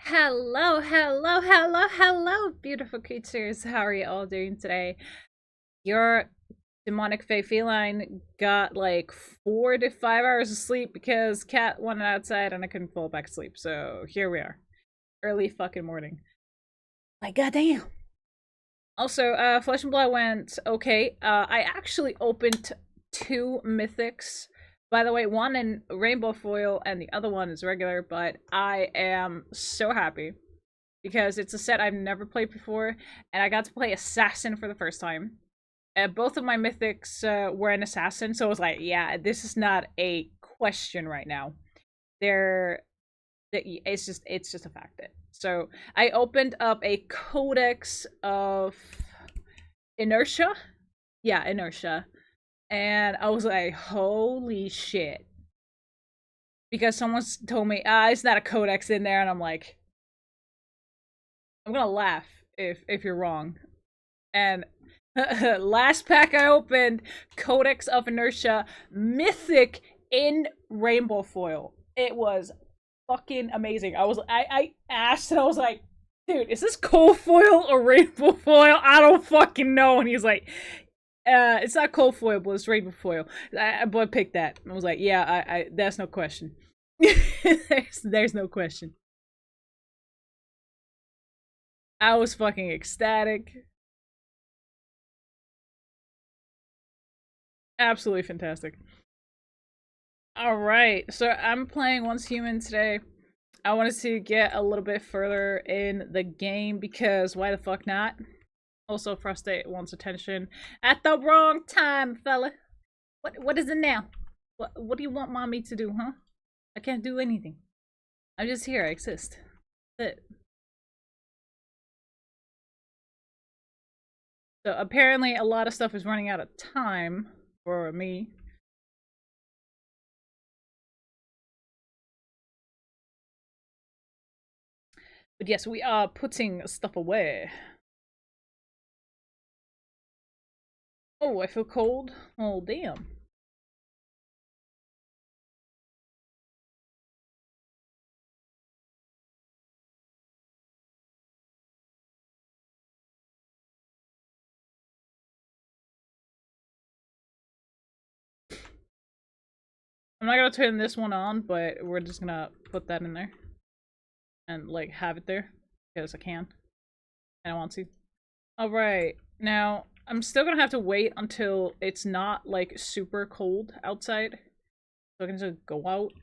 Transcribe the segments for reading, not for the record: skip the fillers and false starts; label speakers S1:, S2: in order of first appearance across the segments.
S1: Hello, hello, hello, hello, beautiful creatures. How are you all doing today? Your demonic fey feline got like 4 to 5 hours of sleep because cat went outside and I couldn't fall back asleep. So here we are. Early fucking morning. My goddamn. Also, Flesh and Blood went okay. I actually opened two mythics. By the way, one in rainbow foil and the other one is regular, but I am so happy because it's a set I've never played before, and I got to play Assassin for the first time. Both of my mythics were an assassin, so I was like, yeah, this is not a question right now. They're, it's just a fact. So I opened up a Codex of Inertia. Yeah, Inertia. And I was like, holy shit. Because someone's told me, it's not a codex in there, and I'm like, I'm gonna laugh if you're wrong. And last pack I opened, Codex of Inertia, Mythic in rainbow foil. It was fucking amazing. I asked and I was like, dude, is this cold foil or rainbow foil? I don't fucking know. And he's like, it's not cold foil, but it's rainbow foil. But picked that. I was like, yeah, I that's no question. there's no question. I was fucking ecstatic. Absolutely fantastic. Alright, so I'm playing Once Human today. I wanted to get a little bit further in the game because why the fuck not? Also, Frostate wants attention at the wrong time, fella. What is it now? What do you want mommy to do, huh? I can't do anything. I'm just here, I exist. That's it. So apparently a lot of stuff is running out of time for me. But yes, we are putting stuff away. Oh, I feel cold. Oh, damn. I'm not gonna turn this one on, but we're just gonna put that in there. And, like, have it there. Because I can. And I want to. Alright, now, I'm still gonna have to wait until it's not, like, super cold outside. So I can just go out.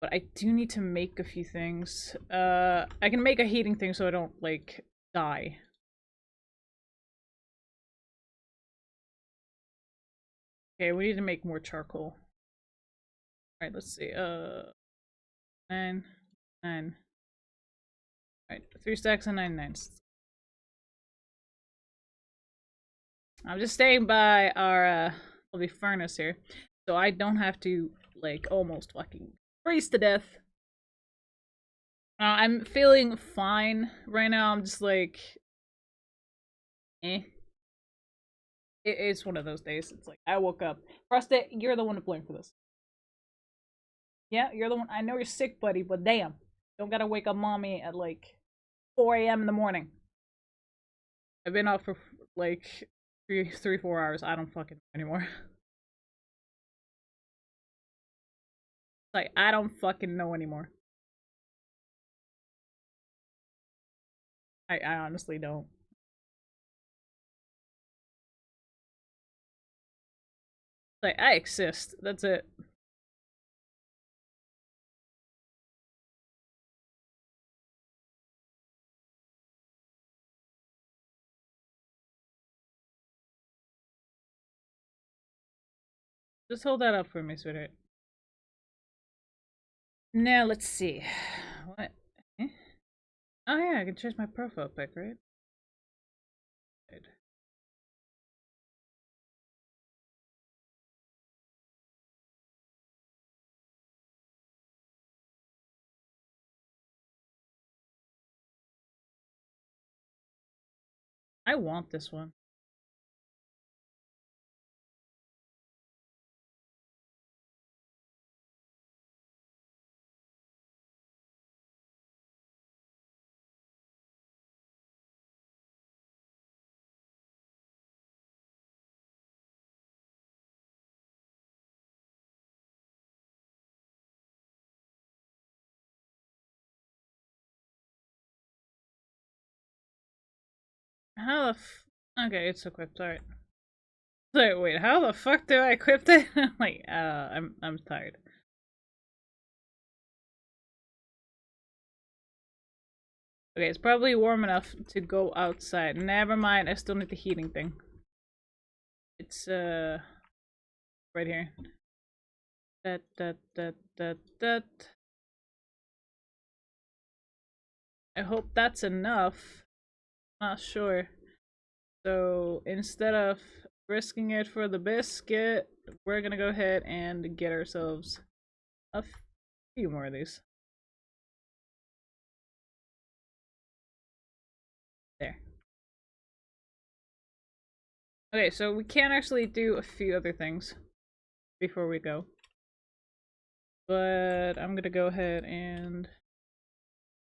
S1: But I do need to make a few things. I can make a heating thing so I don't, like, die. Okay, we need to make more charcoal. Alright, let's see. 9, 9. Alright, 3 stacks and 9 nines. I'm just staying by our lovely furnace here, so I don't have to, like, almost fucking freeze to death. I'm feeling fine right now. I'm just like, eh. It's one of those days. It's like, I woke up. Frosty, you're the one to blame for this. Yeah, you're the one. I know you're sick, buddy, but damn. Don't gotta wake up mommy at, like, 4 a.m. in the morning. I've been up for, like, 4 hours. I don't fucking know anymore. Like, I don't fucking know anymore. I honestly don't. Like, I exist. That's it. Just hold that up for me, sweetheart. Now, let's see. What? Eh? Oh, yeah, I can change my profile pic, right? Good. I want this one. how the okay, it's equipped, alright. Wait, how the fuck do I equip it? Like, I'm tired. Okay, it's probably warm enough to go outside. Never mind, I still need the heating thing. It's, right here. That. I hope that's enough. Not sure. So, instead of risking it for the biscuit, we're gonna go ahead and get ourselves a few more of these. There. Okay, so we can actually do a few other things before we go. But I'm gonna go ahead and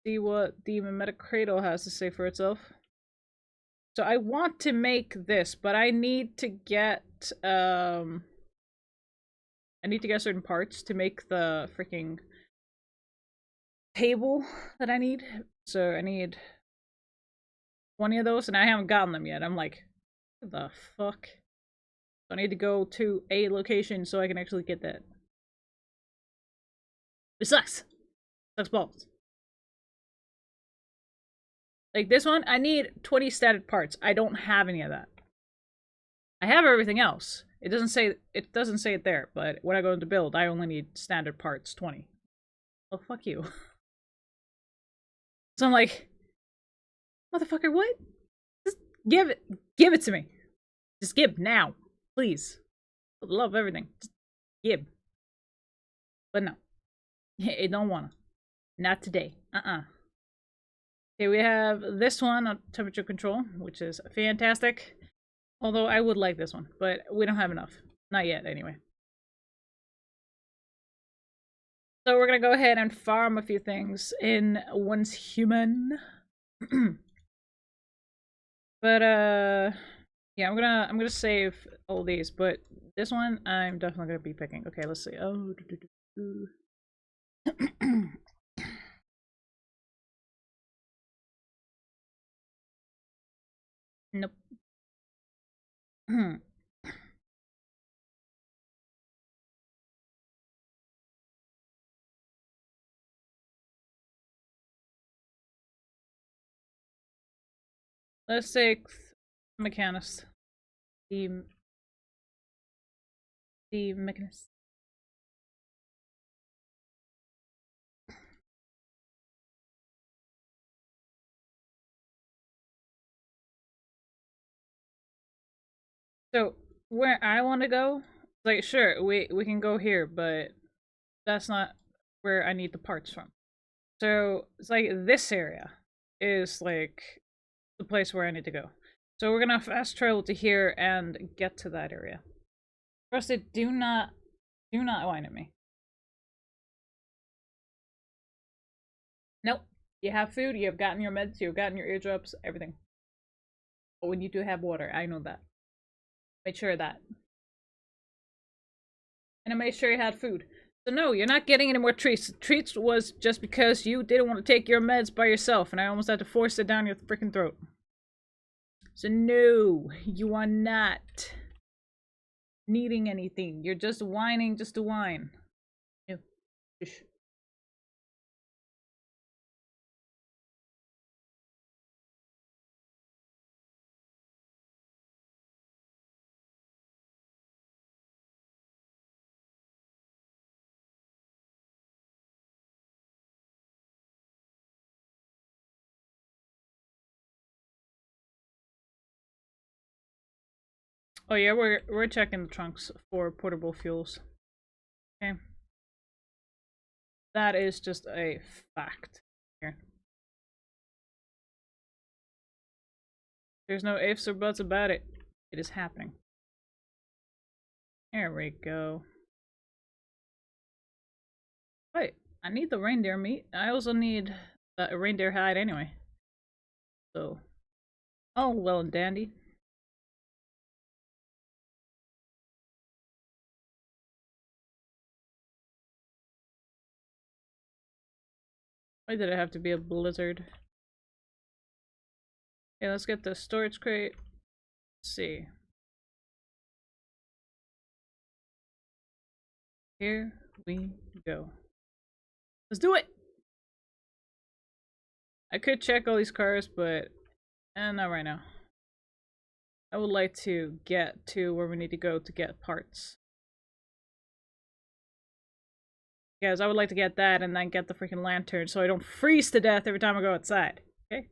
S1: see what the Mimetic Cradle has to say for itself. So I want to make this, but I need to get certain parts to make the freaking table that I need. So I need 20 of those, and I haven't gotten them yet. I'm like, what the fuck? So I need to go to a location so I can actually get that. It sucks. Sucks balls. Like this one, I need 20 static parts. I don't have any of that. I have everything else. It doesn't say it there, but when I go into build, I only need standard parts 20. Well, fuck you. So I'm like, motherfucker, what? Just give it to me. Just give now, please. I love everything. Just give. But no, it don't wanna. Not today. Okay, we have this one on temperature control, which is fantastic. Although I would like this one, but we don't have enough. Not yet, anyway. So we're gonna go ahead and farm a few things in Once Human. But yeah, I'm gonna save all these, but this one I'm definitely gonna be picking. Okay, let's see. Oh, nope. Let's take Mechanist. The Mechanist. So where I want to go, like sure we can go here, but that's not where I need the parts from. So it's like this area is like the place where I need to go. So we're gonna fast travel to here and get to that area. First, do not whine at me. Nope. You have food, you have gotten your meds, you have gotten your eardrops, everything. But when you do have water, I know that. Made sure of that. And I made sure you had food. So no, you're not getting any more treats. Treats was just because you didn't want to take your meds by yourself, and I almost had to force it down your freaking throat. So no, you are not needing anything. You're just whining just to whine. Ew. Shush. Oh yeah, we're checking the trunks for portable fuels. Okay. That is just a fact here. There's no ifs or buts about it. It is happening. There we go. Wait, I need the reindeer meat. I also need a reindeer hide anyway. So, oh well and dandy. Why did it have to be a blizzard? Okay, let's get the storage crate. Let's see. Here we go. Let's do it! I could check all these cars, but not right now. I would like to get to where we need to go to get parts. Because I would like to get that and then get the freaking lantern so I don't freeze to death every time I go outside. Okay?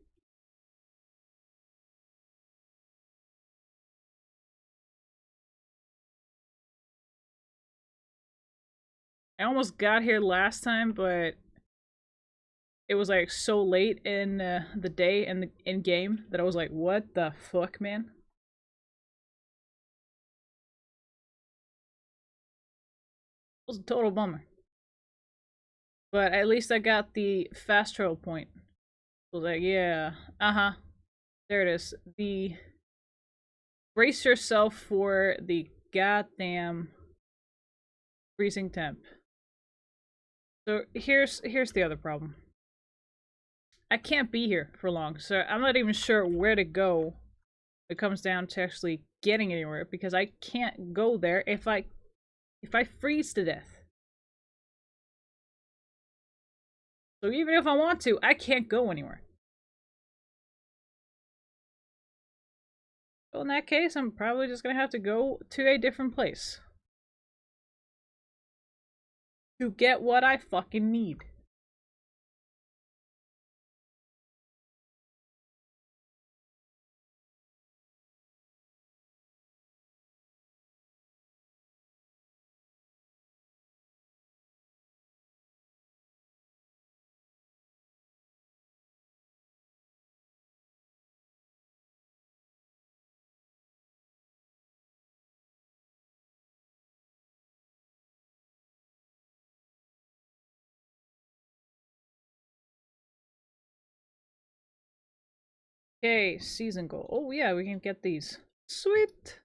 S1: I almost got here last time, but it was like so late in the day and in game that I was like, what the fuck, man? It was a total bummer. But at least I got the fast travel point. I was like, yeah, there it is. The brace yourself for the goddamn freezing temp. So here's the other problem. I can't be here for long, so I'm not even sure where to go when it comes down to actually getting anywhere, because I can't go there if I freeze to death. So even if I want to, I can't go anywhere. So in that case, I'm probably just gonna have to go to a different place to get what I fucking need. Okay, season goal. Oh yeah, we can get these. Sweet!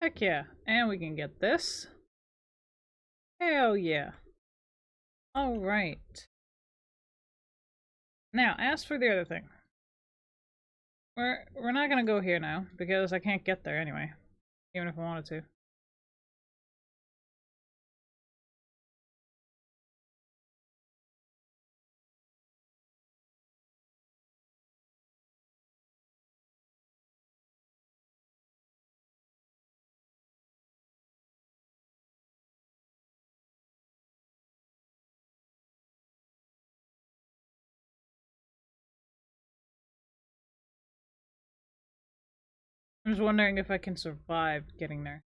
S1: Heck yeah. And we can get this. Hell yeah. Alright. Now, as for the other thing. We're not gonna go here now, because I can't get there anyway. Even if I wanted to. I'm just wondering if I can survive getting there.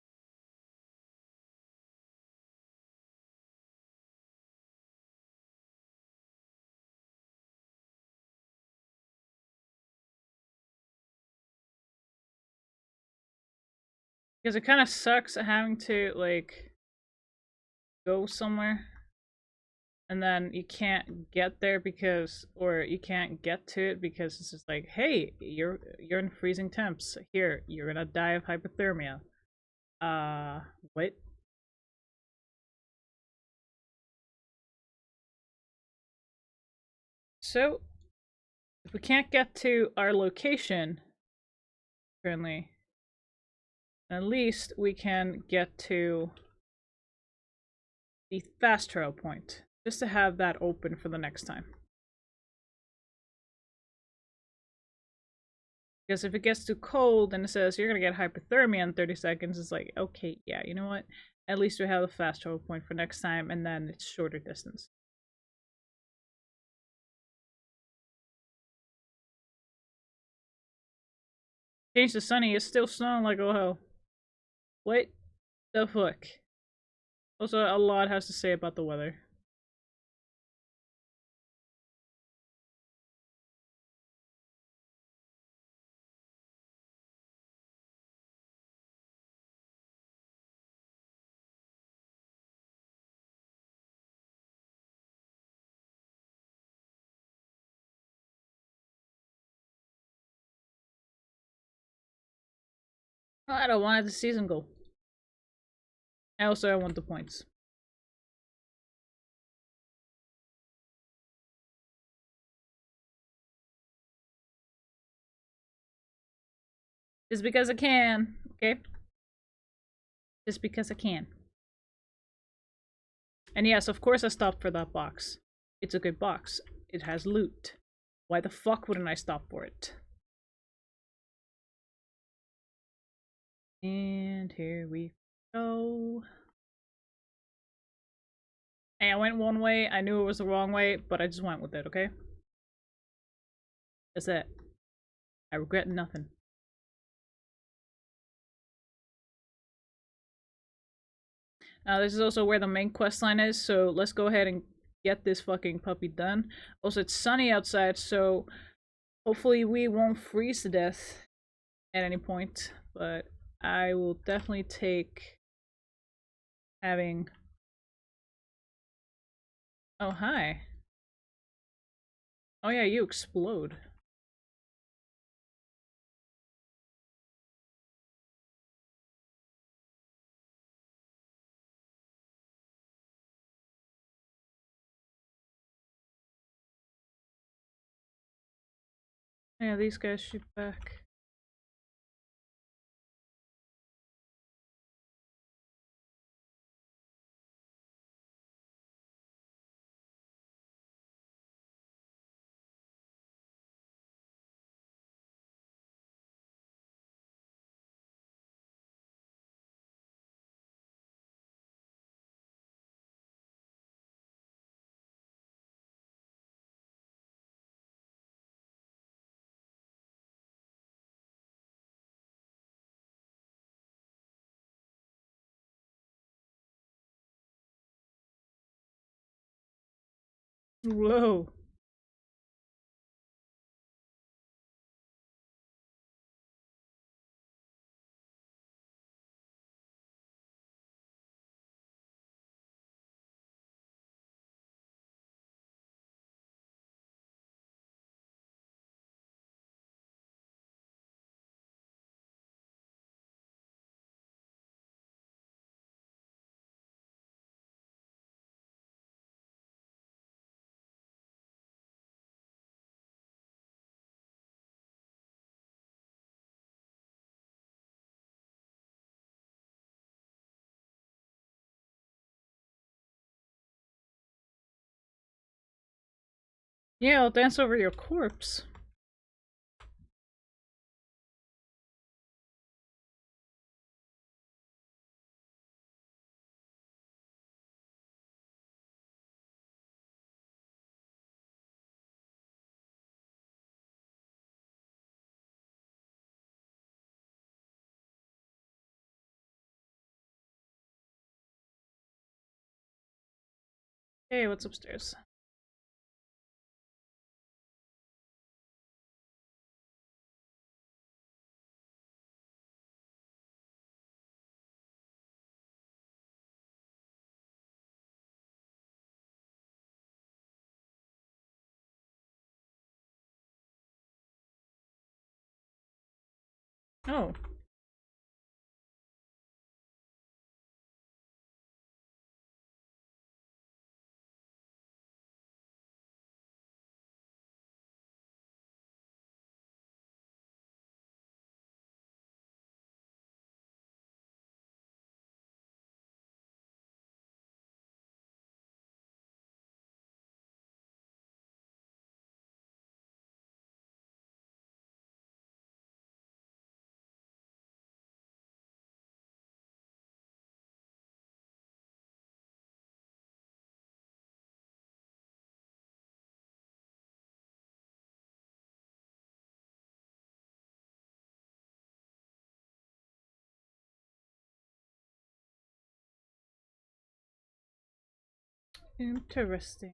S1: Because it kind of sucks having to, like, go somewhere and then you can't get there because, or you can't get to it because it's just like, hey, you're in freezing temps. Here, you're gonna die of hypothermia. What? So, if we can't get to our location currently, at least we can get to the fast travel point, just to have that open for the next time. Because if it gets too cold and it says you're gonna get hypothermia in 30 seconds, it's like, okay, yeah, you know what? At least we have a fast travel point for next time, and then it's shorter distance. Change to sunny, it's still snowing like oh hell. What the fuck? Also, a lot has to say about the weather. I don't want the season goal. I want the points. Just because I can, okay? Just because I can. And yes, of course I stopped for that box. It's a good box. It has loot. Why the fuck wouldn't I stop for it? And here we go. Hey, I went one way. I knew it was the wrong way, but I just went with it, okay? That's it. I regret nothing. Now, this is also where the main quest line is, so let's go ahead and get this fucking puppy done. Also, it's sunny outside, so hopefully we won't freeze to death at any point, but I will definitely take having... Oh, hi. Oh yeah, you explode. Yeah, these guys shoot back. Whoa. Yeah, I'll dance over your corpse. Hey, what's upstairs? Oh. Interesting.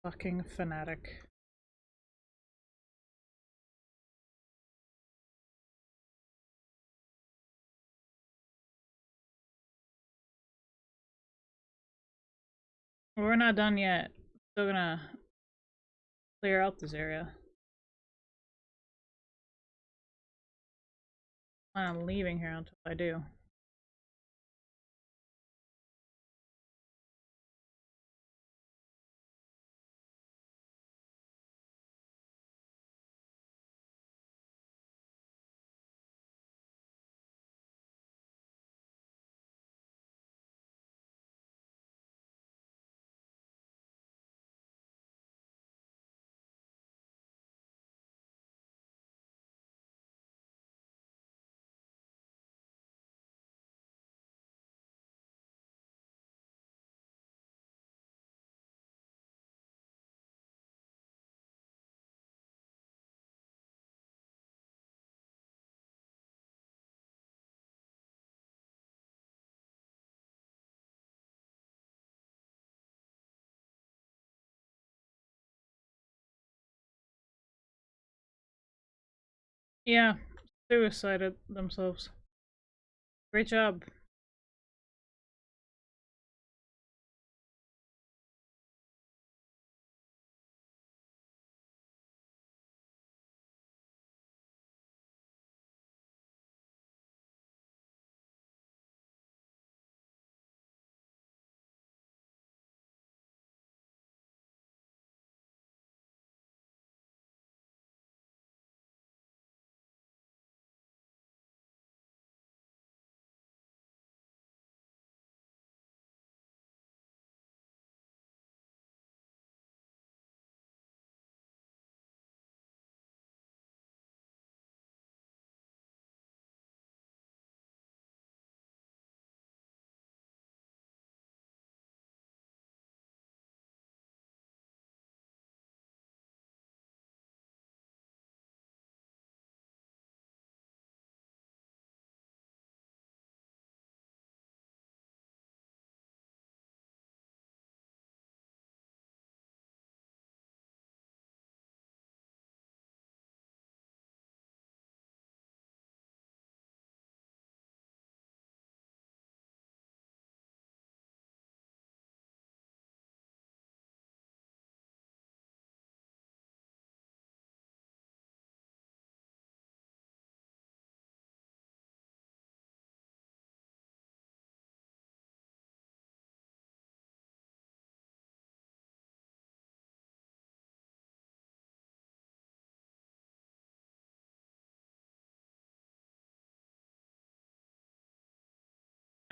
S1: Fucking fanatic. We're not done yet. Still gonna clear out this area. I'm leaving here until I do. Yeah, suicided themselves. Great job.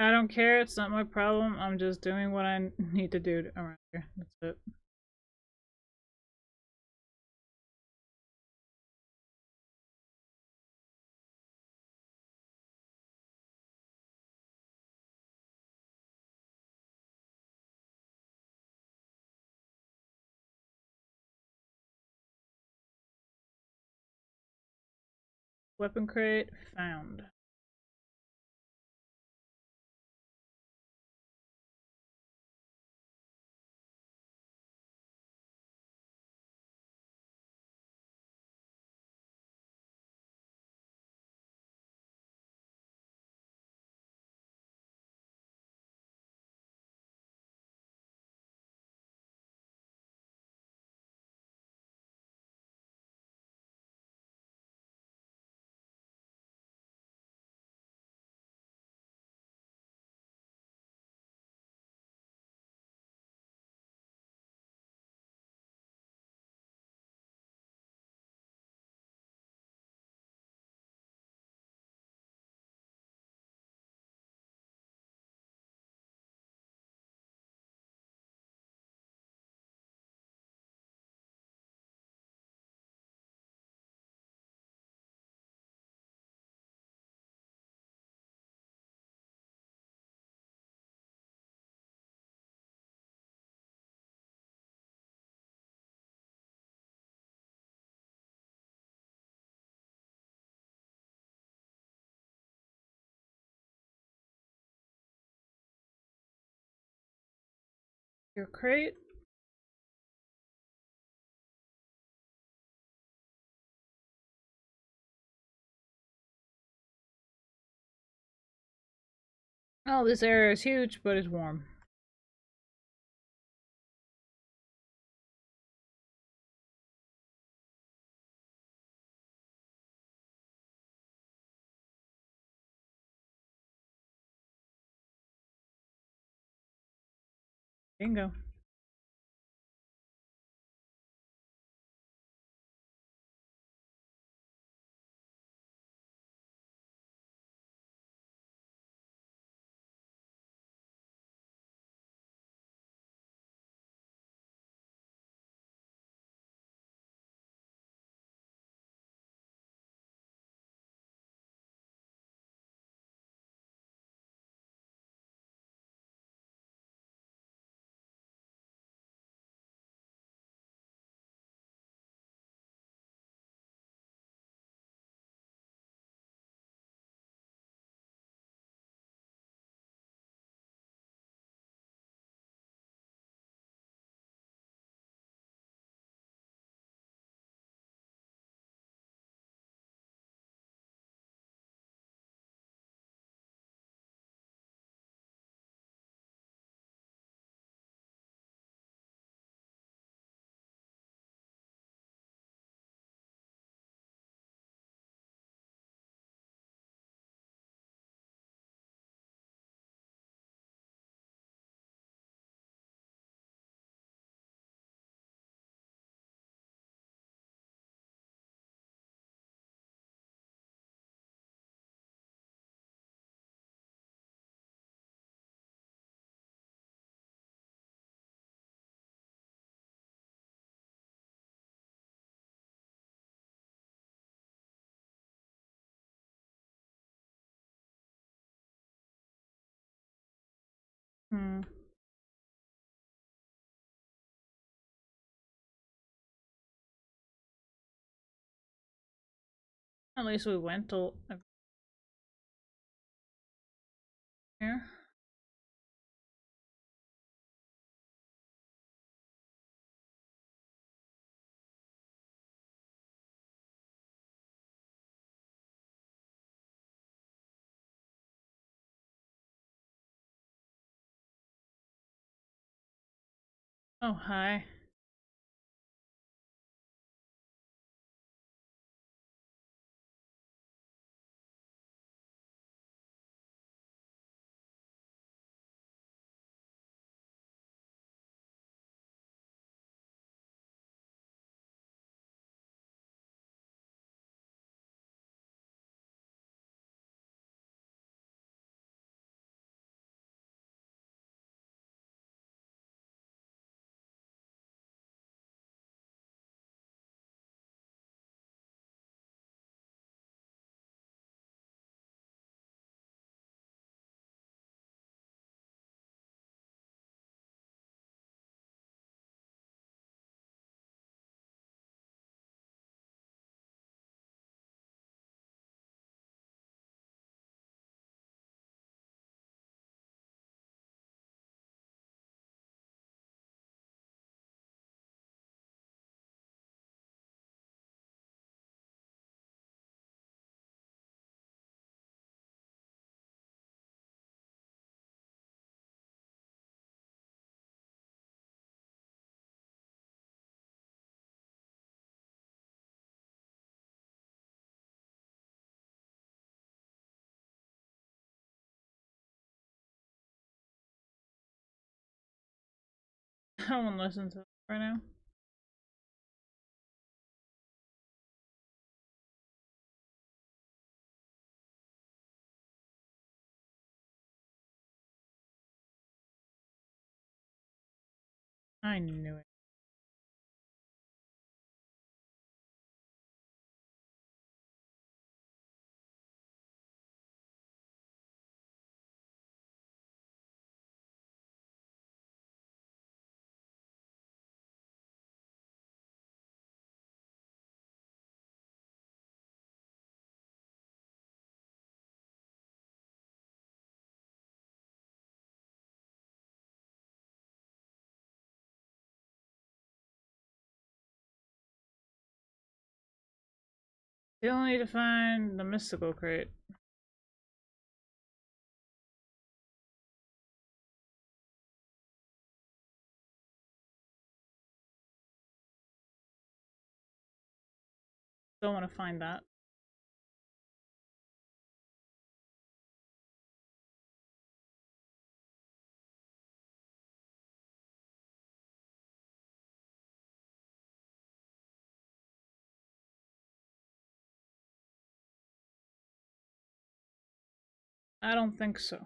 S1: I don't care, it's not my problem. I'm just doing what I need to do around here. That's it. Weapon crate found. Your crate? Oh, this area is huge, but it's warm. Bingo. Hmm. At least we went to here. Oh, hi. I won't listen to it right now. I knew it. Still need to find the mystical crate. still want to find that. I don't think so.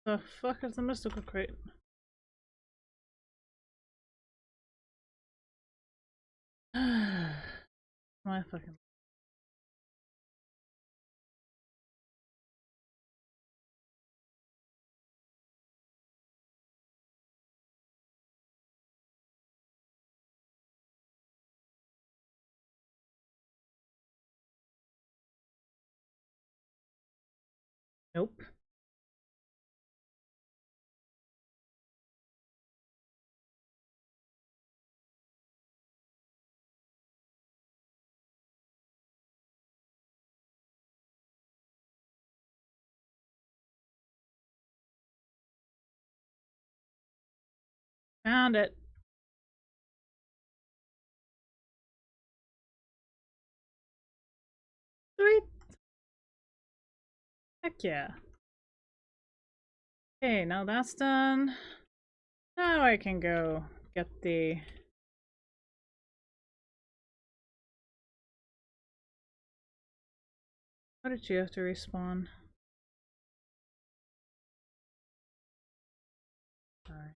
S1: The fuck is the mystical crate? My fucking. Nope. Found it. Sweet. Heck yeah. Okay, now that's done. Now I can go get the... What did you have to respawn? Sorry.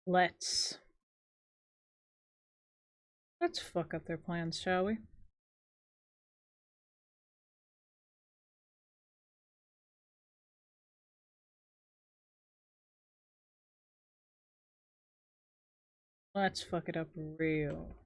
S1: Let's fuck up their plans, shall we? Let's fuck it up real.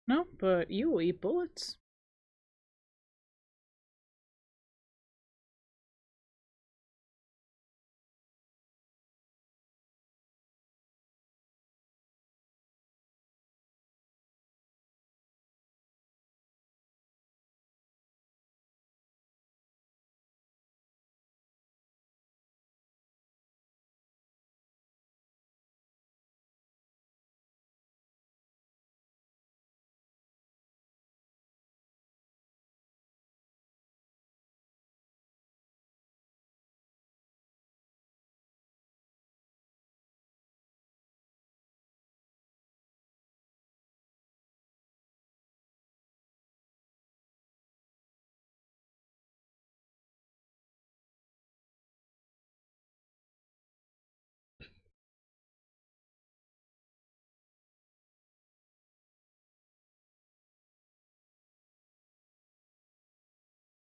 S1: No, but you will eat bullets.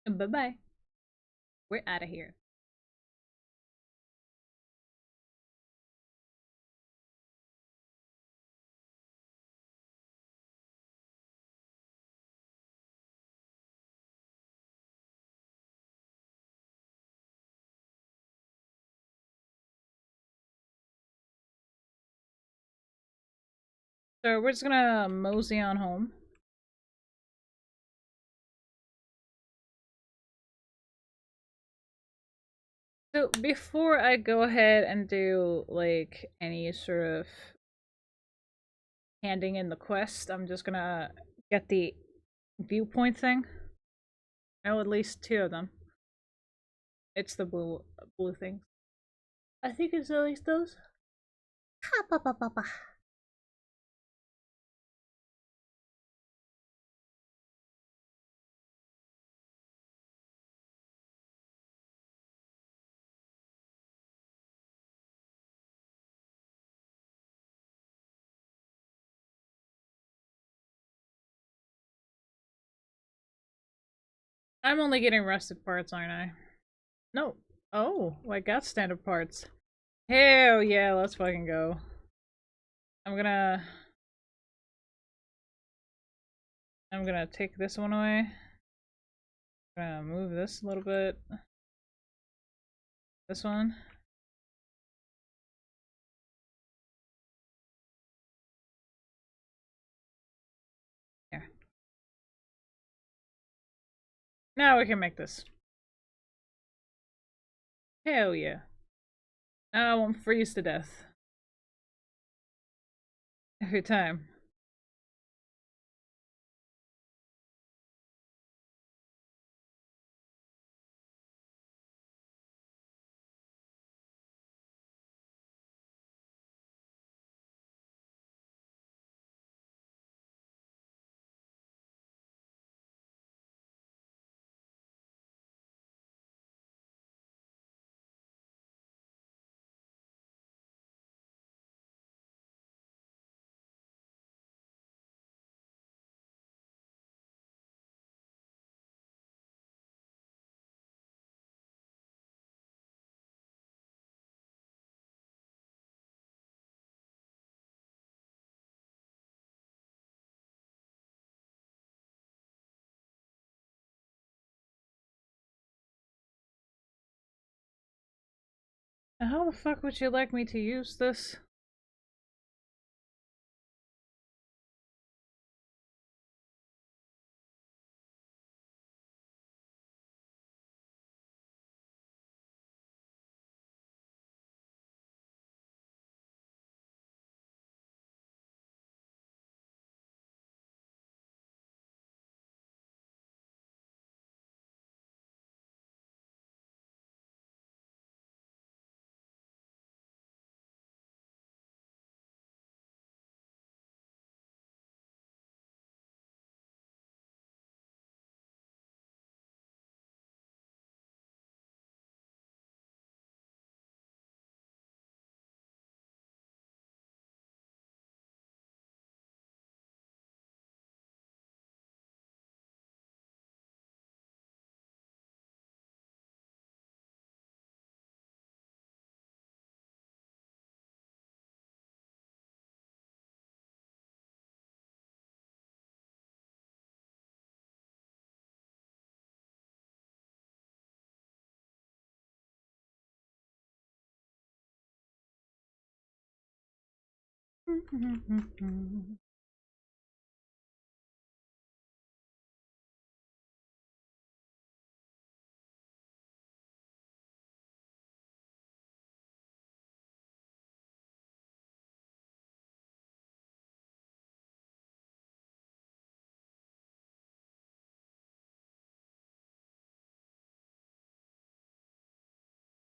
S1: Bye-bye. We're out of here. So we're just gonna mosey on home. So before I go ahead and do like any sort of handing in the quest, I'm just gonna get the viewpoint thing. Oh, at least two of them. It's the blue things. I think it's at least those. Ha pa pa pa pa. I'm only getting rusted parts, aren't I? No. Oh, I got standard parts. Hell yeah, let's fucking go. I'm gonna take this one away. I'm gonna move this a little bit. This one. Here. Now we can make this. Hell yeah. Now I won't freeze to death. Every time. How the fuck would you like me to use this?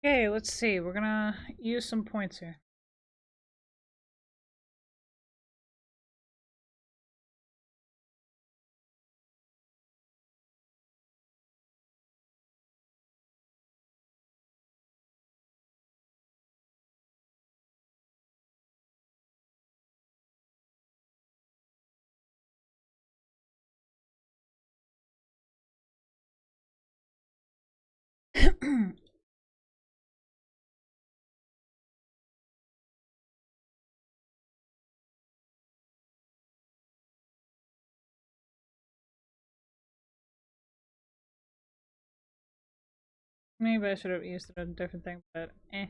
S1: Okay, let's see. We're gonna use some points here. Maybe I should have used it on a different thing, but eh.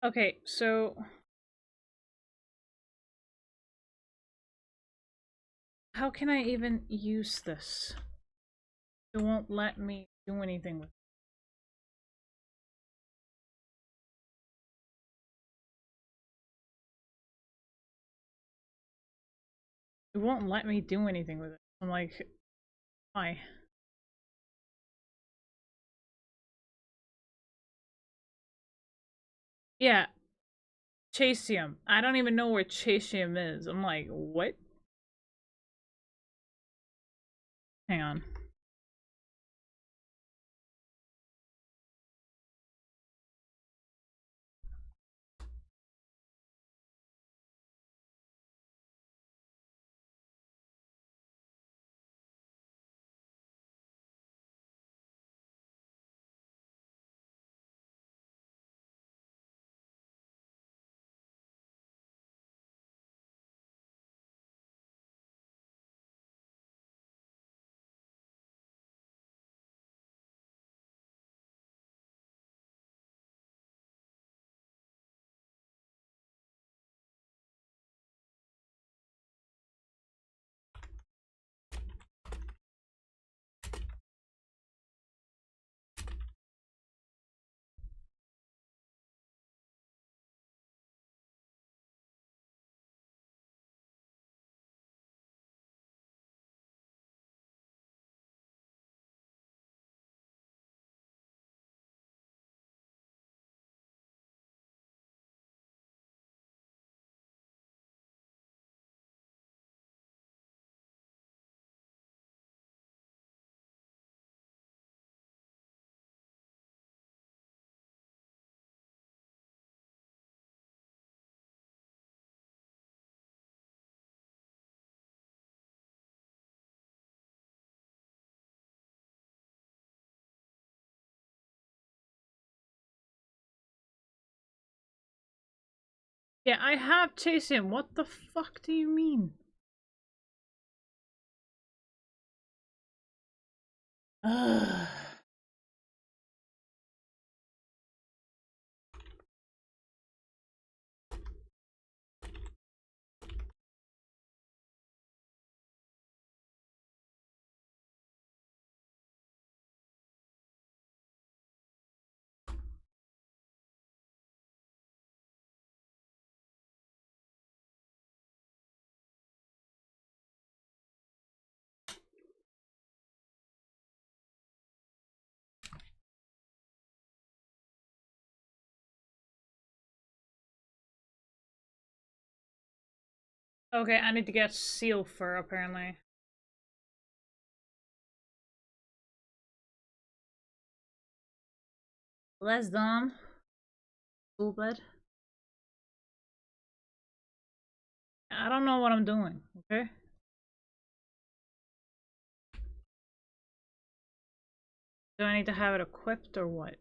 S1: Okay, so how can I even use this? It won't let me do anything with it. It won't let me do anything with it. I'm like, why? Yeah, Chasium. I don't even know where Chasium is. I'm like, what? Hang on. Yeah, I have Chasium. What the fuck do you mean? Ugh. Okay, I need to get seal fur, apparently. Less dumb. Stupid. I don't know what I'm doing, okay? Do I need to have it equipped or what?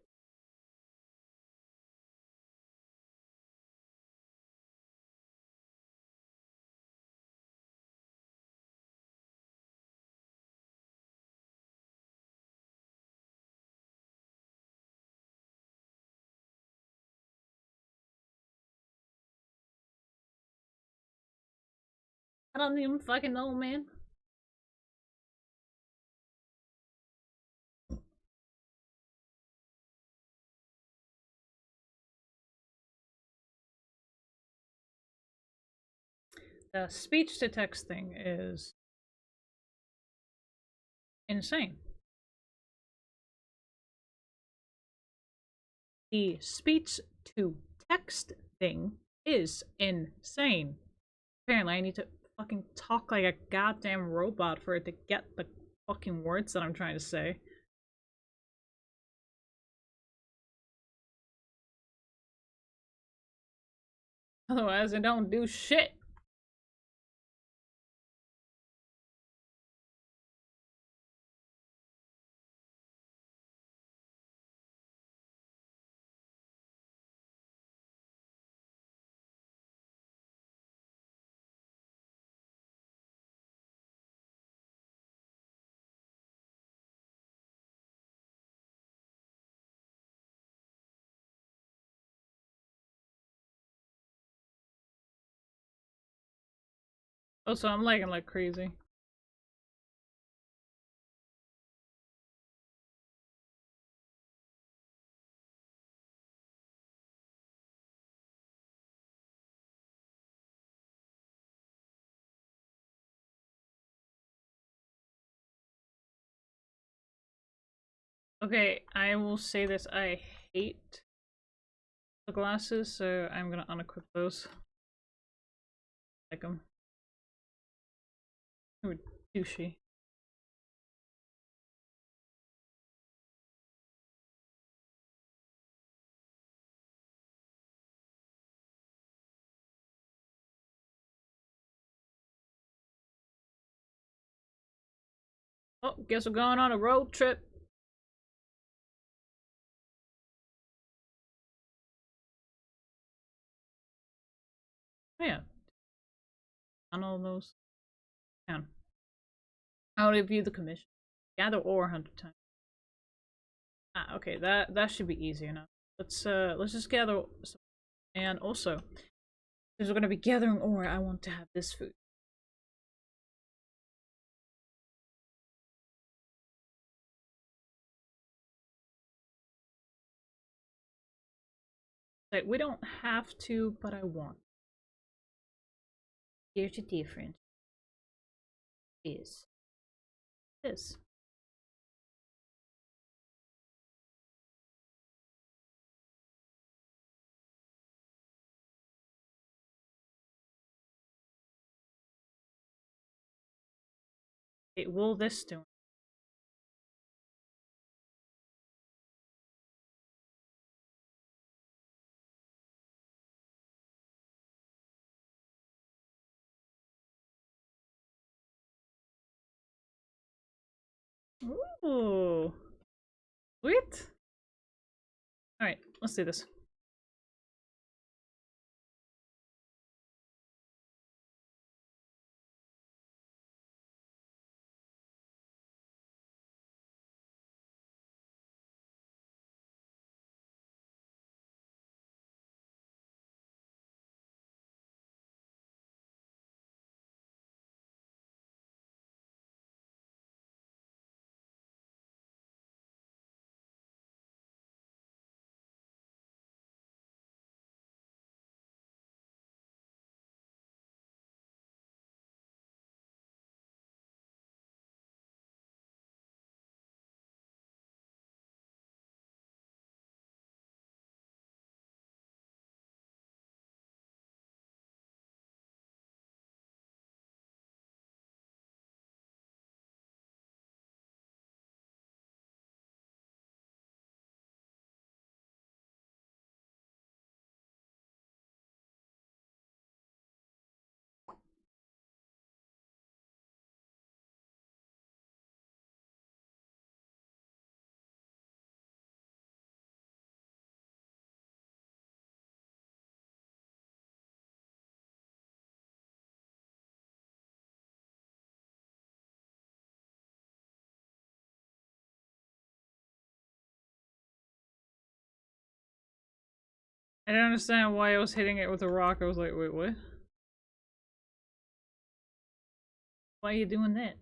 S1: I don't even fucking know, man. The speech to text thing is insane. The speech to text thing is insane. Apparently, I need to fucking talk like a goddamn robot for it to get the fucking words that I'm trying to say. Otherwise, I don't do shit. Also, I'm lagging like crazy. Okay, I will say this. I hate the glasses, so I'm gonna unequip those. Like them. They were douchey. Oh, guess we're going on a road trip. Oh, yeah. On all those. Down. How to view the commission. Gather ore 100 times. Ah, okay, that should be easy enough. Let's just gather some, and also, since we're gonna be gathering ore, I want to have this food. Like, we don't have to, but I want. Here's the difference. Is this. It will this do? Ooh. Sweet. Alright, let's do this. I don't understand why I was hitting it with a rock. I was like, wait, what? Why are you doing that?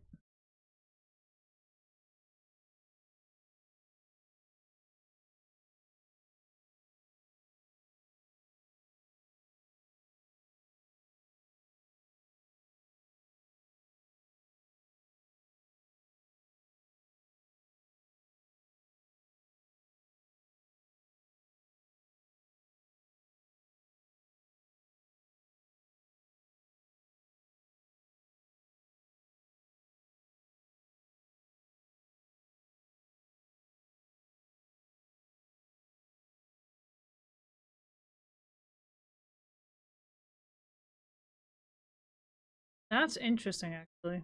S1: That's interesting, actually.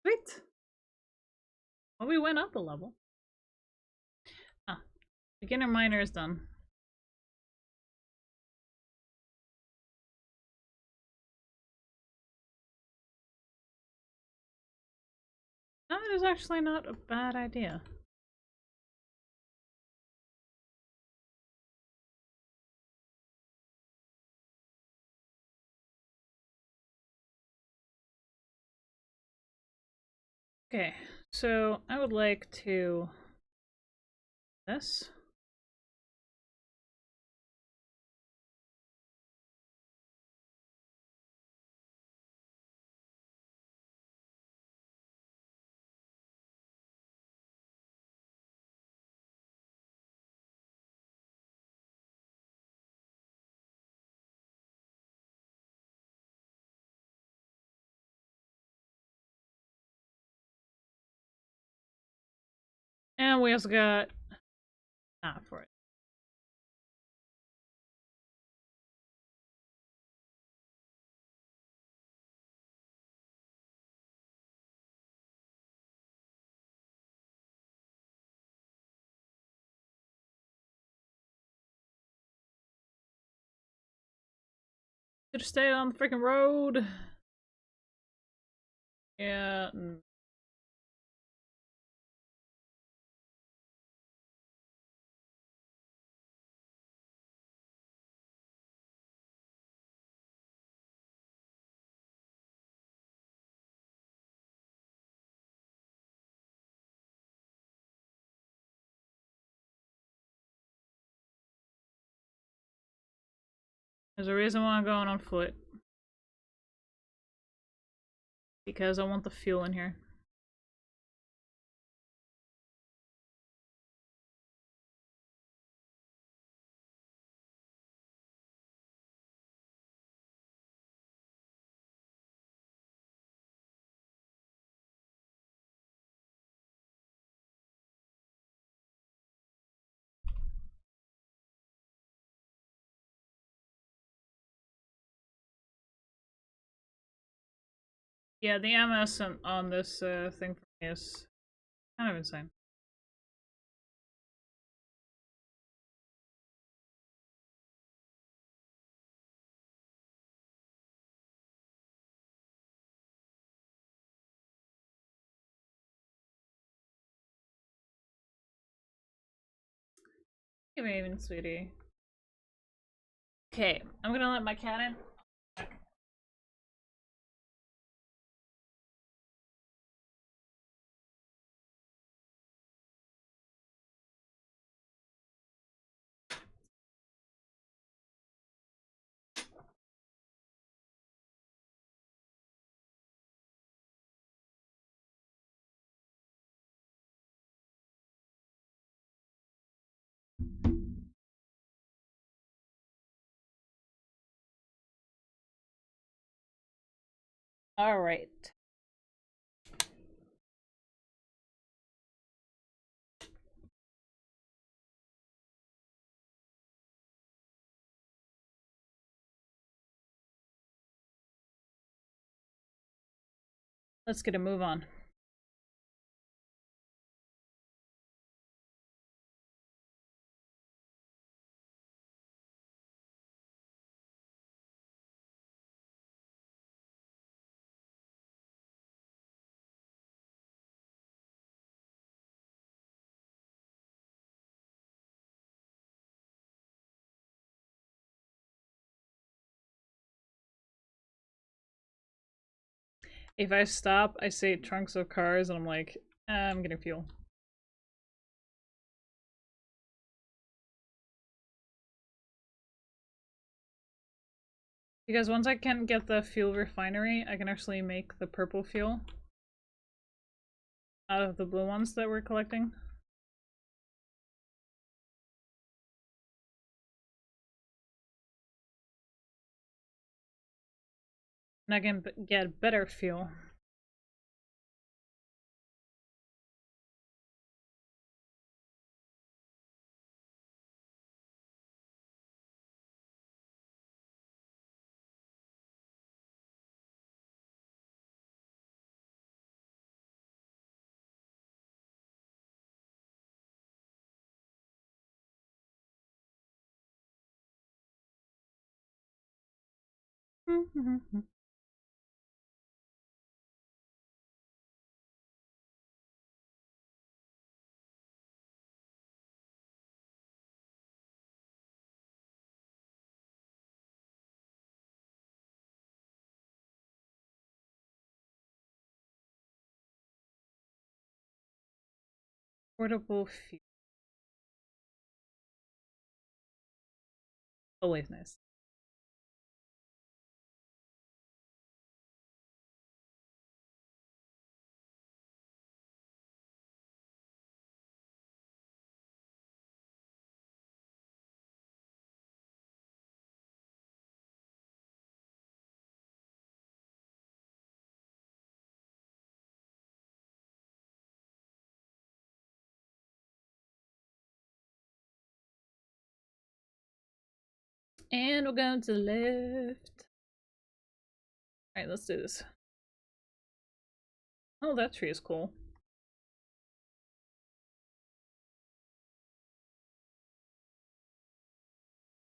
S1: Sweet. Well, we went up a level. Ah, Beginner minor is done. That is actually not a bad idea. Okay, so I would like to this. And we also got for it. Should have stayed on the freaking road. Yeah. There's a reason why I'm going on foot. Because I want the fuel in here. Yeah, the MS on this thing for me is kind of insane. Give me even, sweetie. Okay, I'm gonna let my cat in. Alright. Let's get a move on. If I stop, I say trunks of cars, and I'm like, I'm getting fuel. Because once I can get the fuel refinery, I can actually make the purple fuel out of the blue ones that we're collecting. And I can get better fuel. Portable fuel. Always nice. And we're going to the left. Alright, let's do this. Oh, that tree is cool.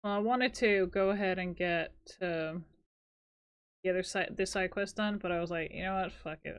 S1: Well, I wanted to go ahead and get the other side, this side quest done, but I was like, you know what, fuck it.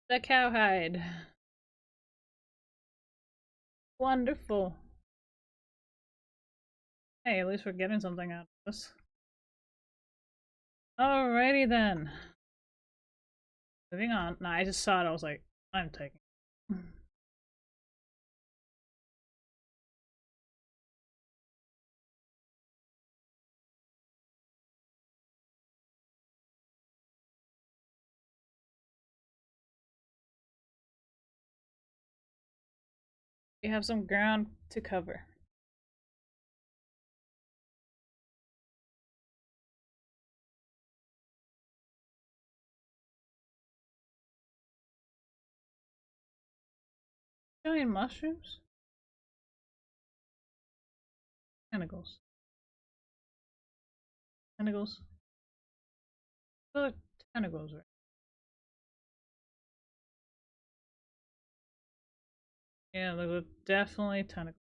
S1: The cowhide. Wonderful. Hey, at least we're getting something out of this. Alrighty then. Moving on. Nah, I just saw it, I was like, I'm taking it. We have some ground to cover. Giant mushrooms? Tentacles. Tentacles. Oh, tentacles, right? Yeah, those are definitely tentacles.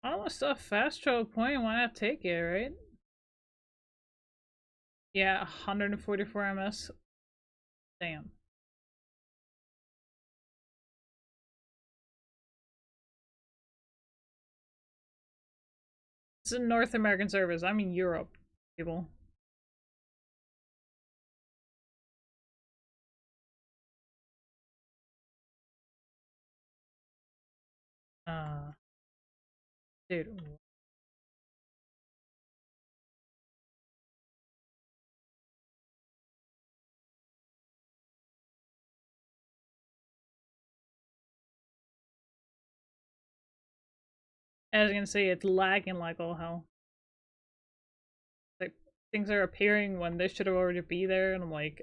S1: Almost a fast travel point, why not take it, right? Yeah, 144 ms. Damn. It's a North American service. I'm in Europe, people. Uh, dude. As you can see, it's lagging like all hell. Like, things are appearing when they should have already be there, and I'm like,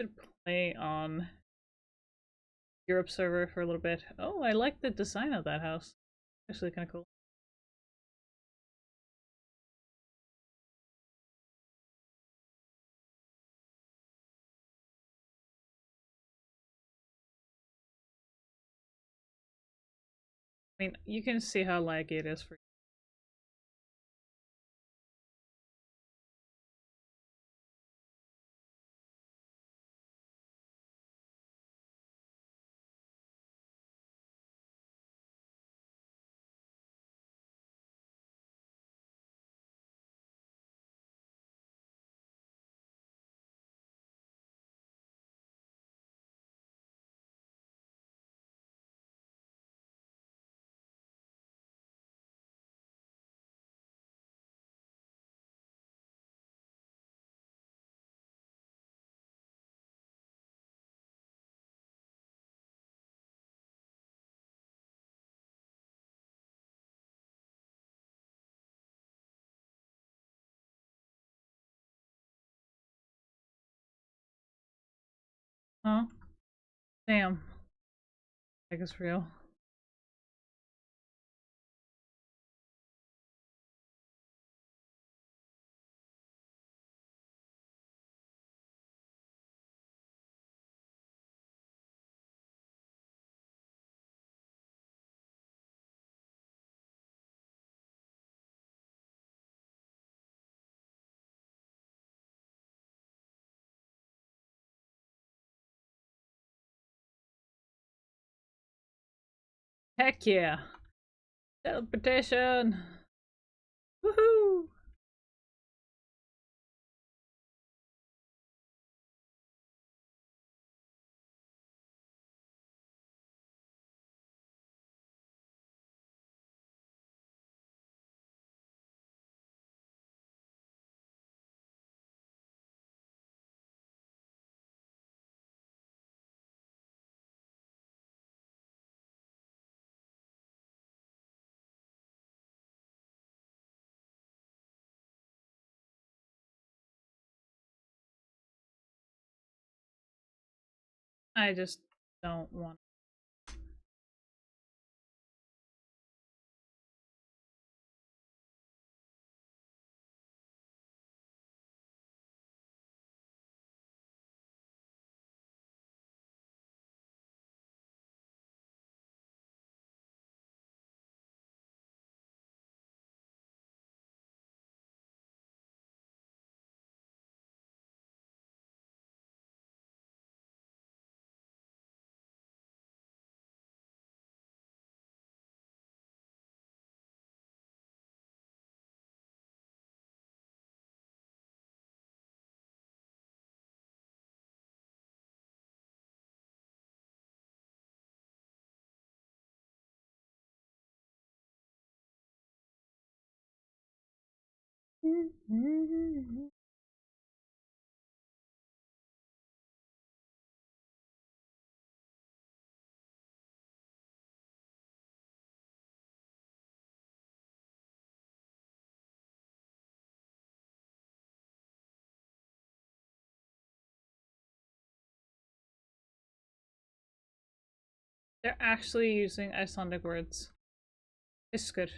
S1: should play on Europe server for a little bit. Oh, I like the design of that house. Actually, kind of cool. I mean, you can see how laggy it is for Huh? Damn. I think it's real. Heck yeah. Teleportation. Woohoo! I just don't want. They're actually using Icelandic words. It's good.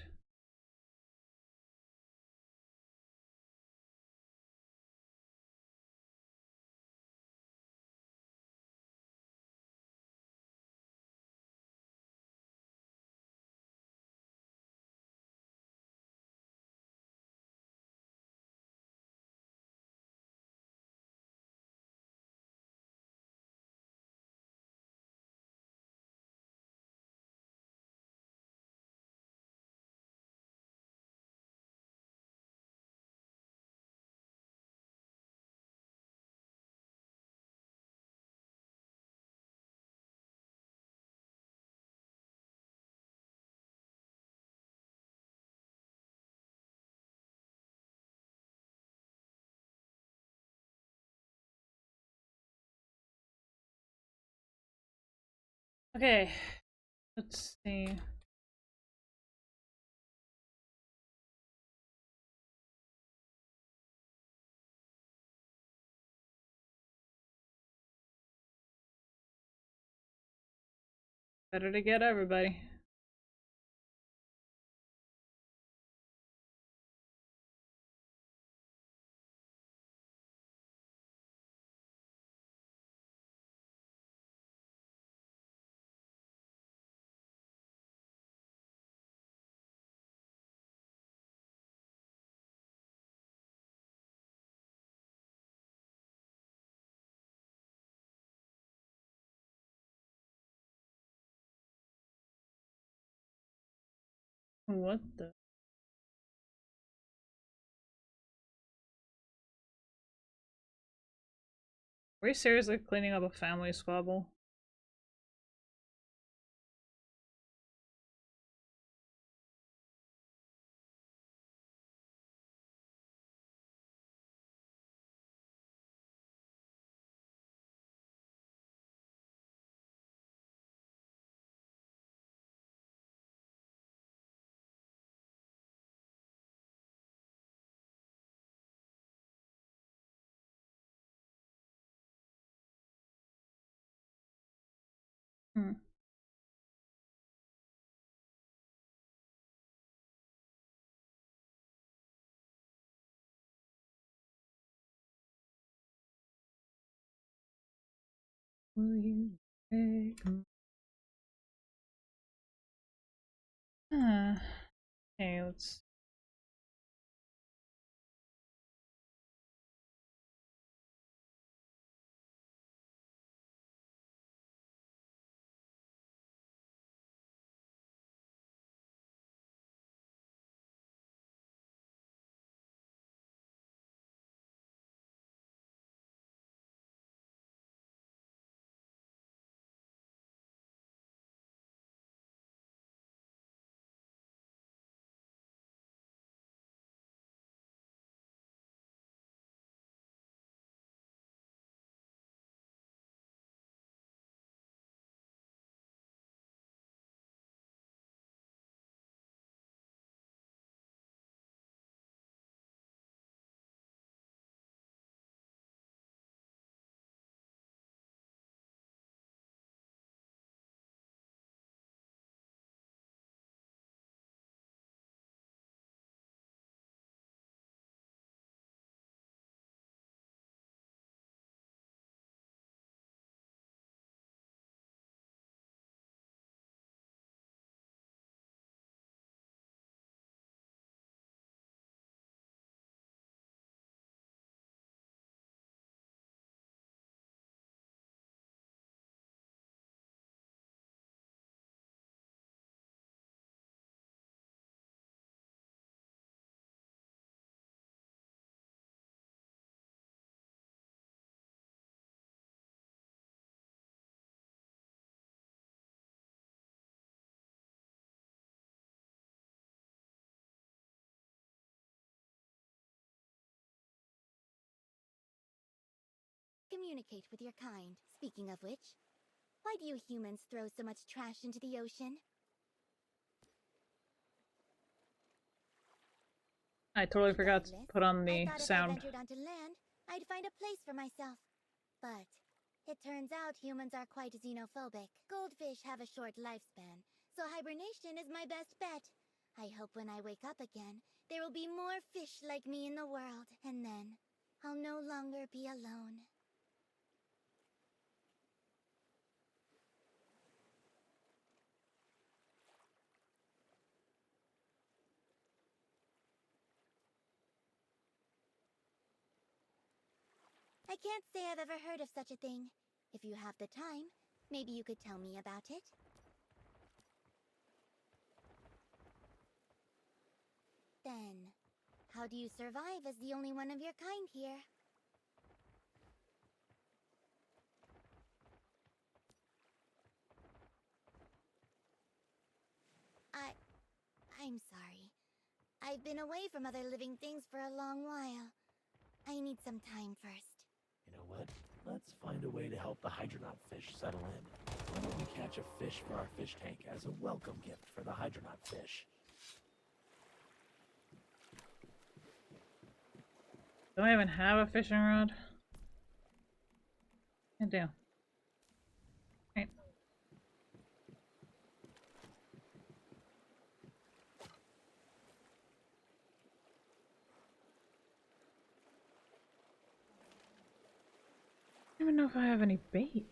S1: Okay, let's see. Better to get everybody. What the? Are we seriously cleaning up a family squabble? Hmm. Will you take me? Okay, let's.
S2: Communicate with your kind. Speaking of which, why do you humans throw so much trash into the ocean?
S1: I totally forgot to
S2: Regardless,
S1: put on
S2: I
S1: the
S2: thought if I
S1: sound.
S2: ventured onto land, I'd find a place for myself. But it turns out humans are quite xenophobic. Goldfish have a short lifespan, so hibernation is my best bet. I hope when I wake up again, there will be more fish like me in the world, and then I'll no longer be alone. I can't say I've ever heard of such a thing. If you have the time, maybe you could tell me about it. Then, how do you survive as the only one of your kind here? I'm sorry. I've been away from other living things for a long while. I need some time first.
S3: You know what? Let's find a way to help the hydronaut fish settle in. Why don't we catch a fish for our fish tank as a welcome gift for the hydronaut fish?
S1: Do I even have a fishing rod? I do. Right. I don't even know if I have any bait.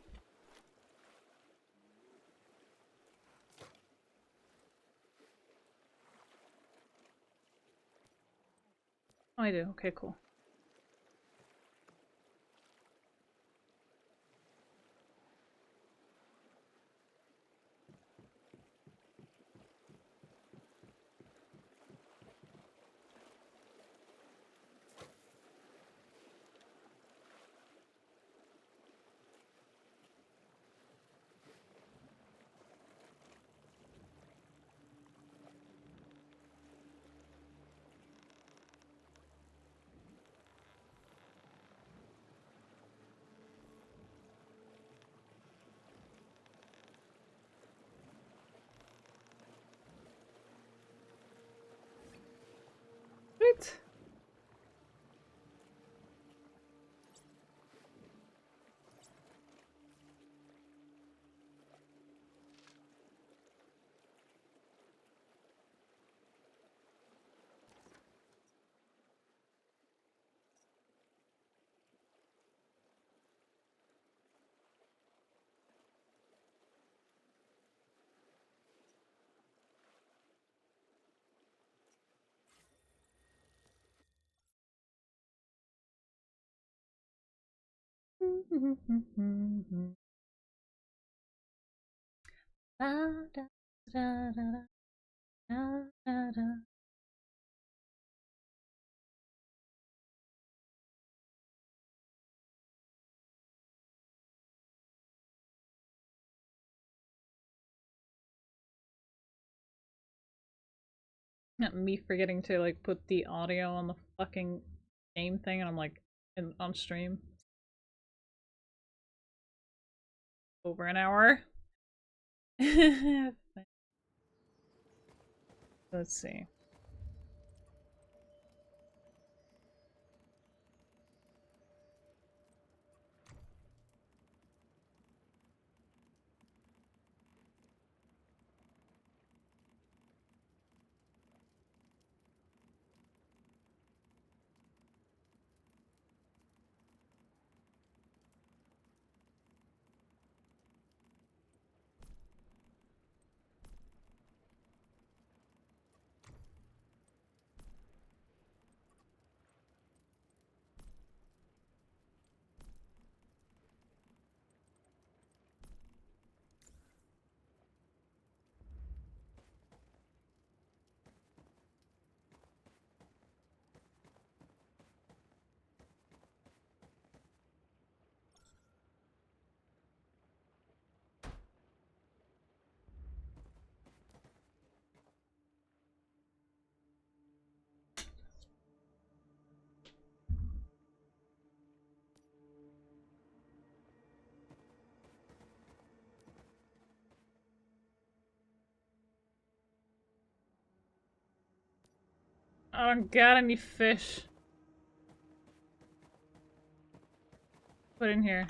S1: Oh, I do. Okay, cool. Da, da, da, da, da, da, da. Not me forgetting to like put the audio on the fucking game thing, and I'm like on stream. Over an hour. Let's see. I don't got any fish. Put in here.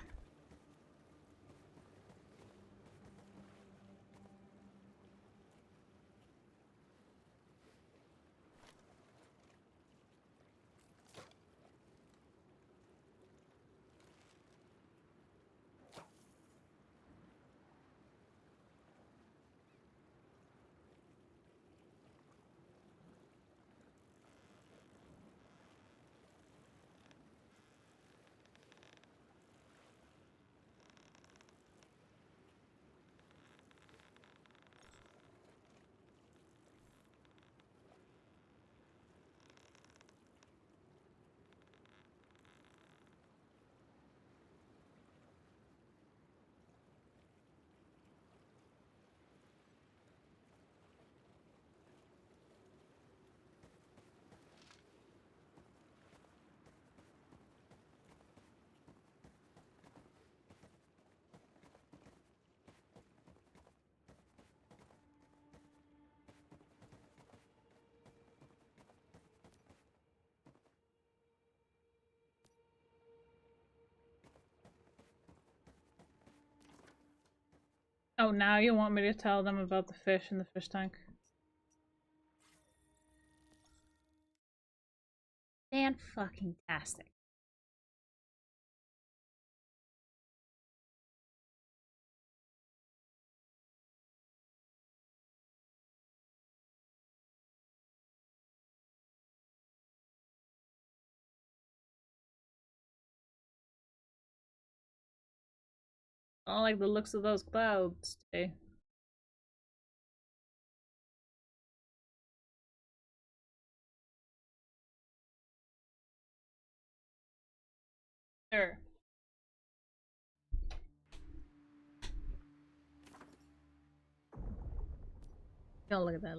S1: Oh, now you want me to tell them about the fish in the fish tank? Fan-fucking-tastic. I don't like the looks of those clouds today. Sure. Don't look at that.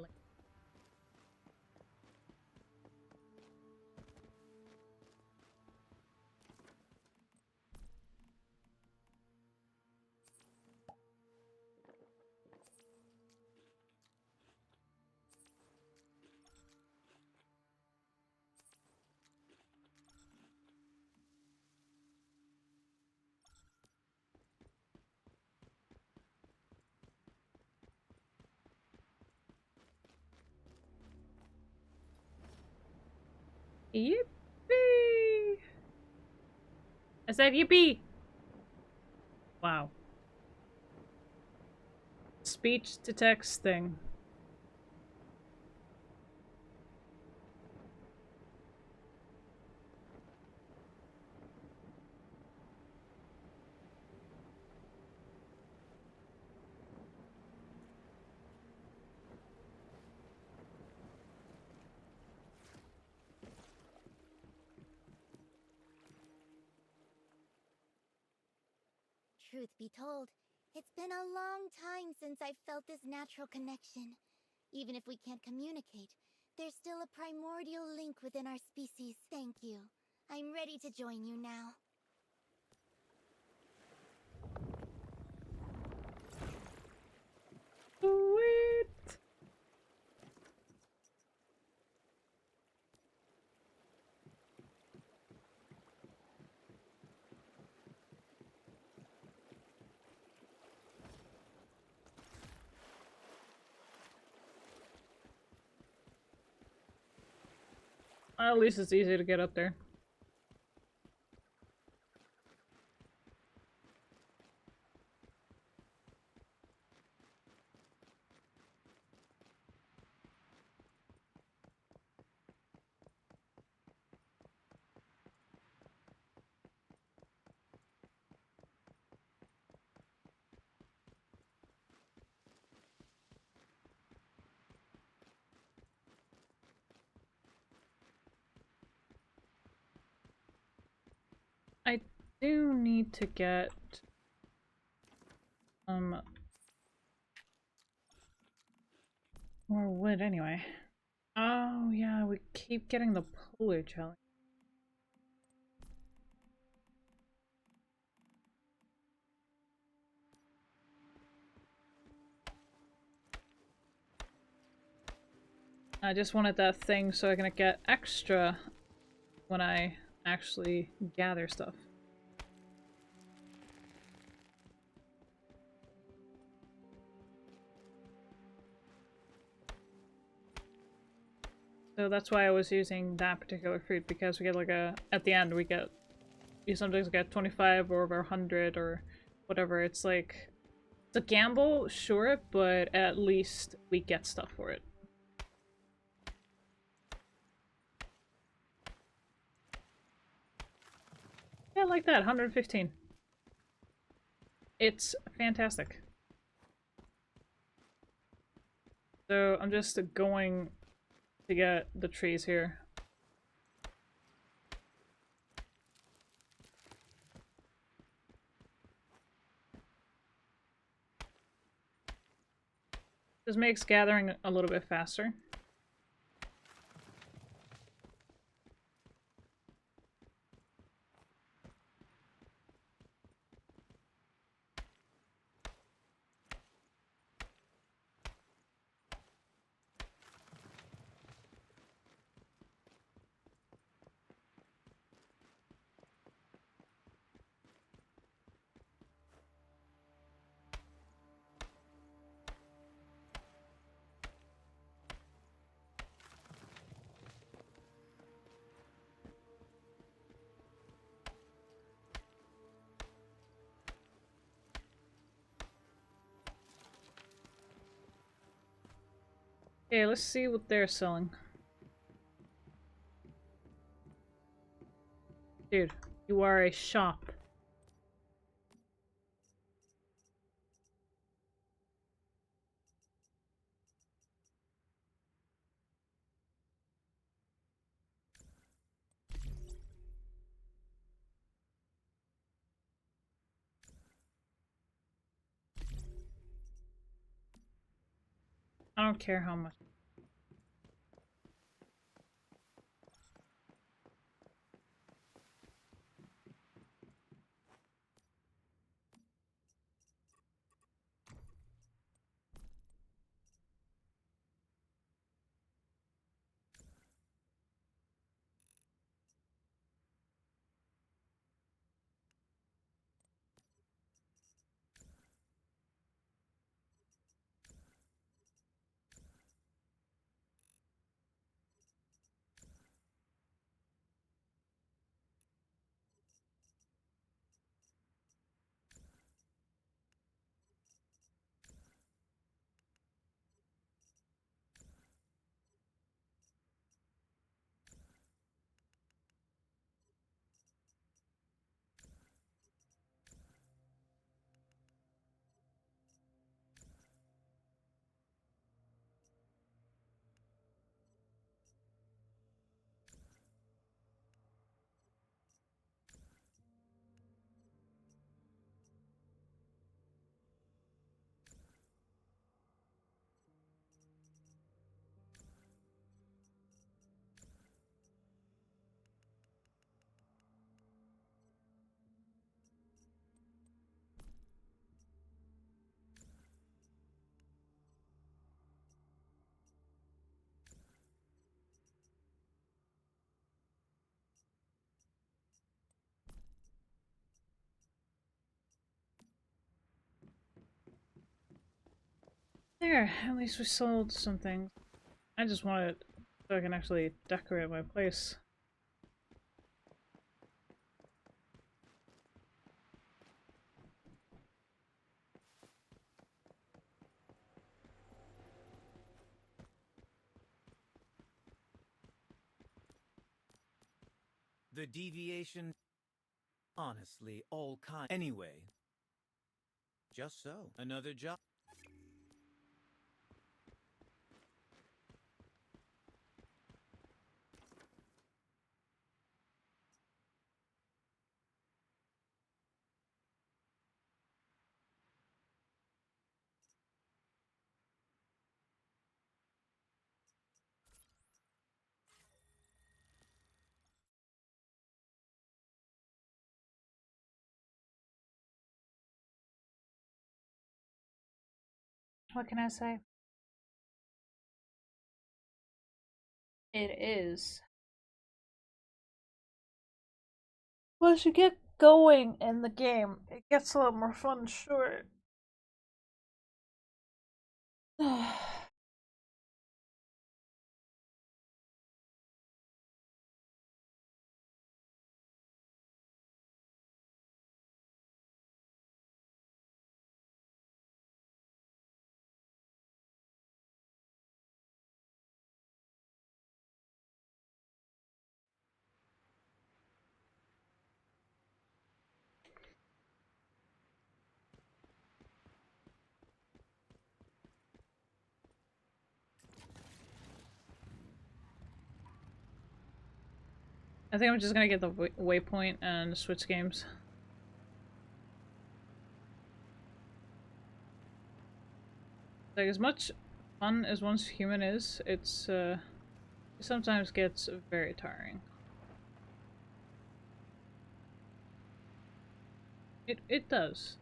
S1: Yippee! I said yippee! Wow. Speech to text thing.
S2: truth be told, it's been a long time since I've felt this natural connection. Even if we can't communicate, there's still a primordial link within our species. Thank you. I'm ready to join you now.
S1: Sweet. At least it's easy to get up there. I do need to get more wood anyway. Oh yeah, we keep getting the polar challenge. I just wanted that thing so I can get extra when I actually gather stuff. So that's why I was using that particular fruit, because we get like at the end you sometimes get 25 or over 100 or whatever. It's like, it's a gamble, sure, but at least we get stuff for it. Yeah, like that, 115. It's fantastic. So I'm just going to get the trees here. Just makes gathering a little bit faster. Okay, let's see what they're selling. Dude, you are a shop. I don't care how much. There, at least we sold something. I just want it so I can actually decorate my place.
S4: The deviation, honestly, all kind. Anyway, just so. Another job.
S1: What can I say? It is. Once you get going in the game, it gets a lot more fun, sure. I think I'm just gonna get the waypoint and switch games. Like, as much fun as one's human is, it sometimes gets very tiring. It does.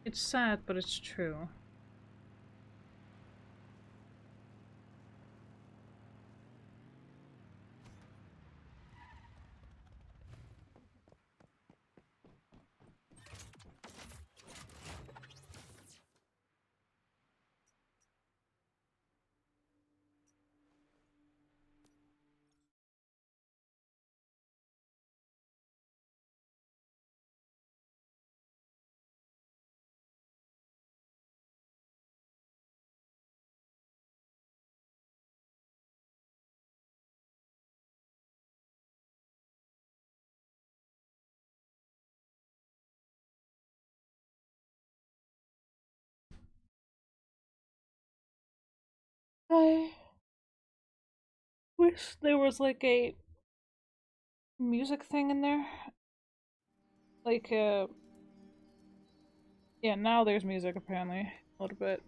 S1: It's sad, but it's true. I wish there was like a music thing in there. Like, yeah, now there's music apparently. A little bit.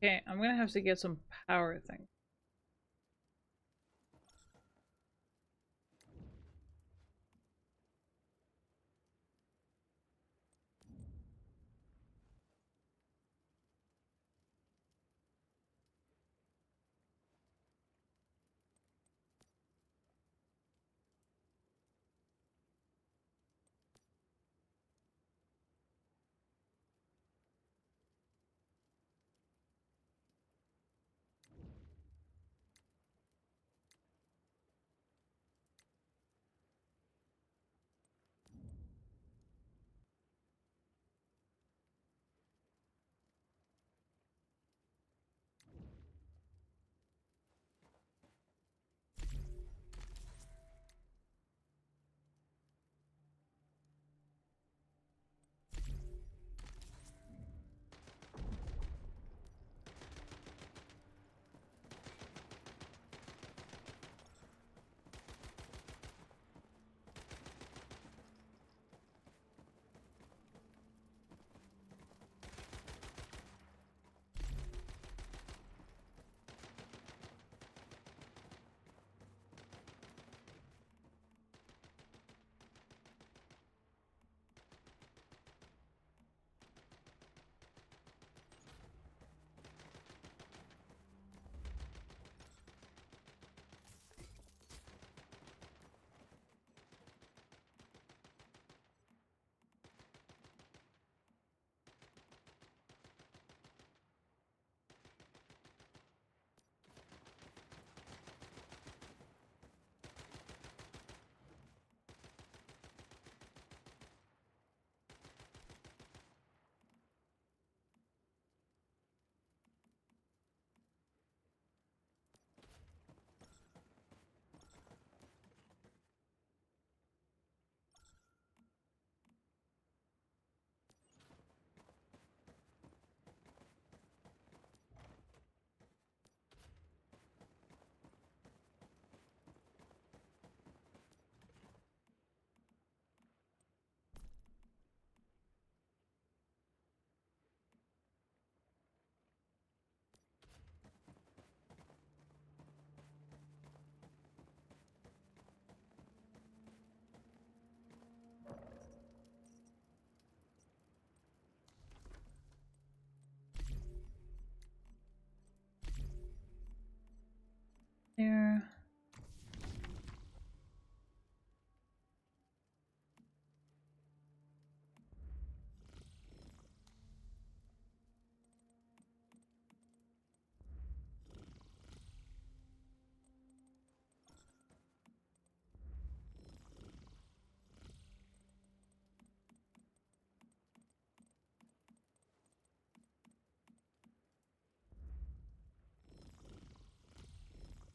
S1: Okay, I'm gonna have to get some power thing.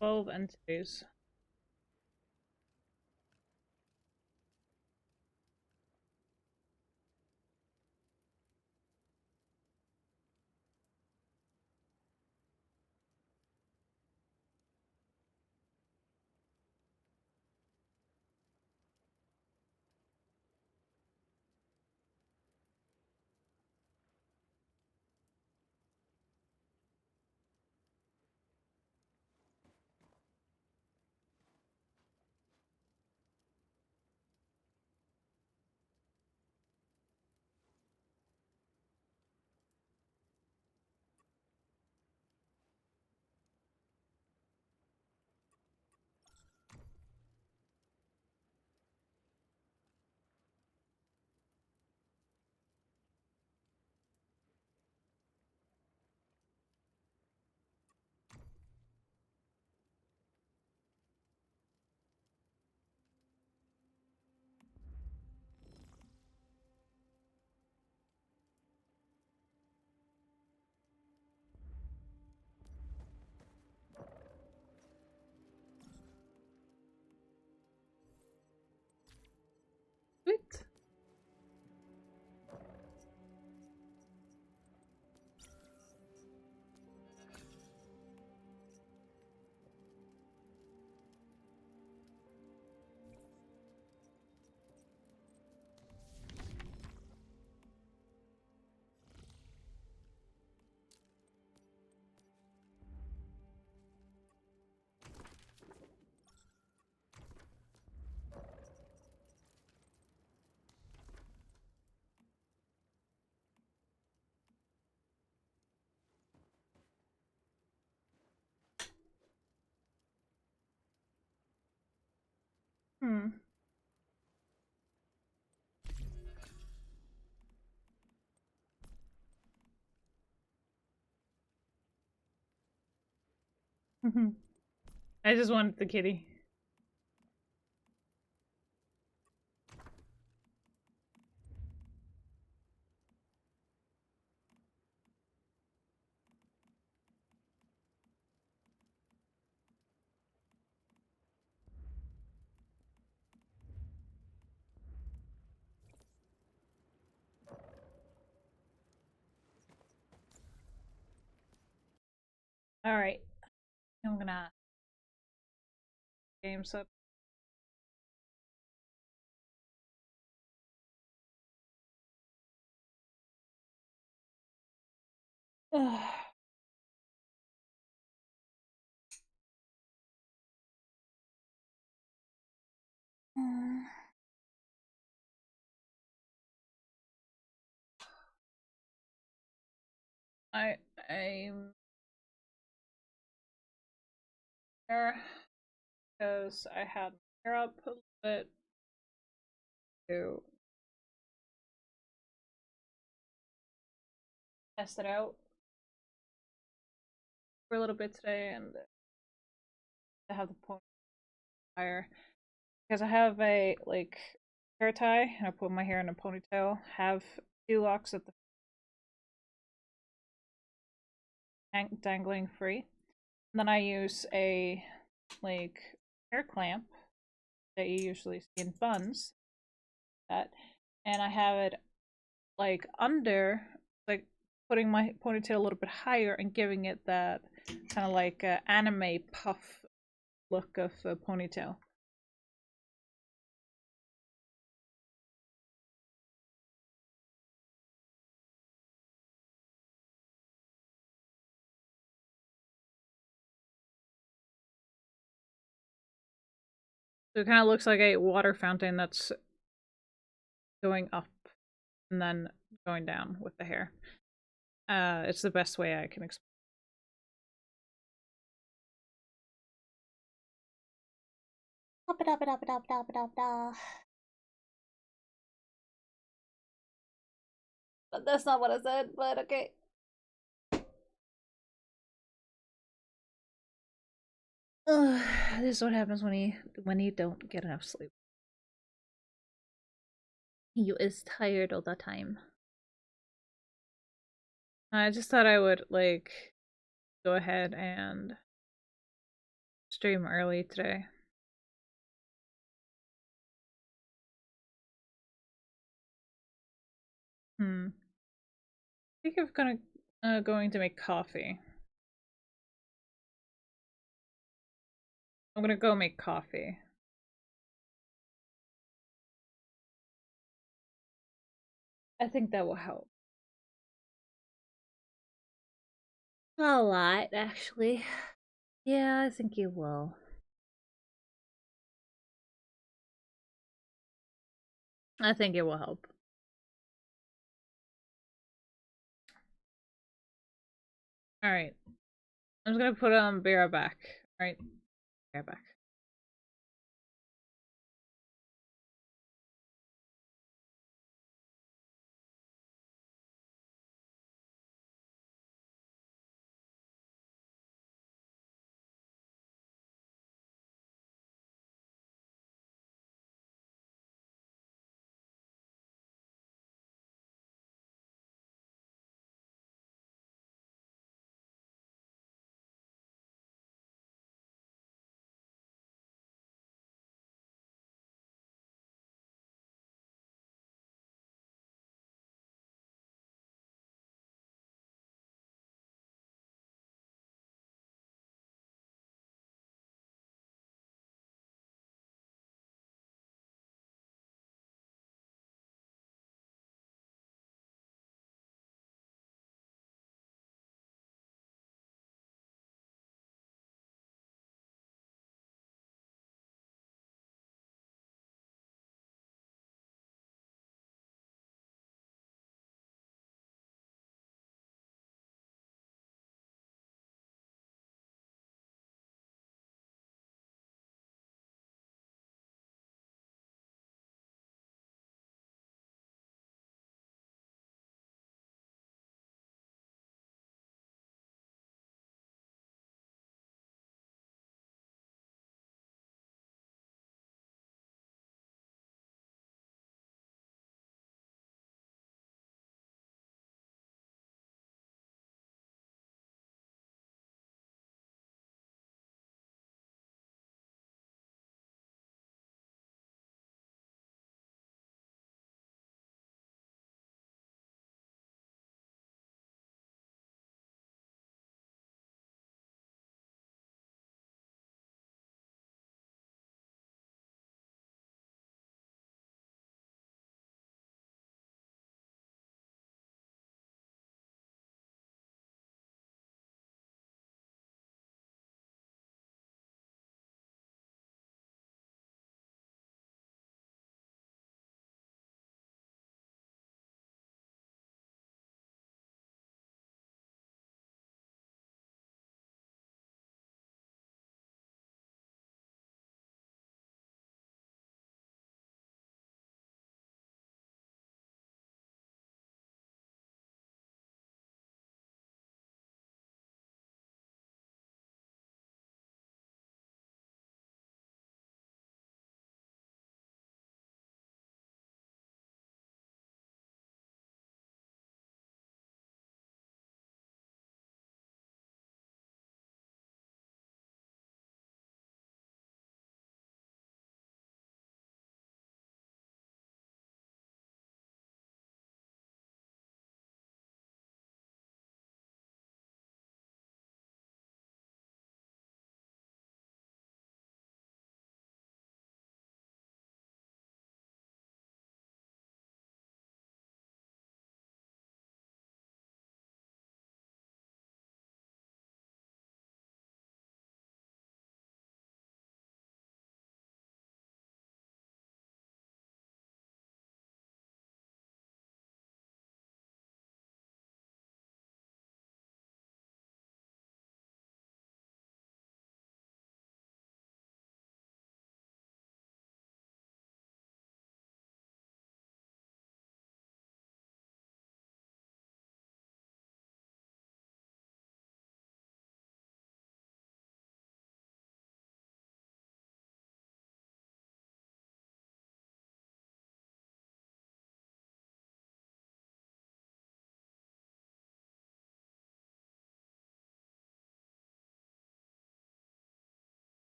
S1: 12 entities. Sweet. Hmm. I just wanted the kitty. Alright. I'm gonna game set. I'm there because I had my hair up a little bit to test it out for a little bit today, and to have the point higher because I have a like hair tie and I put my hair in a ponytail, have two locks at the dangling free, and then I use a like hair clamp that you usually see in buns, that, and I have it like under, like putting my ponytail a little bit higher and giving it that kind of like anime puff look of a ponytail. So it kind of looks like a water fountain that's going up and then going down with the hair. It's the best way I can explain. But that's not what I said, but okay. This is what happens when you don't get enough sleep. You is tired all the time. I just thought I would like go ahead and stream early today. I think I'm going to make coffee. I'm gonna go make coffee. I think that will help. A lot, actually. Yeah, I think you will. I think it will help. Alright. I'm just gonna put on be right back. Alright. Be right back.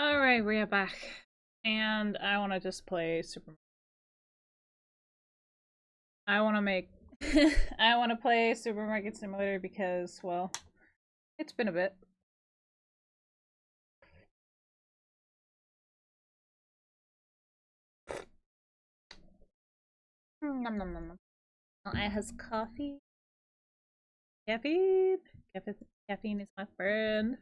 S1: Alright, we are back. And I want to just play Super. I want to make. I want to play Supermarket Simulator because, well, it's been a bit. Nom nom nom nom. I has coffee. Caffeine. Caffeine is my friend.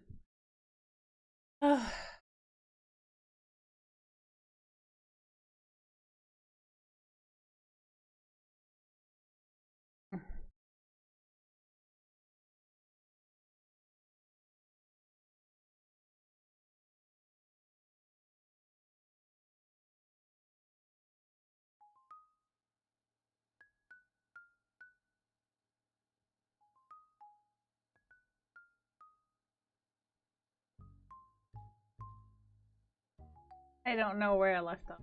S1: I don't know where I left off.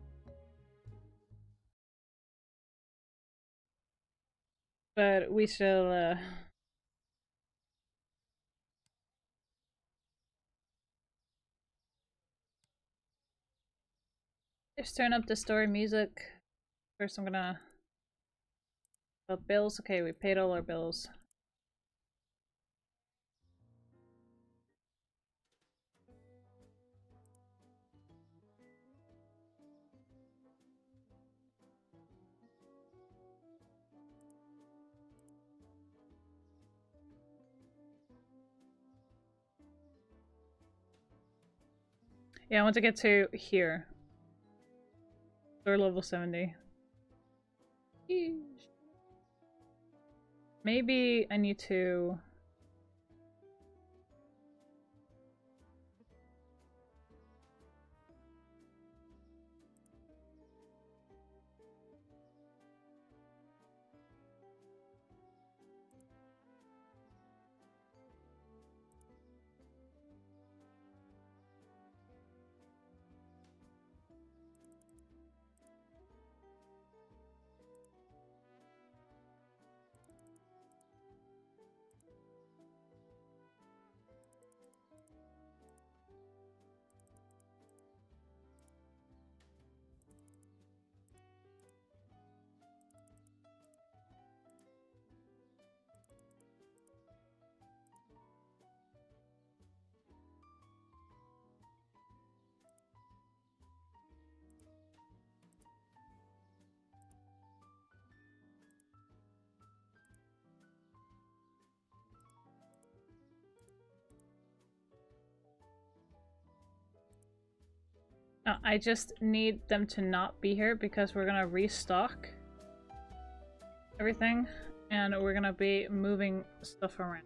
S1: But we shall, just turn up the story music. First I'm gonna... bills? Okay, we paid all our bills. Yeah, I want to get to here. Store level 70. Yeesh. Maybe I need to... I just need them to not be here because we're gonna restock everything and we're gonna be moving stuff around.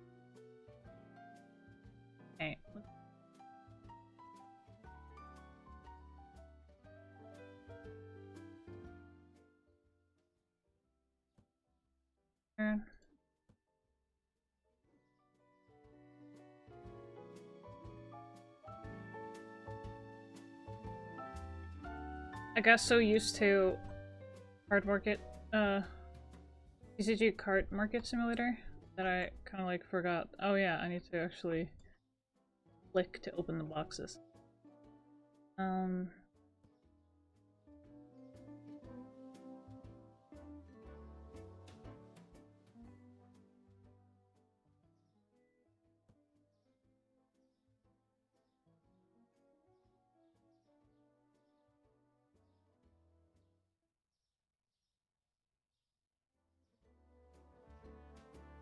S1: Okay. I got so used to card market, TCG card market simulator that I kind of like forgot. Oh yeah, I need to actually click to open the boxes.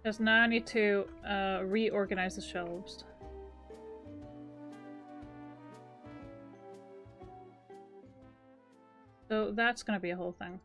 S1: Because now I need to reorganize the shelves. So that's gonna be a whole thing.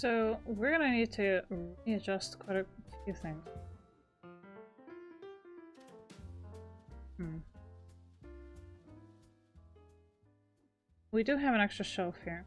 S1: So we're gonna need to readjust quite a few things. We do have an extra shelf here.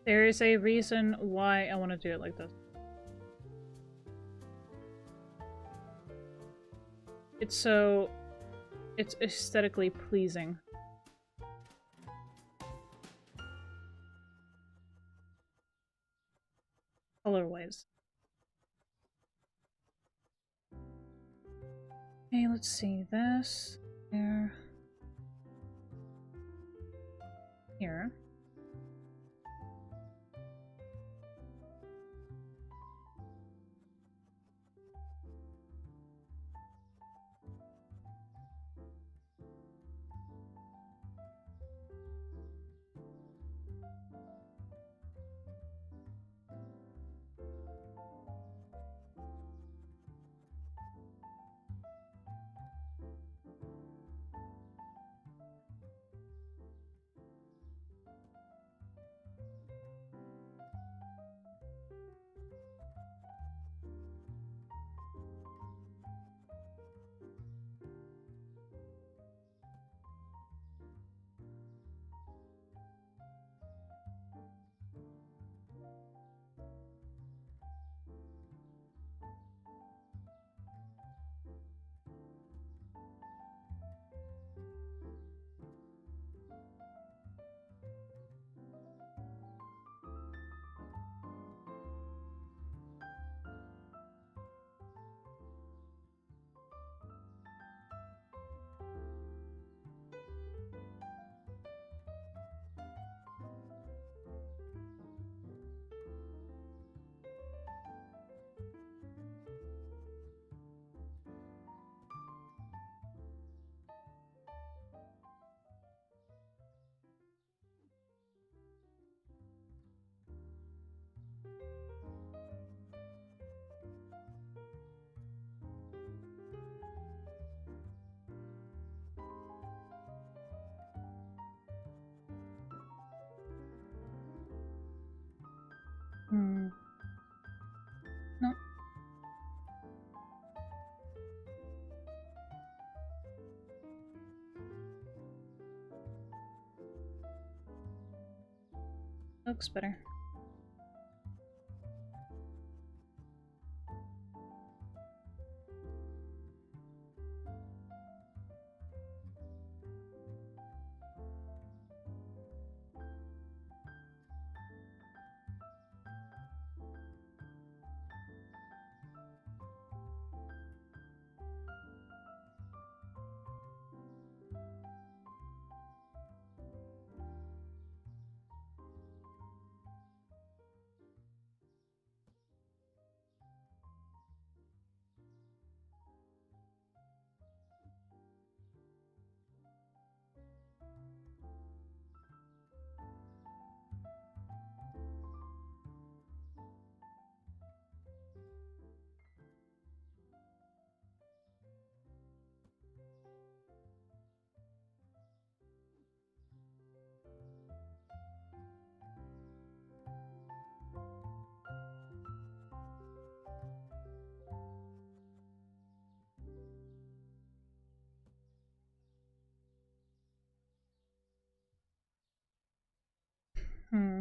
S1: There is a reason why I want to do it like this. It's aesthetically pleasing. Colorways. Okay, let's see this. There. Here. No. Looks better. Hmm.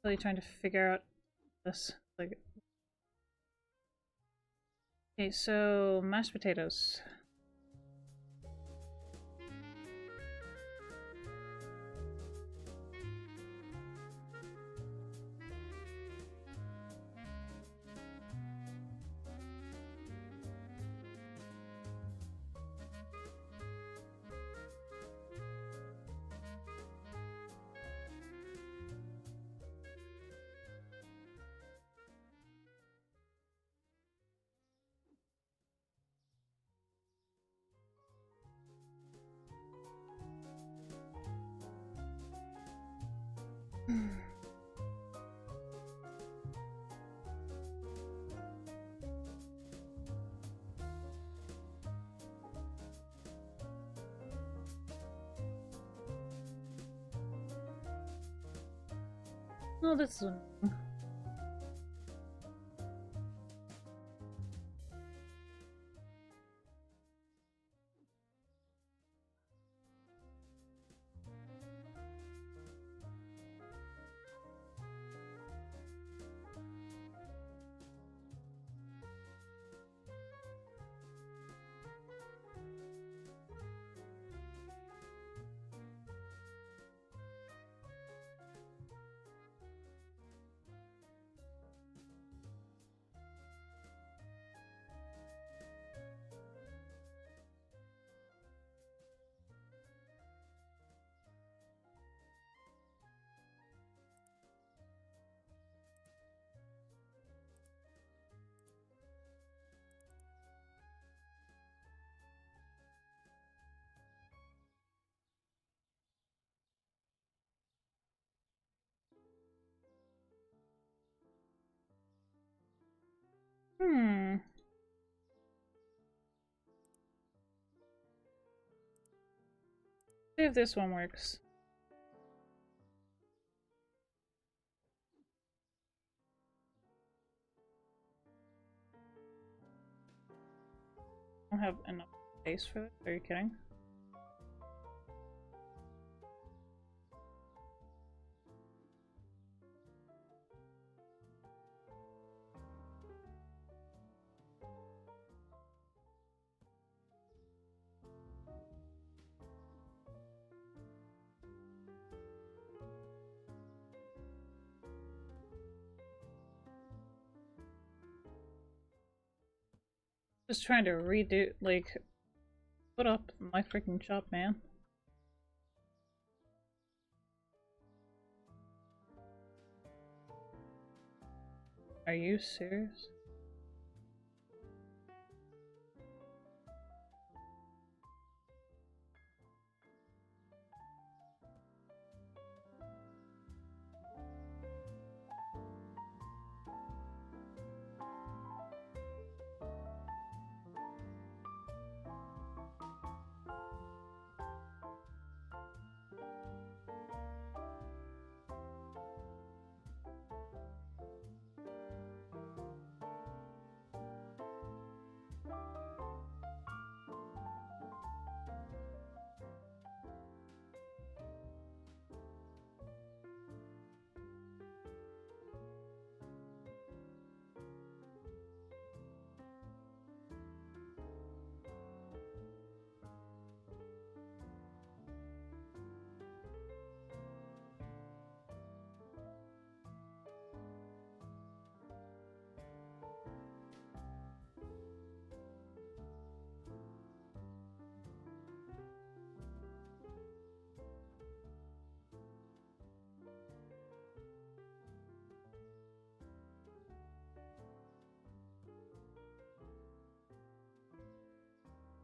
S1: Really trying to figure out this. Like, okay, so mashed potatoes. Oh, this one. Hmm. See if this one works. I don't have enough space for this. Are you kidding? Just trying to redo, like, put up my freaking shop, man. Are you serious?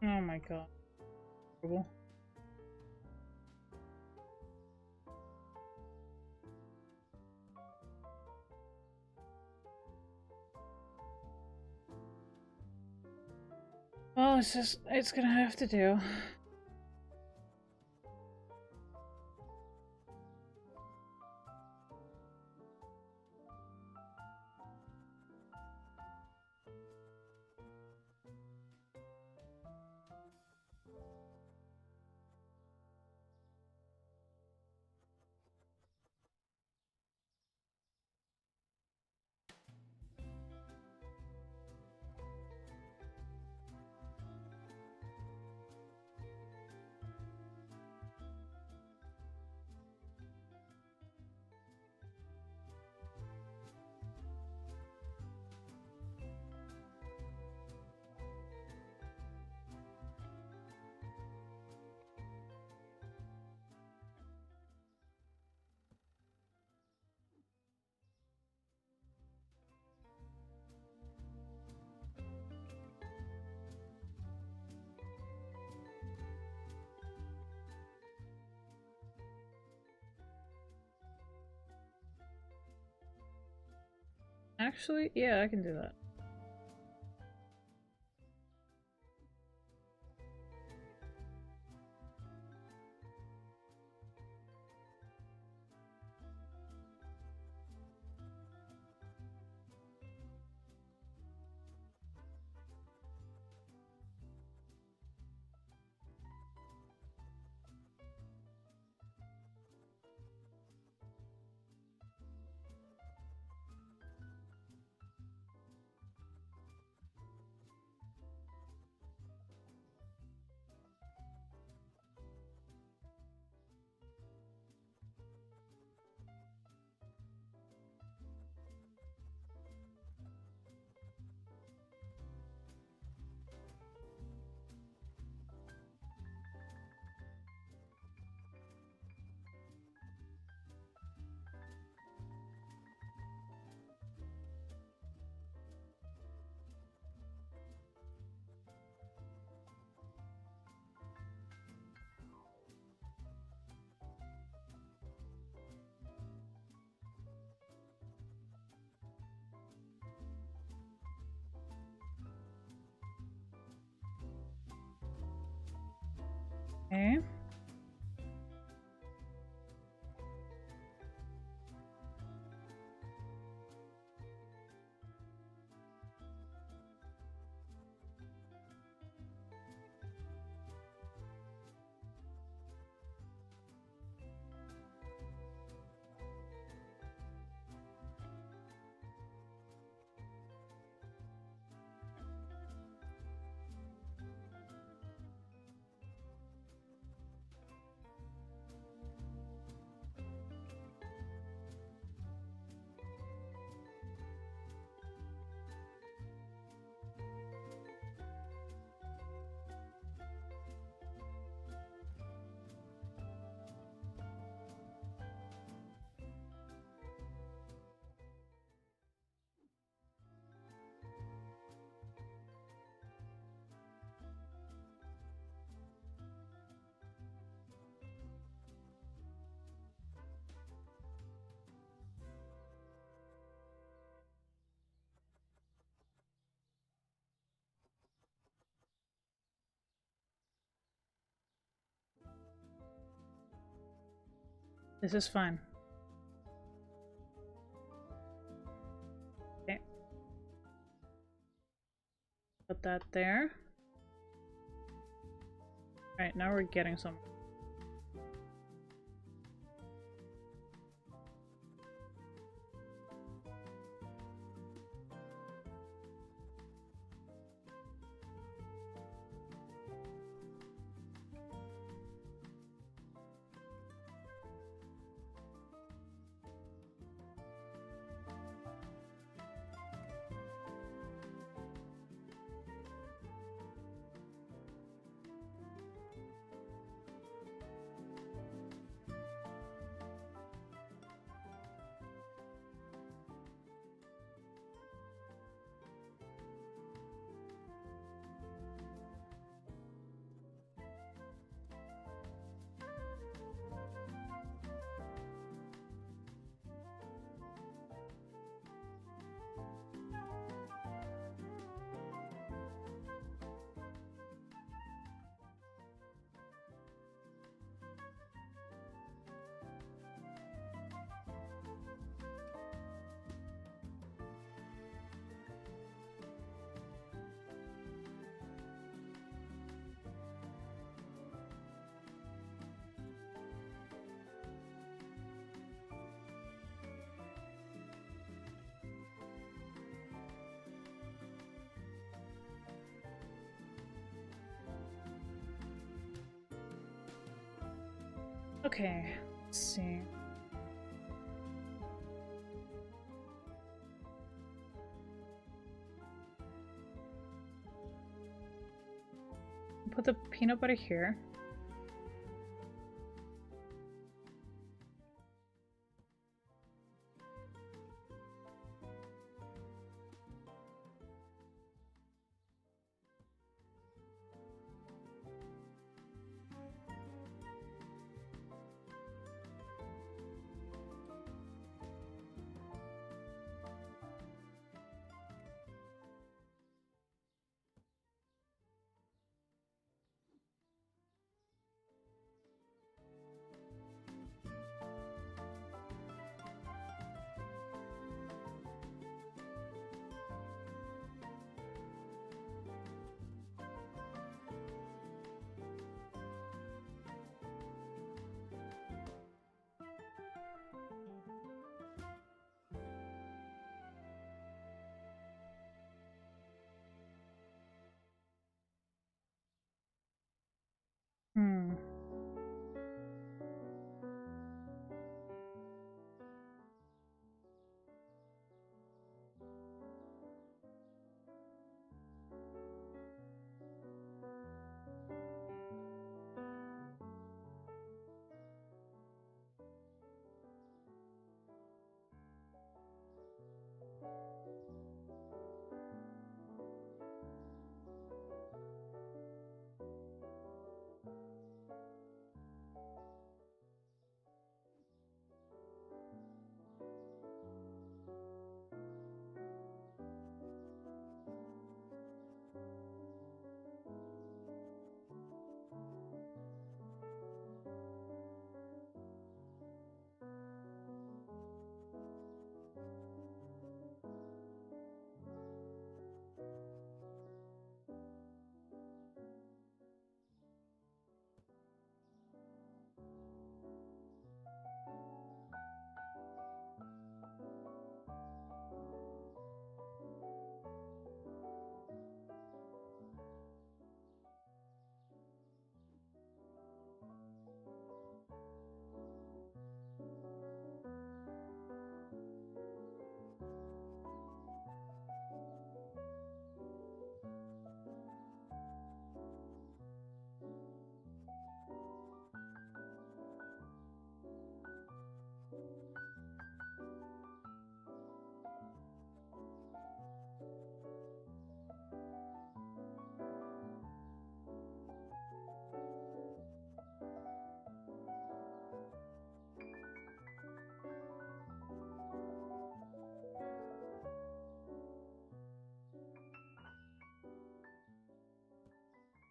S1: Oh my god. Horrible. Well, it's gonna have to do. Actually, yeah, I can do that. Okay. This is fine. Okay. Put that there. Alright, now we're getting some. Okay, let's see. Put the peanut butter here. Hmm.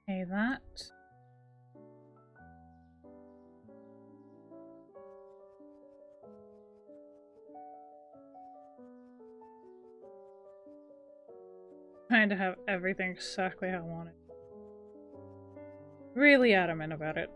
S1: Okay, that. Trying to have everything exactly how I want it. Really adamant about it.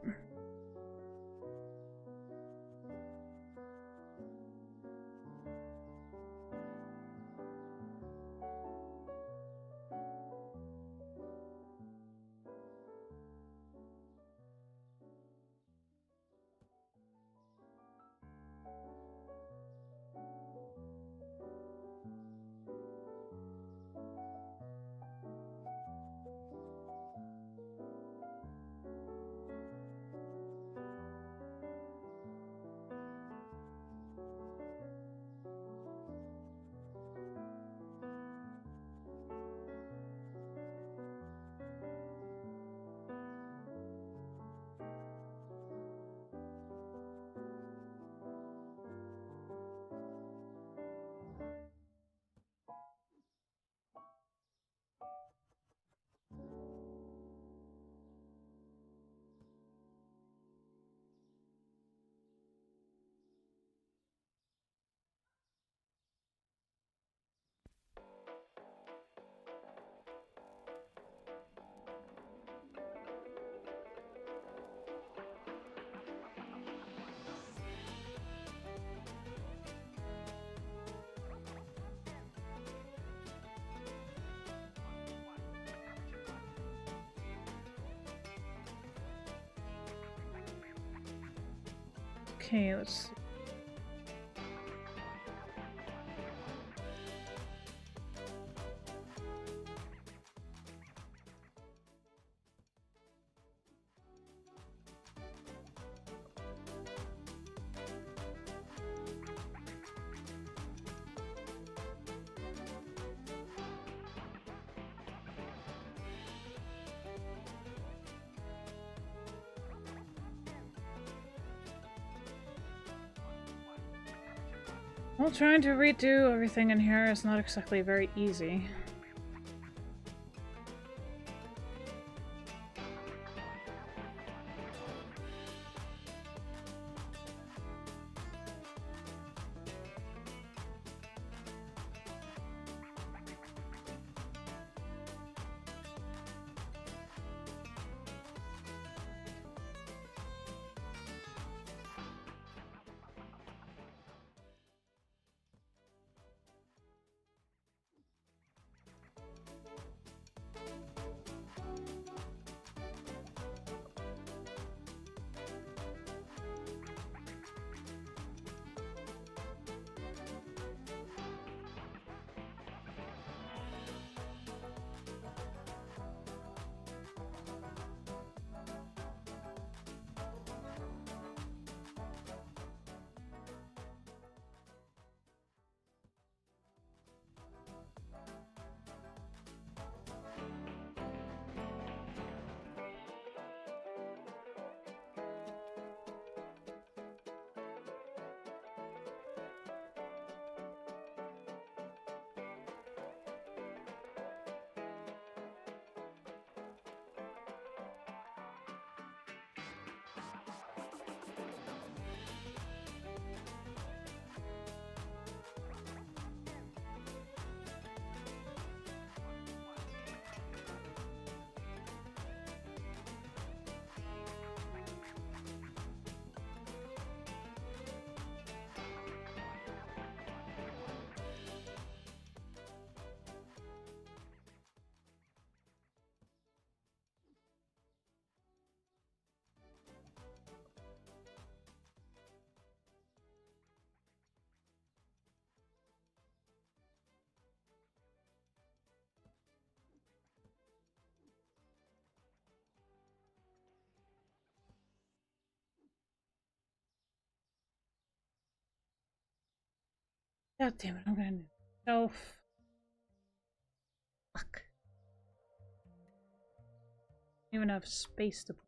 S1: Okay, let's see. Well, trying to redo everything in here is not exactly very easy. God damn it, I'm gonna need shelf. Fuck. Don't even have space to put.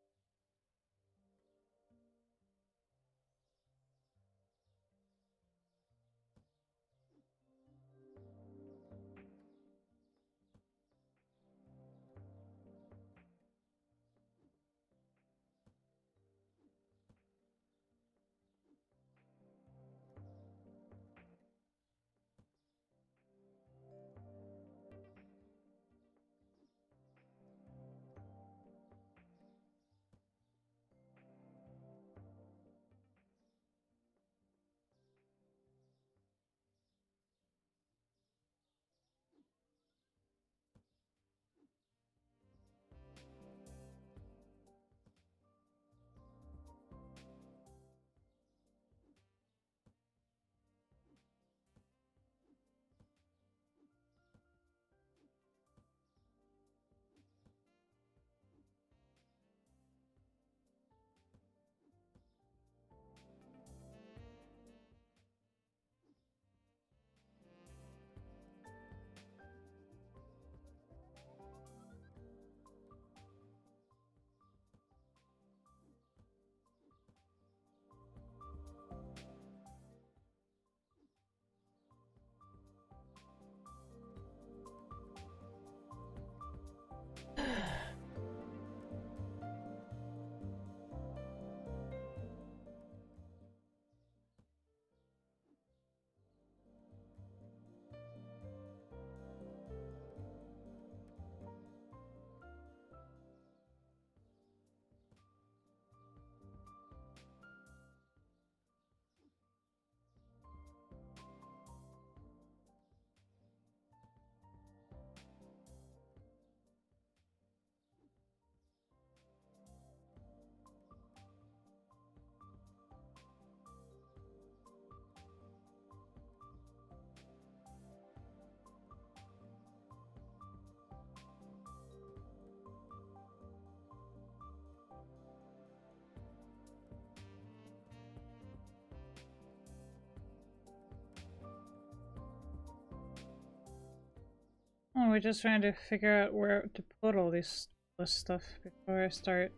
S1: we're just trying to figure out where to put all this stuff before I start.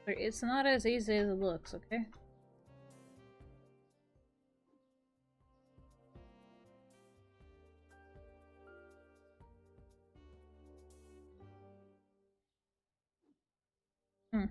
S1: It's not as easy as it looks, okay? Hmm.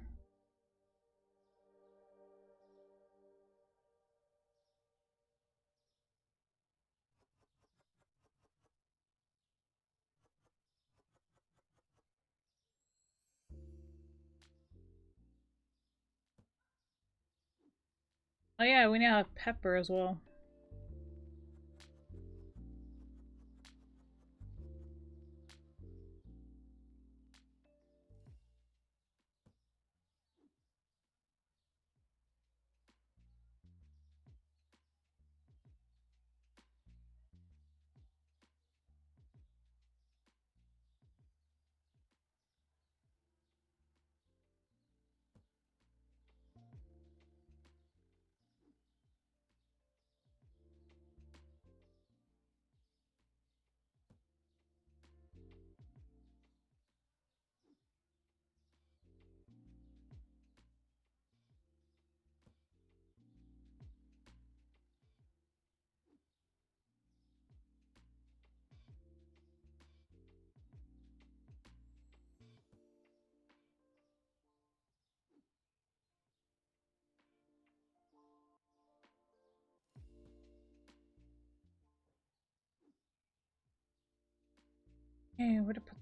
S1: Oh yeah, we now have pepper as well. Hey, where to put?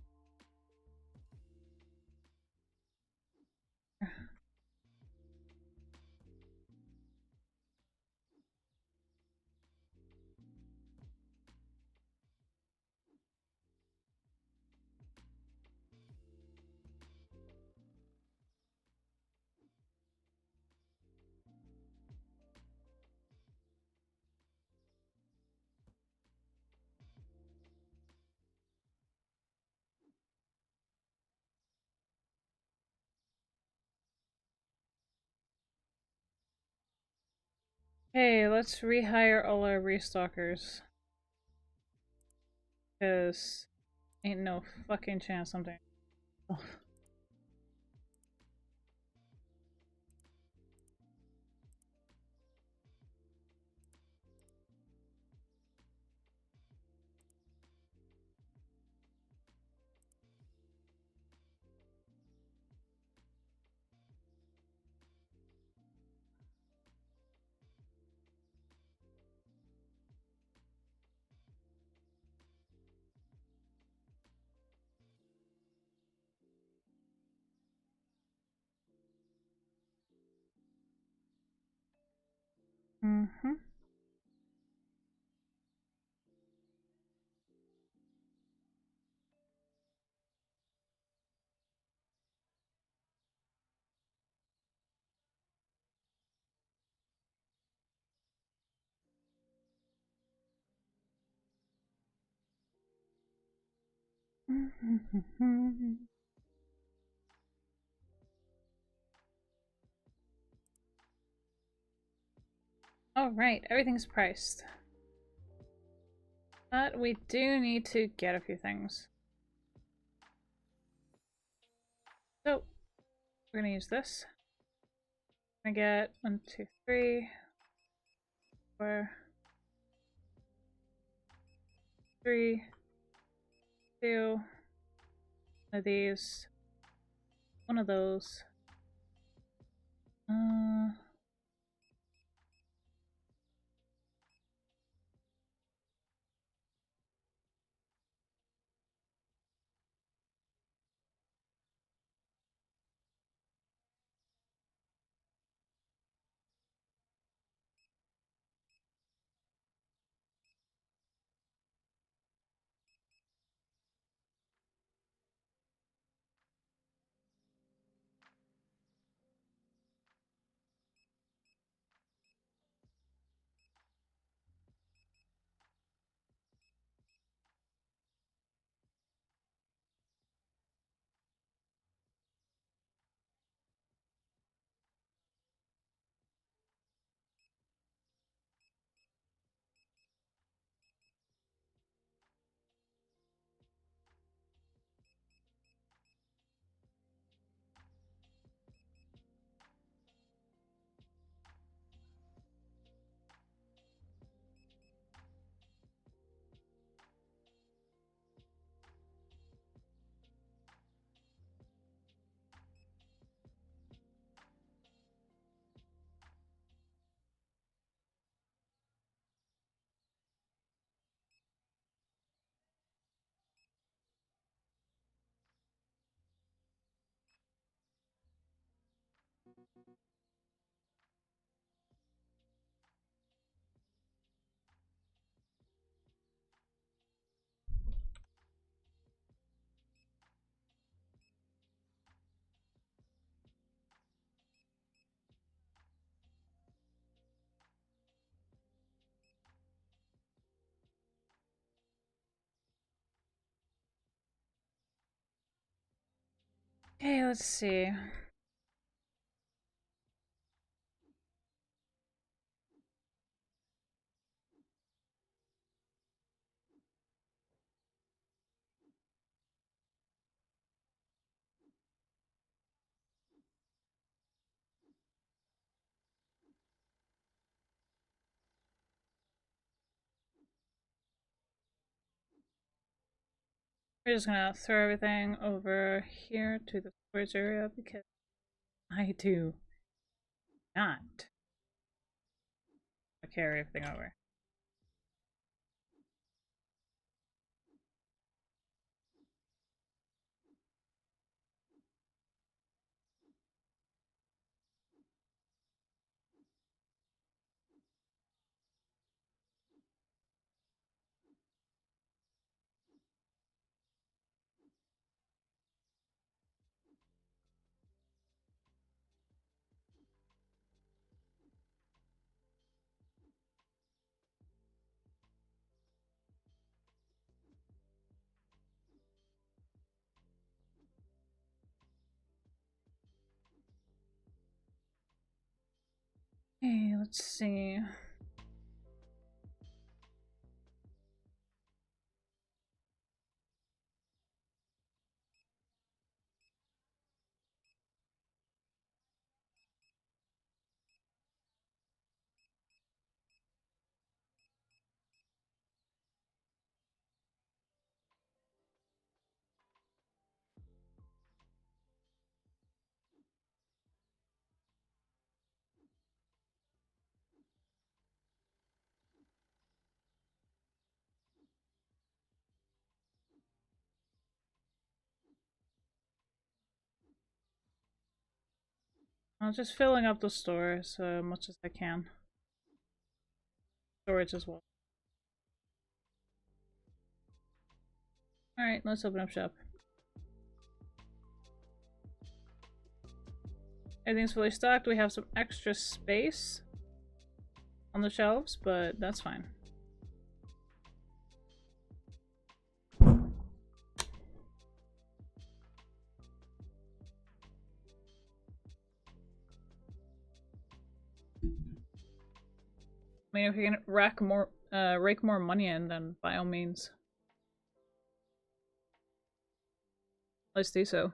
S1: Hey, let's rehire all our restockers. Cause ain't no fucking chance I'm doing. Oh. Mm-hmm. Alright, everything's priced. But we do need to get a few things. So, we're gonna use this. We're gonna get 1, 2, 3, 4, 3, 2, one of these, one of those. Okay, let's see. We're just gonna throw everything over here to the storage area because I do not carry everything over. Okay, let's see. I'm just filling up the store as much as I can. Storage as well. Alright, let's open up shop. Everything's fully stocked. We have some extra space on the shelves, but that's fine. I mean, if you can rake more money in, then by all means, let's do so.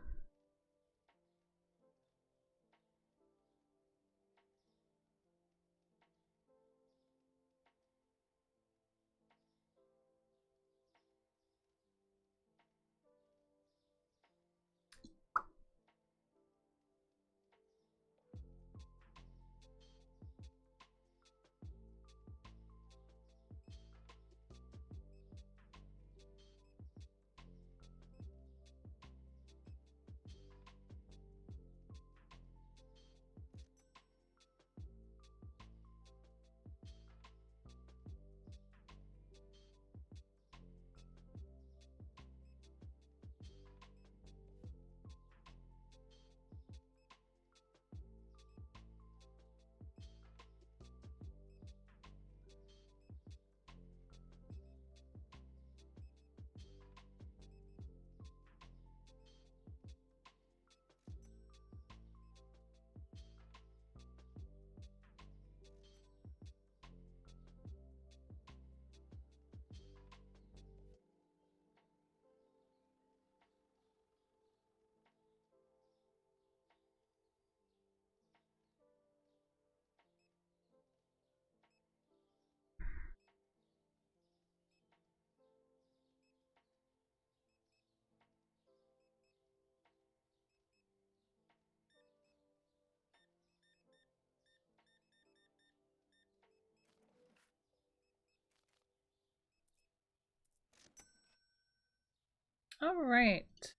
S1: All right.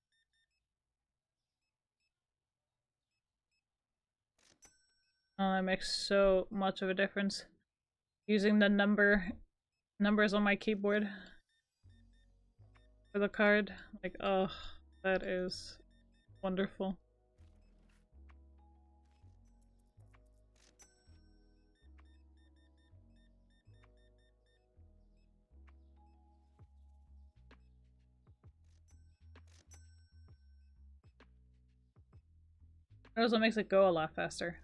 S1: Oh, that makes so much of a difference. Using the numbers on my keyboard for the card. Like, oh, that is wonderful. It also makes it go a lot faster.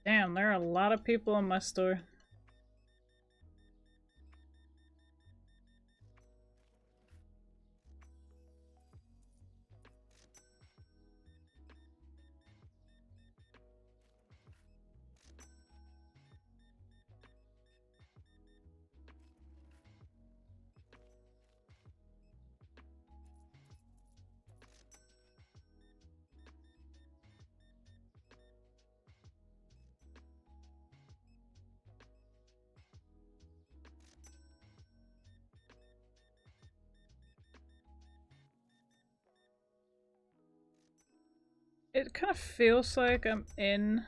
S1: Damn, there are a lot of people in my store. It kind of feels like I'm in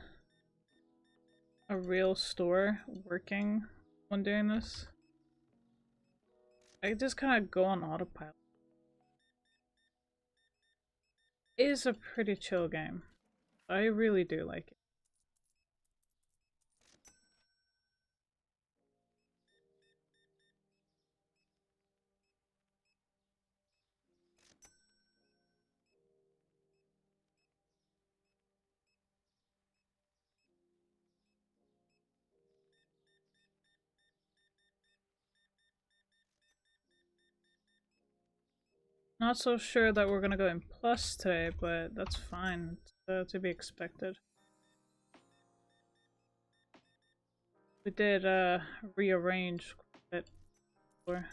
S1: a real store working when doing this. I just kind of go on autopilot. It is a pretty chill game. I really do like it. Not so sure that we're gonna go in plus today, but that's fine. It's to be expected. We did rearrange quite a bit before.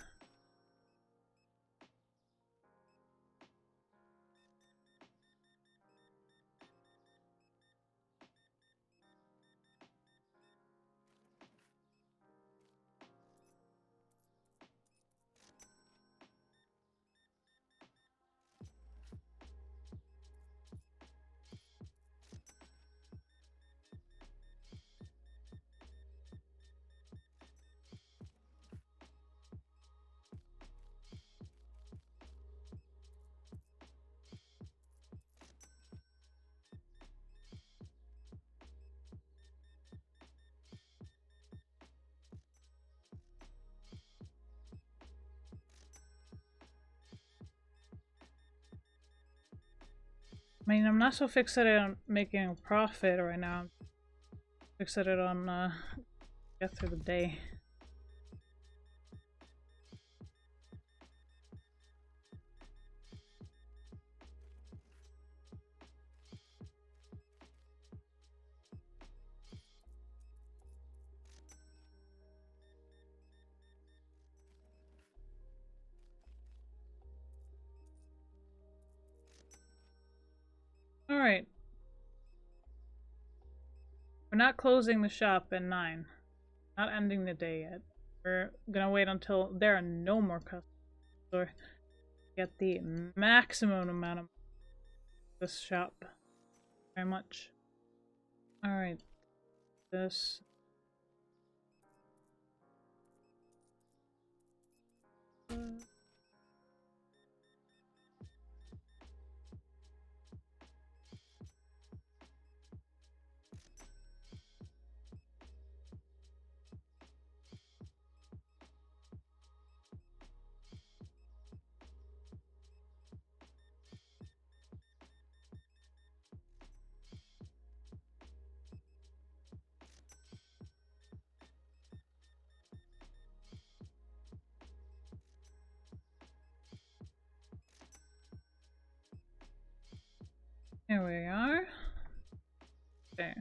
S1: I mean, I'm not so fixated on making a profit right now. I'm fixated on get through the day. Alright. We're not closing the shop at 9. Not ending the day yet. We're gonna wait until there are no more customers or get the maximum amount of this shop. very much. Alright. This. Here we are. Okay.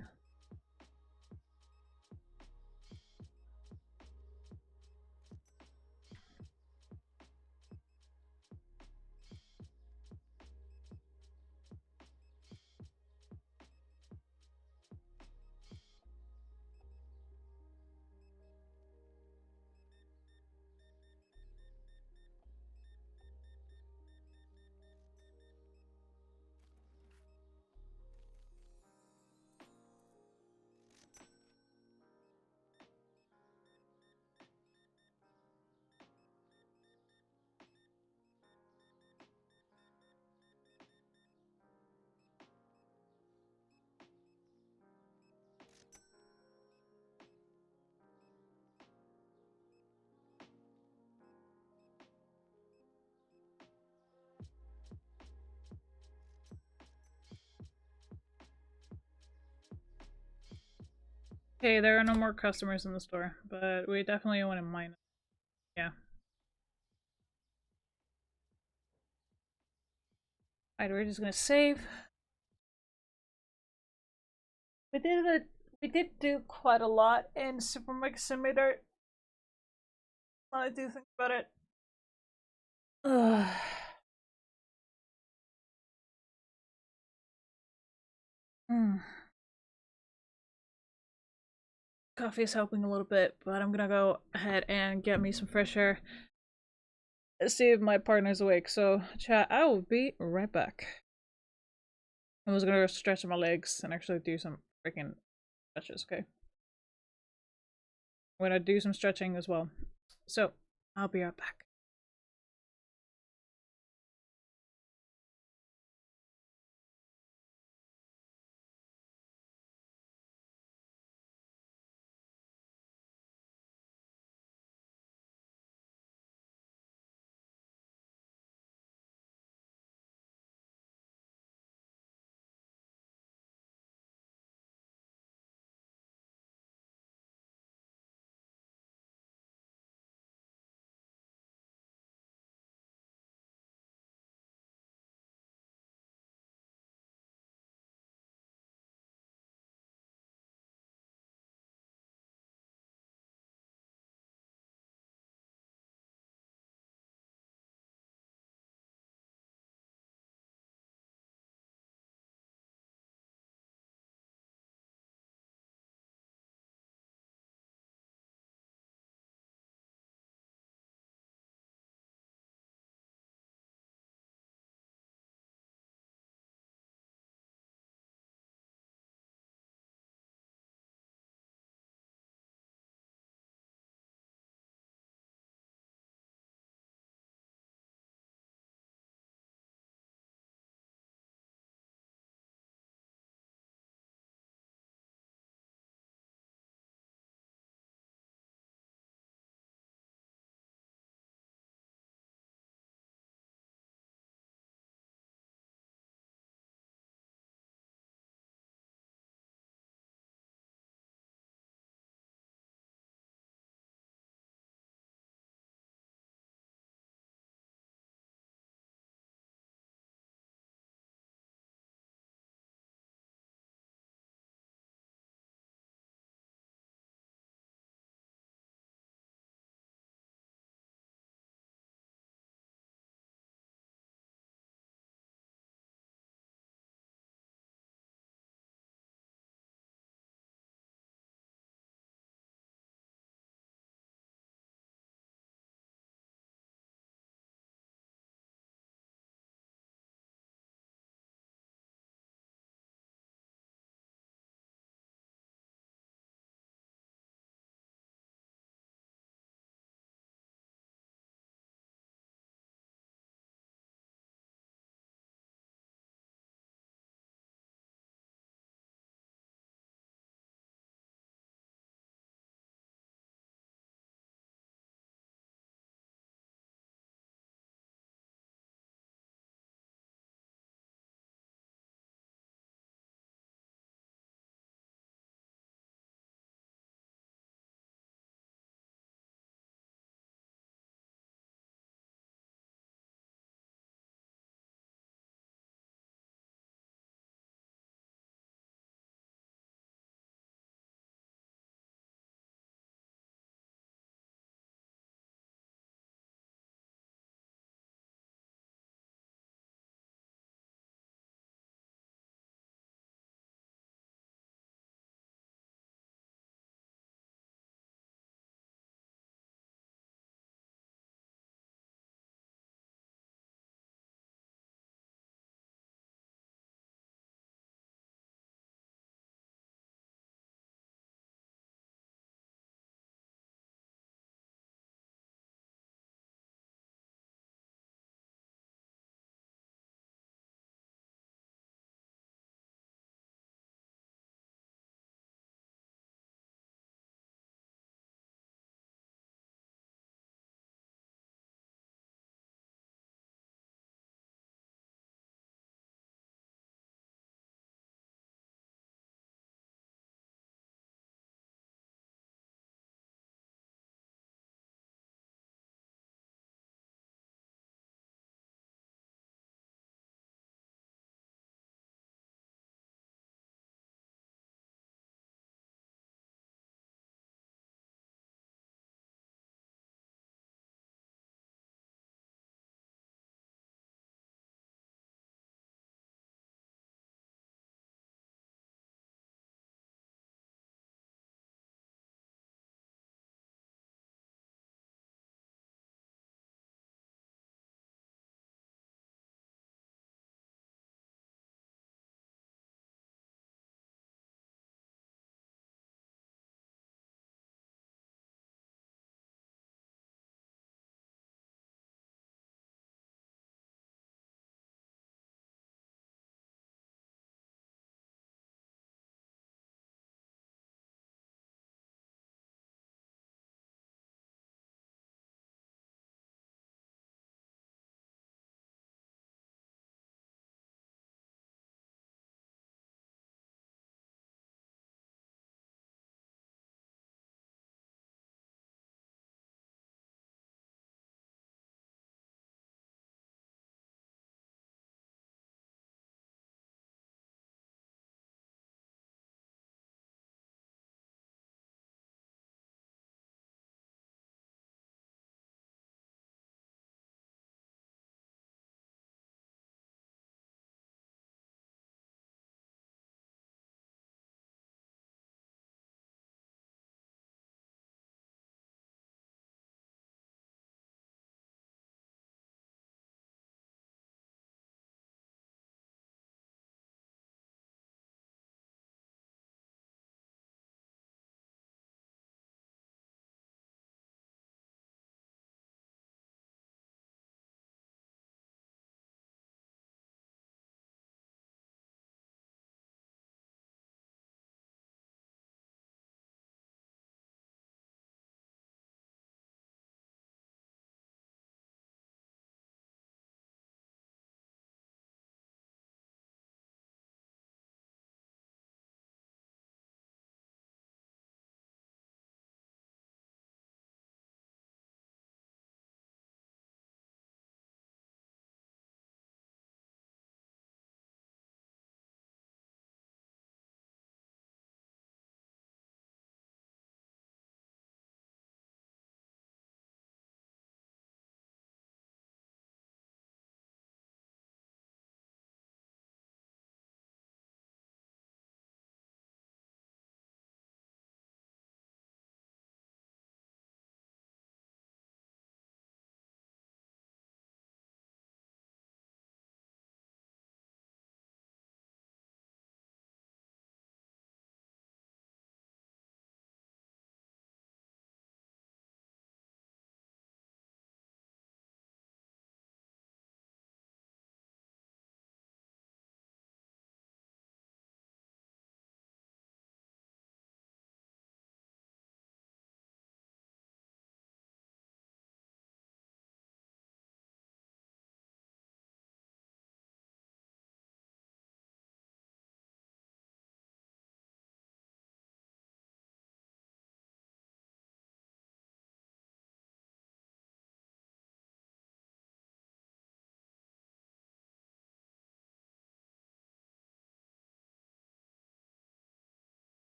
S1: Okay, there are no more customers in the store, but we definitely want to mine it. Yeah. Alright, we're just gonna save. We did do quite a lot in Supermarket Simulator. I do think about it. Ugh. Coffee is helping a little bit, but I'm gonna go ahead and get me some fresh air. See if my partner's awake. So, chat, I will be right back. I was gonna stretch my legs and actually do some freaking stretches, okay? I'm gonna do some stretching as well. So, I'll be right back.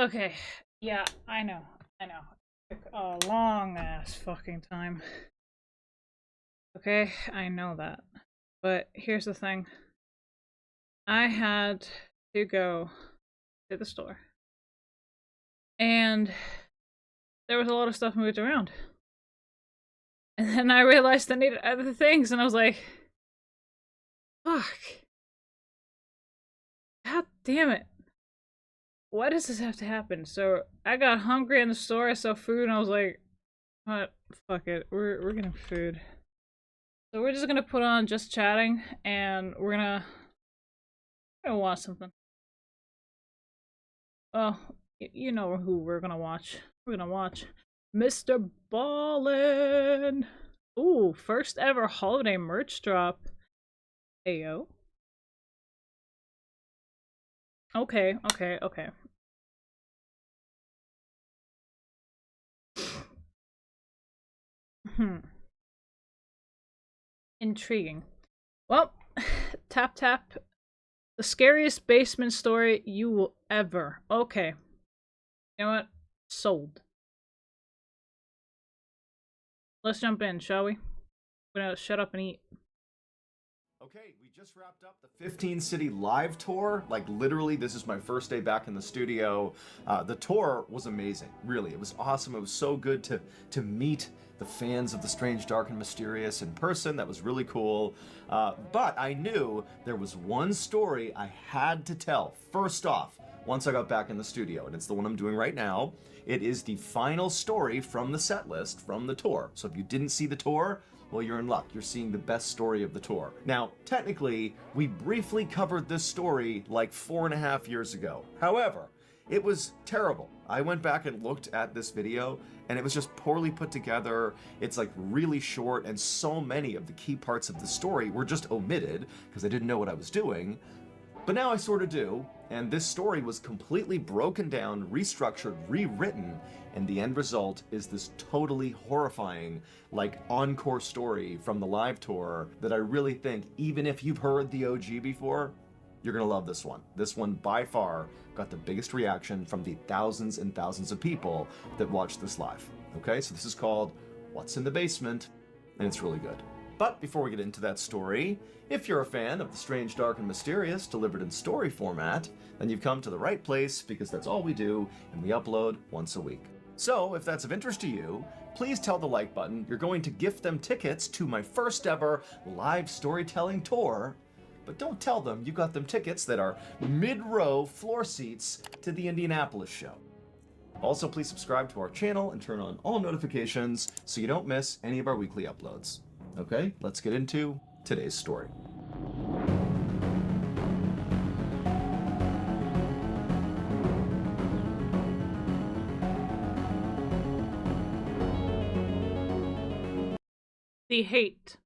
S1: Okay. Yeah, I know. I know. It took a long ass fucking time. Okay, I know that. But here's the thing. I had to go to the store. And there was a lot of stuff moved around. And then I realized I needed other things, and I was like, fuck. God damn it. Why does this have to happen? So I got hungry in the store, I saw food, and I was like, what? Fuck it. We're getting food. So we're just gonna put on just chatting, and we're gonna watch something. Well, you know who we're gonna watch. We're gonna watch Mr. Ballin'. Ooh, first ever holiday merch drop. Ayo. Okay, okay, okay. Hmm. Intriguing. Well, tap tap. The scariest basement story you will ever. Okay. You know what? Sold. Let's jump in, shall we? We're gonna shut up and eat.
S5: Okay, we just wrapped up the 15 city live tour. Like literally, this is my first day back in the studio. The tour was amazing, really. It was awesome. It was so good to meet the fans of The Strange, Dark, and Mysterious in person. That was really cool. But I knew there was one story I had to tell. First off, once I got back in the studio, and it's the one I'm doing right now. It is the final story from the set list from the tour. So if you didn't see the tour, well, you're in luck. You're seeing the best story of the tour. Now, technically, we briefly covered this story like 4.5 years ago. However, it was terrible. I went back and looked at this video, and it was just poorly put together. It's like really short, and so many of the key parts of the story were just omitted because I didn't know what I was doing. But now I sort of do, and this story was completely broken down, restructured, rewritten, and the end result is this totally horrifying, like, encore story from the live tour that I really think, even if you've heard the OG before, you're gonna love this one. This one, by far, got the biggest reaction from the thousands and thousands of people that watched this live. Okay, so this is called What's in the Basement, and it's really good. But before we get into that story, if you're a fan of The Strange, Dark, and Mysterious delivered in story format, then you've come to the right place because that's all we do and we upload once a week. So if that's of interest to you, please tell the like button you're going to gift them tickets to my first ever live storytelling tour, but don't tell them you got them tickets that are mid-row floor seats to the Indianapolis show. Also, please subscribe to our channel and turn on all notifications so you don't miss any of our weekly uploads. Okay, let's get into today's story.
S1: The hate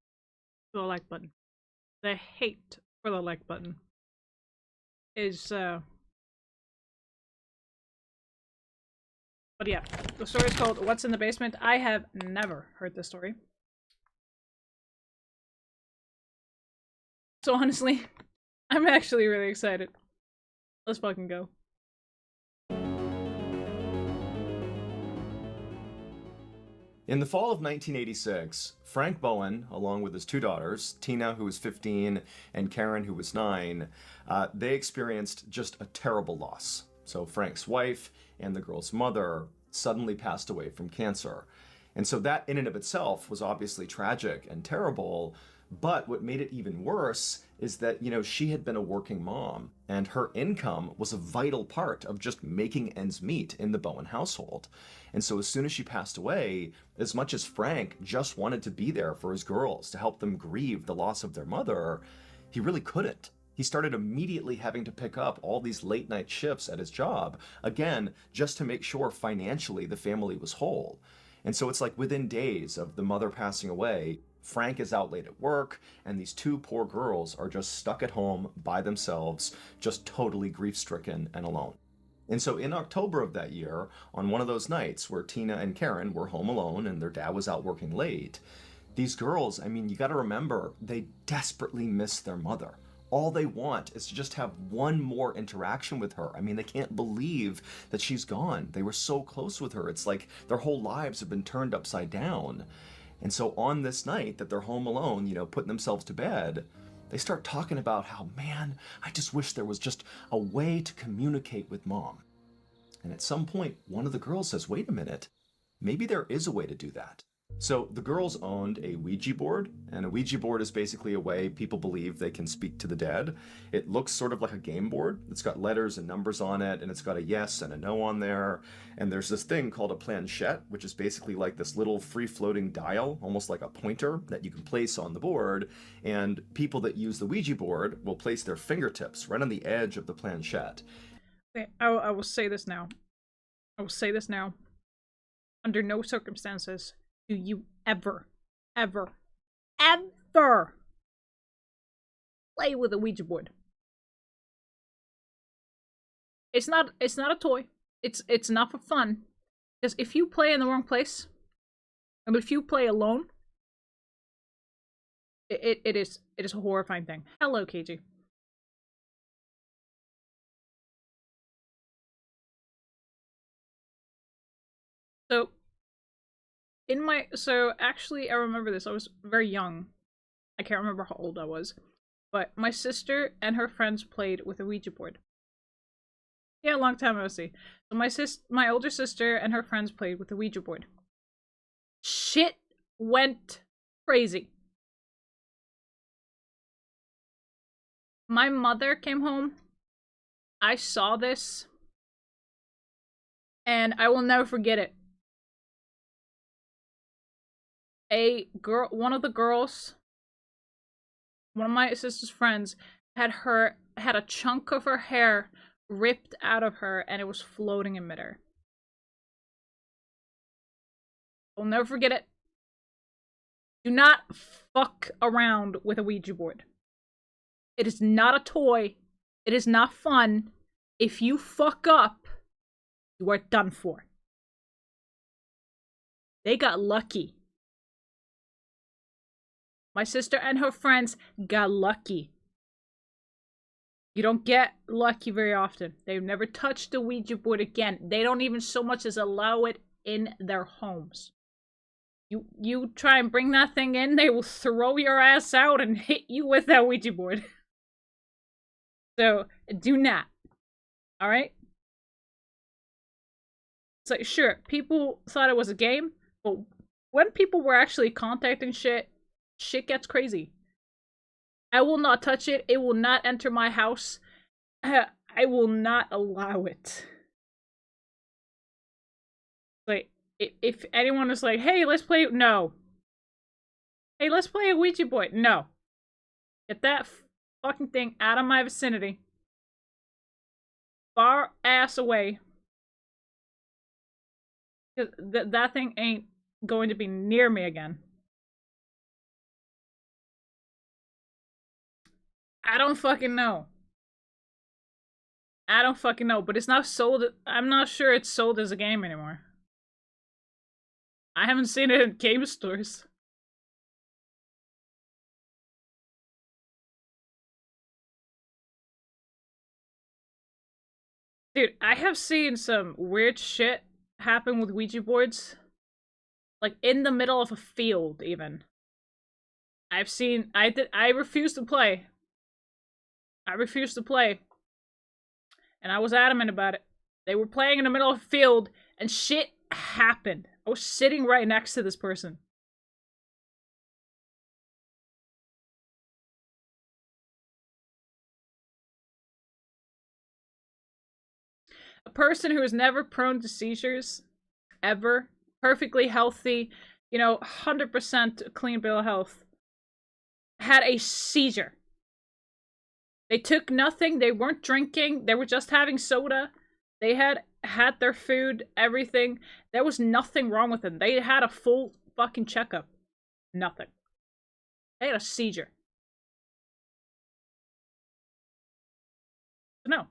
S1: for the like button. The hate for the like button is but yeah, the story is called What's in the Basement. I have never heard this story. So honestly, I'm actually really excited. Let's fucking go.
S5: In the fall of 1986, Frank Bowen, along with his two daughters, Tina, who was 15, and Karen, who was 9, they experienced just a terrible loss. So Frank's wife and the girl's mother suddenly passed away from cancer. And so that in and of itself was obviously tragic and terrible. But what made it even worse is that, she had been a working mom, and her income was a vital part of just making ends meet in the Bowen household. And so as soon as she passed away, as much as Frank just wanted to be there for his girls to help them grieve the loss of their mother, he really couldn't. He started immediately having to pick up all these late night shifts at his job, again, just to make sure financially the family was whole. And so it's like within days of the mother passing away, Frank is out late at work, and these two poor girls are just stuck at home by themselves, just totally grief-stricken and alone. And so in October of that year, on one of those nights where Tina and Karen were home alone and their dad was out working late, these girls, you gotta remember, they desperately miss their mother. all they want is to just have one more interaction with her. I mean, they can't believe that she's gone. They were so close with her. It's like their whole lives have been turned upside down. And so on this night that they're home alone, you know, putting themselves to bed, they start talking about how, man, I just wish there was just a way to communicate with mom. And at some point, one of the girls says, wait a minute, maybe there is a way to do that. So the girls owned a Ouija board, and a Ouija board is basically a way people believe they can speak to the dead. It looks sort of like a game board. It's got letters and numbers on it, and it's got a yes and a no on there. And there's this thing called a planchette, which is basically like this little free-floating dial, almost like a pointer that you can place on the board. And people that use the Ouija board will place their fingertips right on the edge of the planchette.
S1: Okay, I will say this now. I will say this now. Under no circumstances do you ever play with a Ouija board. It's not a toy. It's not for fun. Because if you play in the wrong place, and if you play alone, it is a horrifying thing. Hello, KG. So actually I remember this. I was very young. I can't remember how old I was. But my sister and her friends played with a Ouija board. Yeah, a long time no see. So my older sister and her friends played with the Ouija board. Shit went crazy. My mother came home. I saw this. And I will never forget it. One of the girls, one of my sister's friends, had a chunk of her hair ripped out of her, and it was floating in midair. I'll never forget it. Do not fuck around with a Ouija board. It is not a toy. It is not fun. If you fuck up, you are done for. They got lucky. My sister and her friends got lucky. You don't get lucky very often. They've never touched the Ouija board again. They don't even so much as allow it in their homes. You try and bring that thing in, they will throw your ass out and hit you with that Ouija board. So, do not. Alright? It's like, sure, people thought it was a game, but when people were actually contacting shit gets crazy. I will not touch it. It will not enter my house. I will not allow it. Like, if anyone is like, hey, let's play... No. Hey, let's play a Ouija board. No. Get that fucking thing out of my vicinity. Far ass away. That thing ain't going to be near me again. I don't fucking know. I don't fucking know, but it's not sold. I'm not sure it's sold as a game anymore. I haven't seen it in game stores. Dude, I have seen some weird shit happen with Ouija boards. Like, in the middle of a field, even. I refused to play. I refused to play. And I was adamant about it. They were playing in the middle of a field, and shit happened. I was sitting right next to this person. A person who is never prone to seizures, ever, perfectly healthy, 100% clean bill of health, had a seizure. They took nothing, they weren't drinking, they were just having soda. They had their food, everything. There was nothing wrong with them. They had a full fucking checkup. Nothing. They had a seizure. No.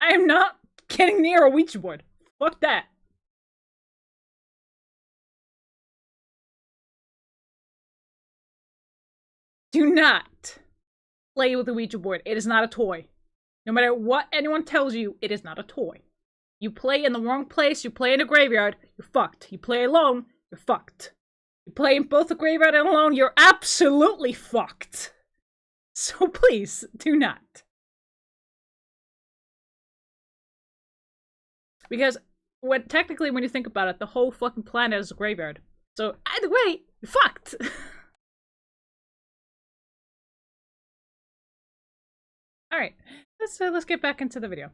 S1: I am not getting near a Ouija board. Fuck that. Do not. play with the Ouija board. It is not a toy. No matter what anyone tells you, it is not a toy. You play in the wrong place, you play in a graveyard, you're fucked. You play alone, you're fucked. You play in both the graveyard and alone, you're absolutely fucked. So please, do not. Because technically when you think about it, the whole fucking planet is a graveyard. So either way, you're fucked. Alright, let's get back into the video.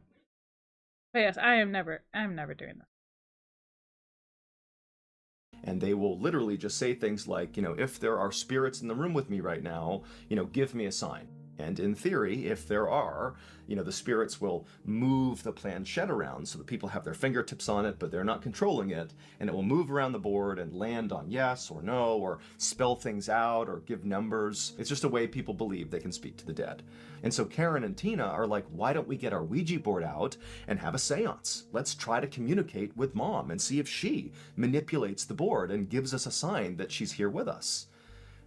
S1: But yes, I'm never doing that.
S5: And they will literally just say things like, if there are spirits in the room with me right now, give me a sign. And in theory, if there are, the spirits will move the planchette around so that people have their fingertips on it, but they're not controlling it. And it will move around the board and land on yes or no, or spell things out or give numbers. It's just a way people believe they can speak to the dead. And so Karen and Tina are like, why don't we get our Ouija board out and have a seance? Let's try to communicate with Mom and see if she manipulates the board and gives us a sign that she's here with us.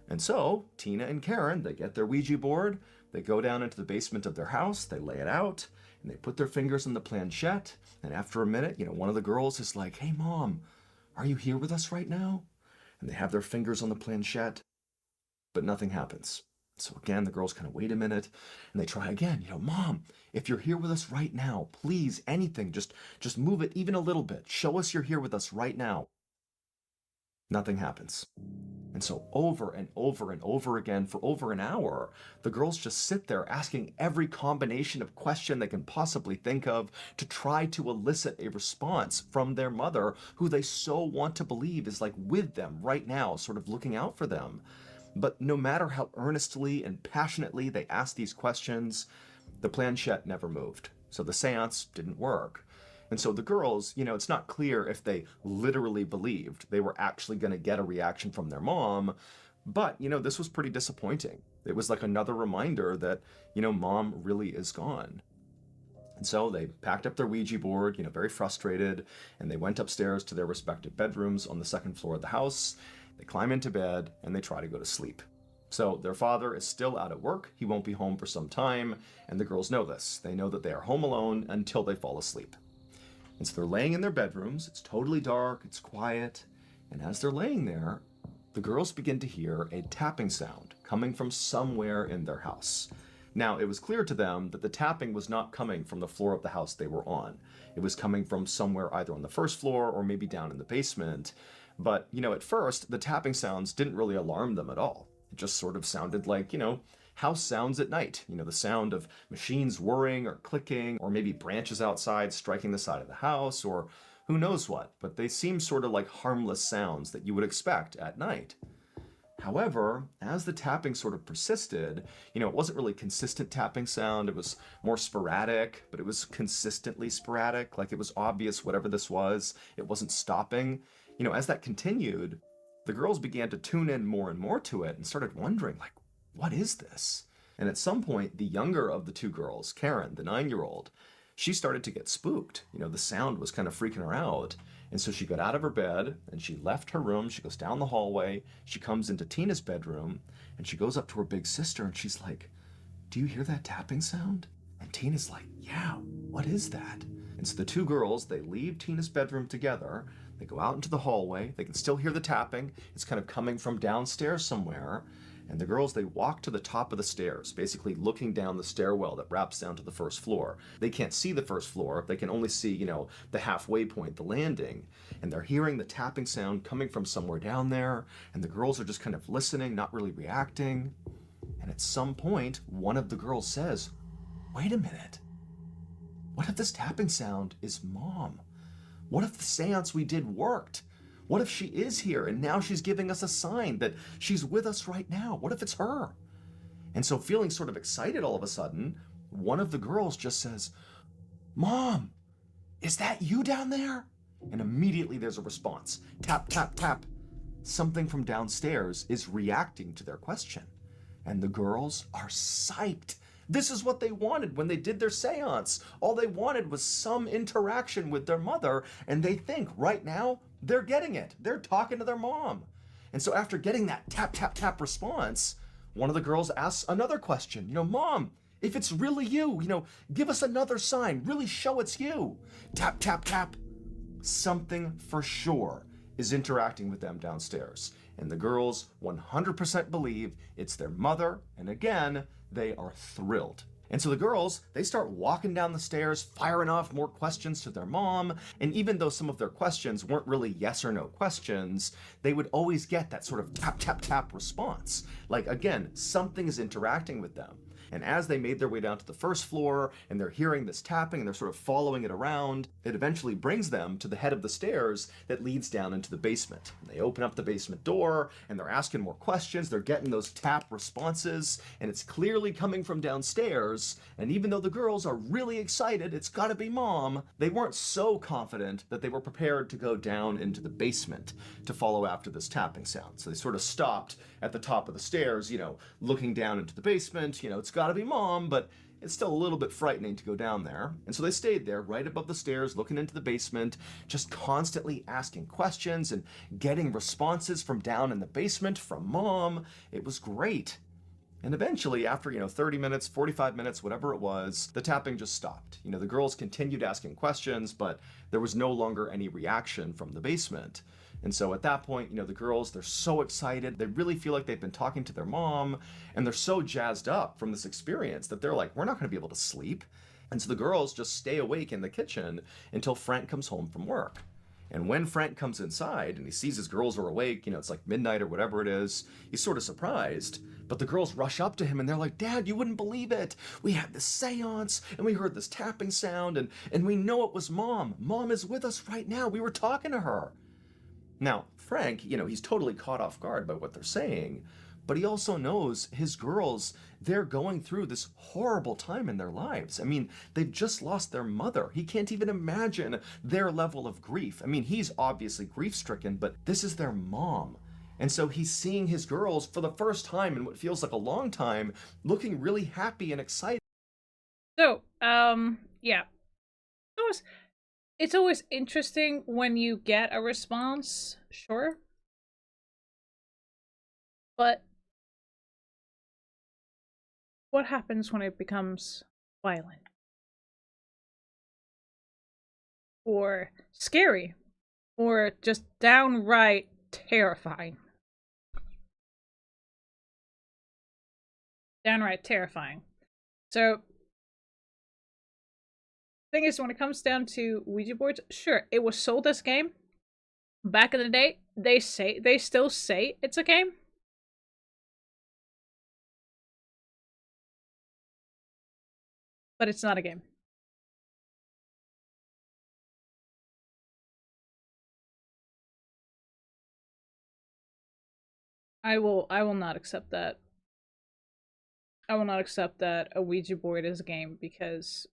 S5: And so Tina and Karen, they get their Ouija board, they go down into the basement of their house, they lay it out, and they put their fingers on the planchette. And after a minute, one of the girls is like, hey, Mom, are you here with us right now? And they have their fingers on the planchette, but nothing happens. So again, the girls kind of wait a minute, and they try again. Mom, if you're here with us right now, please, anything, just move it even a little bit. Show us you're here with us right now. Nothing happens. And so over and over and over again for over an hour, the girls just sit there asking every combination of question they can possibly think of to try to elicit a response from their mother, who they so want to believe is like with them right now, sort of looking out for them. But no matter how earnestly and passionately they asked these questions, the planchette never moved. So the seance didn't work. And so the girls, it's not clear if they literally believed they were actually going to get a reaction from their mom, but, this was pretty disappointing. It was like another reminder that, Mom really is gone. And so they packed up their Ouija board, very frustrated, and they went upstairs to their respective bedrooms on the second floor of the house. They climb into bed, and they try to go to sleep. So their father is still out at work. He won't be home for some time, and the girls know this. They know that they are home alone until they fall asleep. And so they're laying in their bedrooms, it's totally dark, it's quiet, and as they're laying there, the girls begin to hear a tapping sound coming from somewhere in their house. Now, it was clear to them that the tapping was not coming from the floor of the house they were on. It was coming from somewhere either on the first floor or maybe down in the basement. But, at first, the tapping sounds didn't really alarm them at all. It just sort of sounded like, house sounds at night. The sound of machines whirring or clicking, or maybe branches outside striking the side of the house, or who knows what. But they seem sort of like harmless sounds that you would expect at night. However, as the tapping sort of persisted, it wasn't really consistent tapping sound. It was more sporadic, but it was consistently sporadic. Like it was obvious whatever this was, it wasn't stopping. As that continued, the girls began to tune in more and more to it and started wondering, like, what is this? And at some point, the younger of the two girls, Karen, the 9-year-old, she started to get spooked. The sound was kind of freaking her out. And so she got out of her bed and she left her room. She goes down the hallway. She comes into Tina's bedroom and she goes up to her big sister and she's like, do you hear that tapping sound? And Tina's like, yeah, what is that? And so the two girls, they leave Tina's bedroom together. They go out into the hallway. They can still hear the tapping. It's kind of coming from downstairs somewhere. And the girls, they walk to the top of the stairs, basically looking down the stairwell that wraps down to the first floor. They can't see the first floor. They can only see, the halfway point, the landing. And they're hearing the tapping sound coming from somewhere down there. And the girls are just kind of listening, not really reacting. And at some point, one of the girls says, wait a minute. What if this tapping sound is Mom? What if the seance we did worked? What if she is here and now she's giving us a sign that she's with us right now? What if it's her? And so feeling sort of excited all of a sudden, one of the girls just says, Mom, is that you down there? And immediately there's a response. Tap, tap, tap. Something from downstairs is reacting to their question. And the girls are psyched. This is what they wanted when they did their seance. All they wanted was some interaction with their mother, and they think right now they're getting it. They're talking to their mom. And so after getting that tap, tap, tap response, one of the girls asks another question. Mom, if it's really you, give us another sign. Really show it's you. Tap, tap, tap. Something for sure is interacting with them downstairs. And the girls 100% believe it's their mother. And again, they are thrilled. And so the girls, they start walking down the stairs, firing off more questions to their mom. And even though some of their questions weren't really yes or no questions, they would always get that sort of tap, tap, tap response. Like, again, something is interacting with them. And as they made their way down to the first floor and they're hearing this tapping and they're sort of following it around, it eventually brings them to the head of the stairs that leads down into the basement. And they open up the basement door and they're asking more questions. They're getting those tap responses and it's clearly coming from downstairs. And even though the girls are really excited, it's gotta be Mom, they weren't so confident that they were prepared to go down into the basement to follow after this tapping sound. So they sort of stopped at the top of the stairs, looking down into the basement. It's gotta be Mom, but it's still a little bit frightening to go down there. And so they stayed there right above the stairs, looking into the basement, just constantly asking questions and getting responses from down in the basement from Mom. It was great. And eventually, after, 30 minutes, 45 minutes, whatever it was, the tapping just stopped. The girls continued asking questions, but there was no longer any reaction from the basement. And so at that point, the girls, they're so excited. They really feel like they've been talking to their mom, and they're so jazzed up from this experience that they're like, we're not going to be able to sleep. And so the girls just stay awake in the kitchen until Frank comes home from work. And when Frank comes inside and he sees his girls are awake, it's like midnight or whatever it is, he's sort of surprised. But the girls rush up to him and they're like, Dad, you wouldn't believe it. We had this seance and we heard this tapping sound and we know it was Mom. Mom is with us right now. We were talking to her. Now, Frank, he's totally caught off guard by what they're saying, but he also knows his girls, they're going through this horrible time in their lives. I mean, they've just lost their mother. He can't even imagine their level of grief. I mean, he's obviously grief-stricken, but this is their mom. And so he's seeing his girls for the first time in what feels like a long time, looking really happy and excited.
S1: So, yeah. It's always interesting when you get a response, sure. But what happens when it becomes violent? Or scary? Or just downright terrifying? Downright terrifying. So, thing is, when it comes down to Ouija boards, sure, it was sold as a game. Back in the day, they still say it's a game. But it's not a game. I will not accept that. I will not accept that a Ouija board is a game because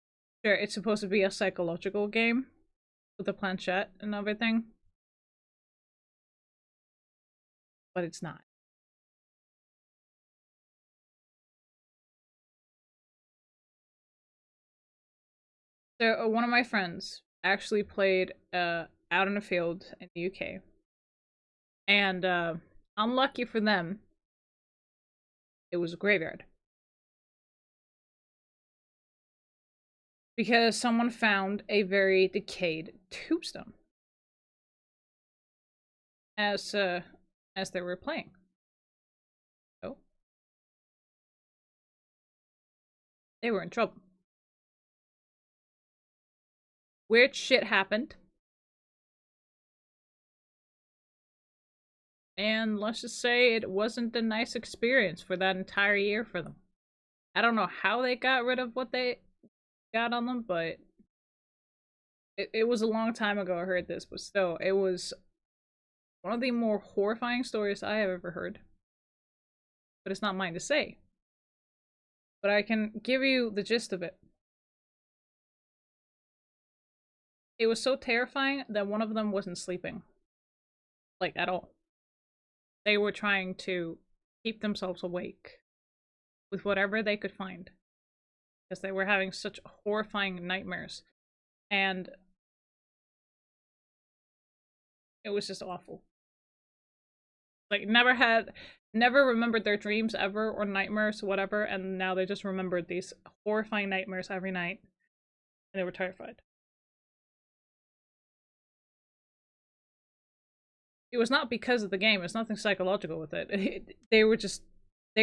S1: sure, it's supposed to be a psychological game with a planchette and everything. But it's not. So one of my friends actually played out in a field in the UK. And unlucky for them, it was a graveyard. Because someone found a very decayed tombstone as they were playing. So they were in trouble. Weird shit happened. And let's just say it wasn't a nice experience for that entire year for them. I don't know how they got rid of what they got on them, but it was a long time ago I heard this, but still, it was one of the more horrifying stories I have ever heard. But it's not mine to say. But I can give you the gist of it. It was so terrifying that one of them wasn't sleeping. Like, at all. They were trying to keep themselves awake with whatever they could find. Because they were having such horrifying nightmares. And it was just awful. Like, never remembered their dreams ever or nightmares, whatever, and now they just remembered these horrifying nightmares every night, and they were terrified. It was not because of the game. It's nothing psychological with it. They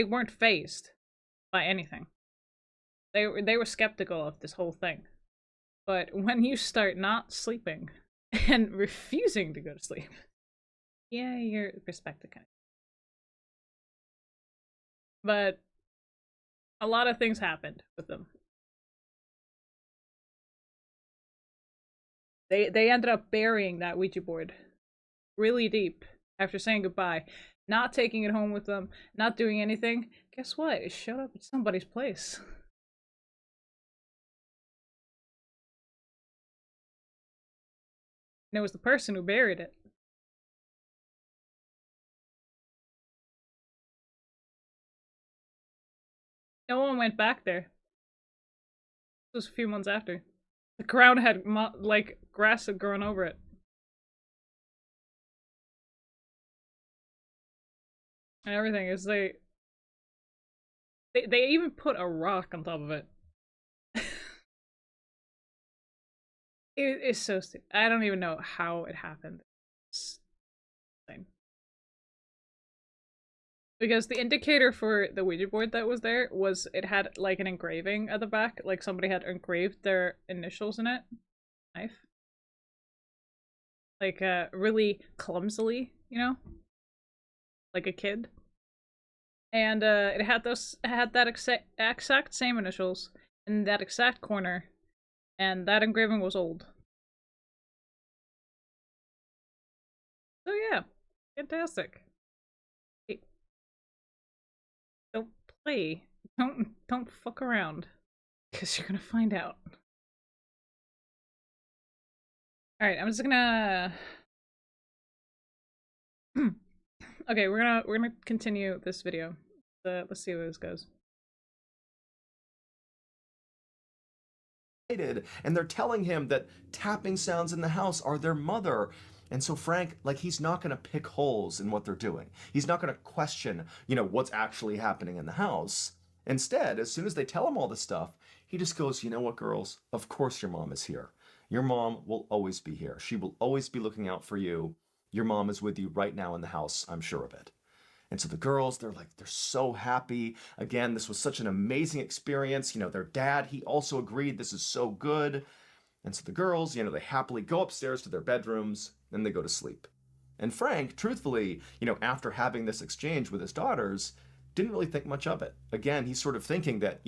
S1: weren't phased by anything. They were skeptical of this whole thing. But when you start not sleeping and refusing to go to sleep, yeah, your perspective kind of. But a lot of things happened with them. They ended up burying that Ouija board really deep after saying goodbye, not taking it home with them, not doing anything. Guess what? It showed up at somebody's place. And it was the person who buried it. No one went back there. This was a few months after. The ground had, like, grass had grown over it. And everything is they even put a rock on top of it. It's so stupid. I don't even know how it happened. It's insane. Because the indicator for the Ouija board that was there was it had like an engraving at the back, like somebody had engraved their initials in it. Knife. Like really clumsily, you know? Like a kid. And it had that exact same initials in that exact corner, and that engraving was old. So yeah, fantastic. Hey, don't play. Don't fuck around, because you're gonna find out. All right, I'm just gonna. Okay, we're gonna continue this video. Let's see where this goes.
S5: And they're telling him that tapping sounds in the house are their mother. And so Frank, like, he's not going to pick holes in what they're doing. He's not going to question, what's actually happening in the house. Instead, as soon as they tell him all this stuff, he just goes, you know what, girls? Of course your mom is here. Your mom will always be here. She will always be looking out for you. Your mom is with you right now in the house, I'm sure of it. And so the girls, they're so happy. Again, this was such an amazing experience. Their dad, he also agreed this is so good. And so the girls, they happily go upstairs to their bedrooms and they go to sleep. And Frank, truthfully, after having this exchange with his daughters, didn't really think much of it. Again, he's sort of thinking that,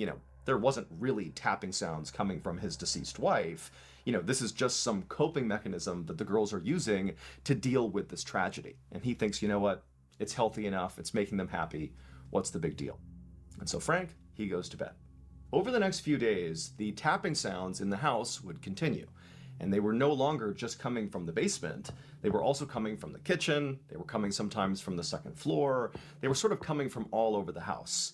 S5: there wasn't really tapping sounds coming from his deceased wife. This is just some coping mechanism that the girls are using to deal with this tragedy. And he thinks, you know what? It's healthy enough. It's making them happy. What's the big deal? And so Frank, he goes to bed. Over the next few days, the tapping sounds in the house would continue. And they were no longer just coming from the basement. They were also coming from the kitchen. They were coming sometimes from the second floor. They were sort of coming from all over the house.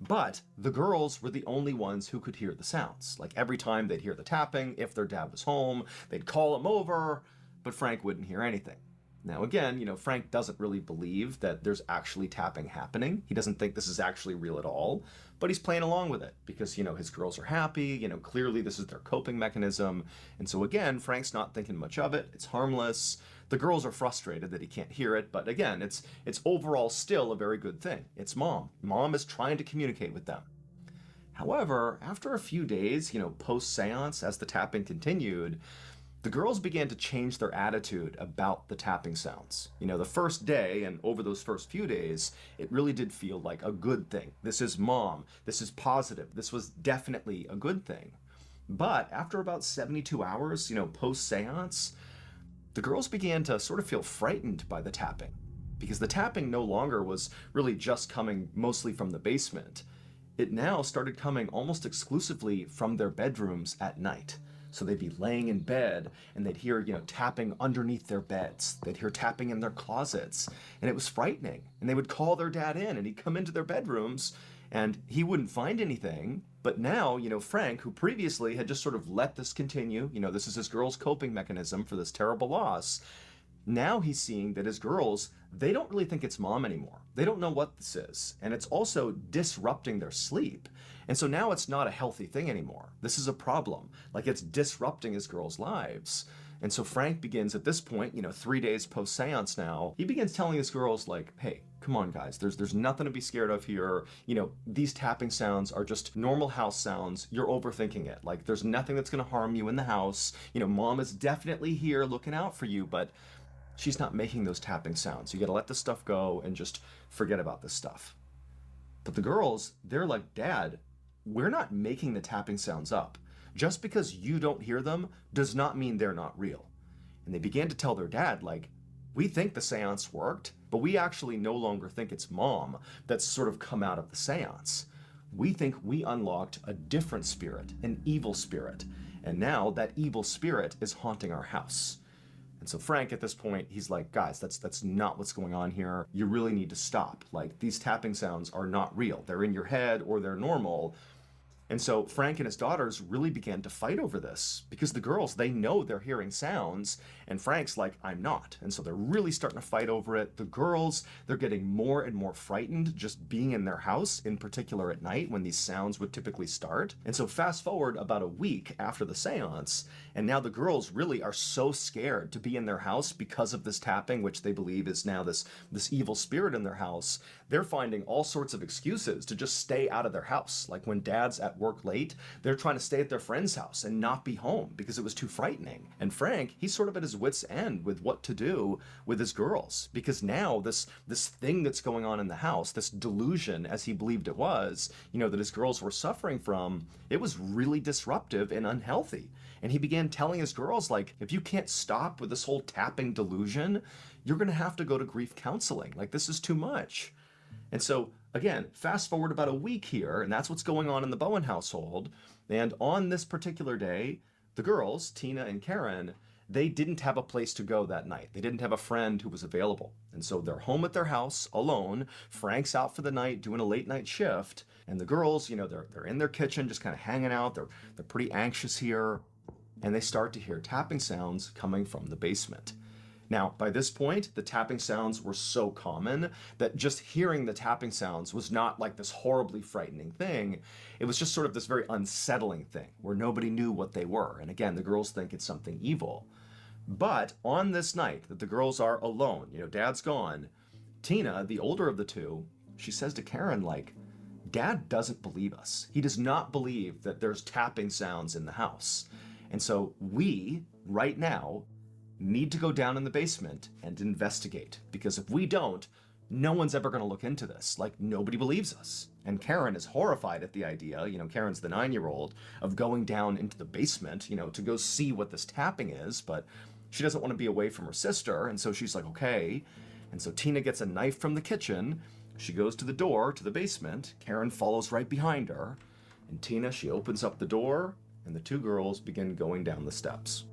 S5: But the girls were the only ones who could hear the sounds. Like every time they'd hear the tapping, if their dad was home, they'd call him over, but Frank wouldn't hear anything. Now again, Frank doesn't really believe that there's actually tapping happening. He doesn't think this is actually real at all, but he's playing along with it because, his girls are happy, clearly this is their coping mechanism. And so again, Frank's not thinking much of it. It's harmless. The girls are frustrated that he can't hear it, but again, it's overall still a very good thing. It's mom. Mom is trying to communicate with them. However, after a few days, post-seance, as the tapping continued, the girls began to change their attitude about the tapping sounds. The first day and over those first few days, it really did feel like a good thing. This is mom. This is positive. This was definitely a good thing. But after about 72 hours, post-seance, the girls began to sort of feel frightened by the tapping because the tapping no longer was really just coming mostly from the basement. It now started coming almost exclusively from their bedrooms at night. So they'd be laying in bed and they'd hear, tapping underneath their beds. They'd hear tapping in their closets. And it was frightening. And they would call their dad in and he'd come into their bedrooms and he wouldn't find anything. But now, Frank, who previously had just sort of let this continue, this is his girl's coping mechanism for this terrible loss, now he's seeing that his girls, they don't really think it's mom anymore. They don't know what this is. And it's also disrupting their sleep. And so now it's not a healthy thing anymore. This is a problem. Like, it's disrupting his girls' lives. And so Frank begins at this point, 3 days post-seance now, he begins telling his girls, like, hey, come on, guys, there's nothing to be scared of here. These tapping sounds are just normal house sounds. You're overthinking it. Like, there's nothing that's going to harm you in the house. Mom is definitely here looking out for you, but she's not making those tapping sounds. You got to let this stuff go and just forget about this stuff. But the girls, they're like, Dad, we're not making the tapping sounds up. Just because you don't hear them does not mean they're not real. And they began to tell their dad, like, we think the seance worked, but we actually no longer think it's Mom that's sort of come out of the seance. We think we unlocked a different spirit, an evil spirit. And now that evil spirit is haunting our house. And so Frank, at this point, he's like, guys, that's not what's going on here. You really need to stop. Like, these tapping sounds are not real. They're in your head or they're normal. And so Frank and his daughters really began to fight over this because the girls, they know they're hearing sounds, and Frank's like, I'm not. And so they're really starting to fight over it. The girls, they're getting more and more frightened just being in their house, in particular at night when these sounds would typically start. And so fast forward about a week after the seance, and now the girls really are so scared to be in their house because of this tapping, which they believe is now this evil spirit in their house. They're finding all sorts of excuses to just stay out of their house. Like when Dad's at work late, they're trying to stay at their friend's house and not be home because it was too frightening. And Frank, he's sort of at his wit's end with what to do with his girls, because now this thing that's going on in the house, this delusion, as he believed it was, that his girls were suffering from, it was really disruptive and unhealthy. And he began telling his girls, like, if you can't stop with this whole tapping delusion, you're going to have to go to grief counseling. Like, this is too much. And so, again, fast forward about a week here, and that's what's going on in the Bowen household. And on this particular day, the girls, Tina and Karen, they didn't have a place to go that night. They didn't have a friend who was available. And so they're home at their house alone. Frank's out for the night doing a late night shift. And the girls, they're in their kitchen just kind of hanging out. They're pretty anxious here. And they start to hear tapping sounds coming from the basement. Now, by this point, the tapping sounds were so common that just hearing the tapping sounds was not like this horribly frightening thing. It was just sort of this very unsettling thing where nobody knew what they were. And again, the girls think it's something evil. But on this night that the girls are alone, Dad's gone, Tina, the older of the two, she says to Karen, like, Dad doesn't believe us. He does not believe that there's tapping sounds in the house. And so we, right now, need to go down in the basement and investigate, because if we don't, no one's ever going to look into this. Like, nobody believes us. And Karen is horrified at the idea, Karen's the 9-year-old, of going down into the basement, to go see what this tapping is, but she doesn't want to be away from her sister, and so she's like, okay. And so Tina gets a knife from the kitchen, she goes to the door to the basement, Karen follows right behind her, and Tina, she opens up the door, and the two girls begin going down the steps.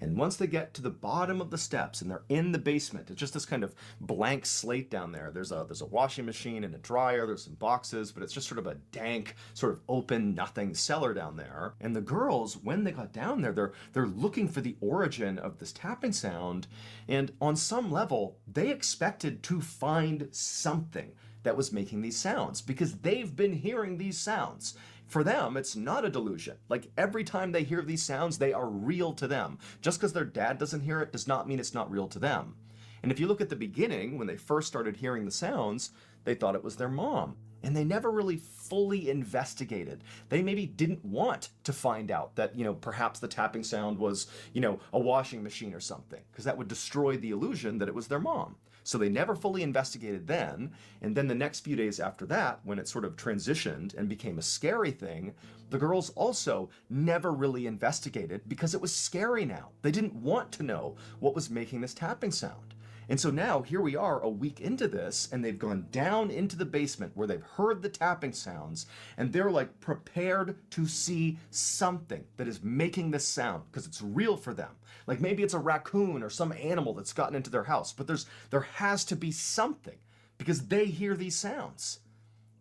S5: And once they get to the bottom of the steps and they're in the basement, it's just this kind of blank slate down there. There's a washing machine and a dryer, there's some boxes, but it's just sort of a dank, sort of open, nothing cellar down there. And the girls, when they got down there, they're looking for the origin of this tapping sound. And on some level, they expected to find something that was making these sounds because they've been hearing these sounds. For them, it's not a delusion. Like, every time they hear these sounds, they are real to them. Just because their dad doesn't hear it does not mean it's not real to them. And if you look at the beginning, when they first started hearing the sounds, they thought it was their mom. And they never really fully investigated. They maybe didn't want to find out that, perhaps the tapping sound was, a washing machine or something, because that would destroy the illusion that it was their mom. So they never fully investigated then, and then the next few days after that, when it sort of transitioned and became a scary thing, the girls also never really investigated because it was scary now. They didn't want to know what was making this tapping sound. And so now here we are a week into this, and they've gone down into the basement where they've heard the tapping sounds, and they're like prepared to see something that is making this sound because it's real for them. Like maybe it's a raccoon or some animal that's gotten into their house, but there has to be something because they hear these sounds.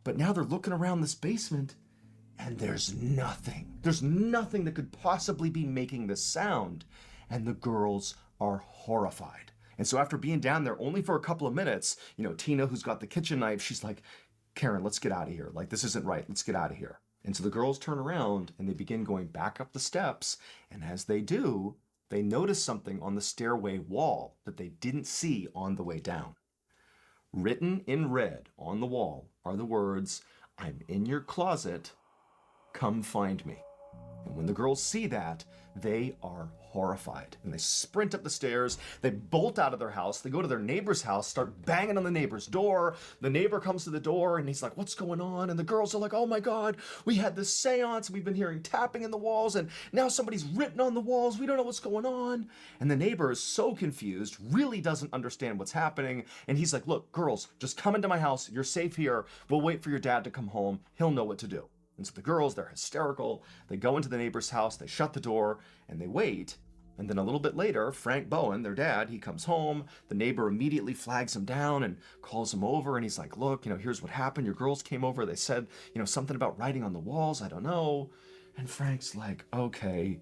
S5: But now they're looking around this basement and there's nothing. There's nothing that could possibly be making this sound, and the girls are horrified. And so after being down there only for a couple of minutes, Tina, who's got the kitchen knife, she's like, Karen, let's get out of here. Like, this isn't right. Let's get out of here. And so the girls turn around and they begin going back up the steps. And as they do, they notice something on the stairway wall that they didn't see on the way down. Written in red on the wall are the words, I'm in your closet, come find me. And when the girls see that, they are horrified. And they sprint up the stairs, they bolt out of their house, they go to their neighbor's house, start banging on the neighbor's door. The neighbor comes to the door and he's like, what's going on? And the girls are like, oh my God, we had this seance, we've been hearing tapping in the walls, and now somebody's written on the walls, we don't know what's going on. And the neighbor is so confused, really doesn't understand what's happening. And he's like, look, girls, just come into my house, you're safe here, we'll wait for your dad to come home, he'll know what to do. And so the girls, they're hysterical. They go into the neighbor's house, they shut the door, and they wait. And then a little bit later, Frank Bowen, their dad, he comes home. The neighbor immediately flags him down and calls him over. And he's like, look, here's what happened. Your girls came over. They said, something about writing on the walls. I don't know. And Frank's like, okay,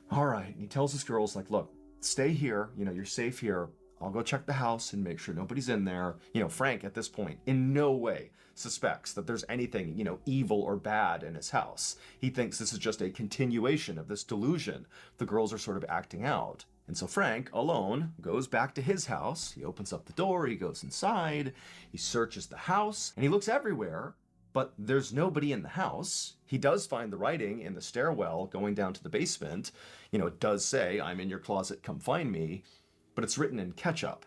S5: all right. And he tells his girls, like, look, stay here. You're safe here. I'll go check the house and make sure nobody's in there. Frank, at this point, in no way suspects that there's anything, evil or bad in his house. He thinks this is just a continuation of this delusion the girls are sort of acting out. And so Frank, alone, goes back to his house. He opens up the door, he goes inside, he searches the house, and he looks everywhere, but there's nobody in the house. He does find the writing in the stairwell going down to the basement. It does say, I'm in your closet, come find me, but it's written in ketchup.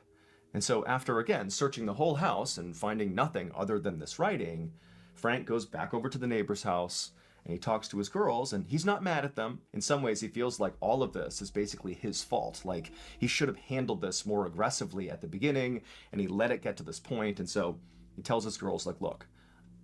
S5: And so after, again, searching the whole house and finding nothing other than this writing, Frank goes back over to the neighbor's house and he talks to his girls, and he's not mad at them. In some ways, he feels like all of this is basically his fault. Like, he should have handled this more aggressively at the beginning, and he let it get to this point. And so he tells his girls, like, look,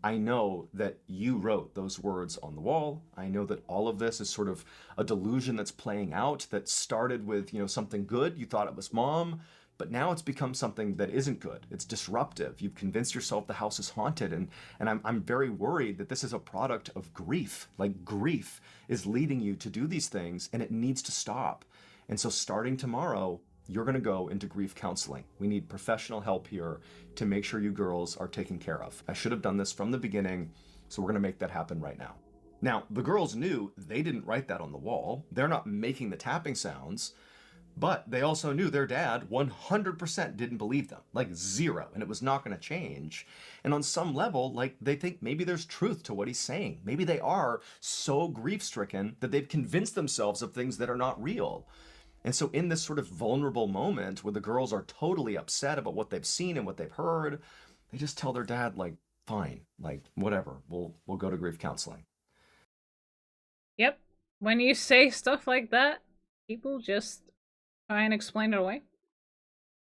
S5: I know that you wrote those words on the wall. I know that all of this is sort of a delusion that's playing out that started with, something good. You thought it was mom. But now it's become something that isn't good. It's disruptive. You've convinced yourself the house is haunted. And I'm very worried that this is a product of grief. Like, grief is leading you to do these things, and it needs to stop. And so starting tomorrow, you're going to go into grief counseling. We need professional help here to make sure you girls are taken care of. I should have done this from the beginning, so we're going to make that happen right now. Now, the girls knew they didn't write that on the wall. They're not making the tapping sounds. But they also knew their dad 100% didn't believe them, like zero, and it was not going to change. And on some level, like, they think maybe there's truth to what he's saying. Maybe they are so grief-stricken that they've convinced themselves of things that are not real. And so in this sort of vulnerable moment where the girls are totally upset about what they've seen and what they've heard, they just tell their dad, like, fine, like, whatever, we'll go to grief counseling.
S1: Yep. When you say stuff like that, people just try and explain it away.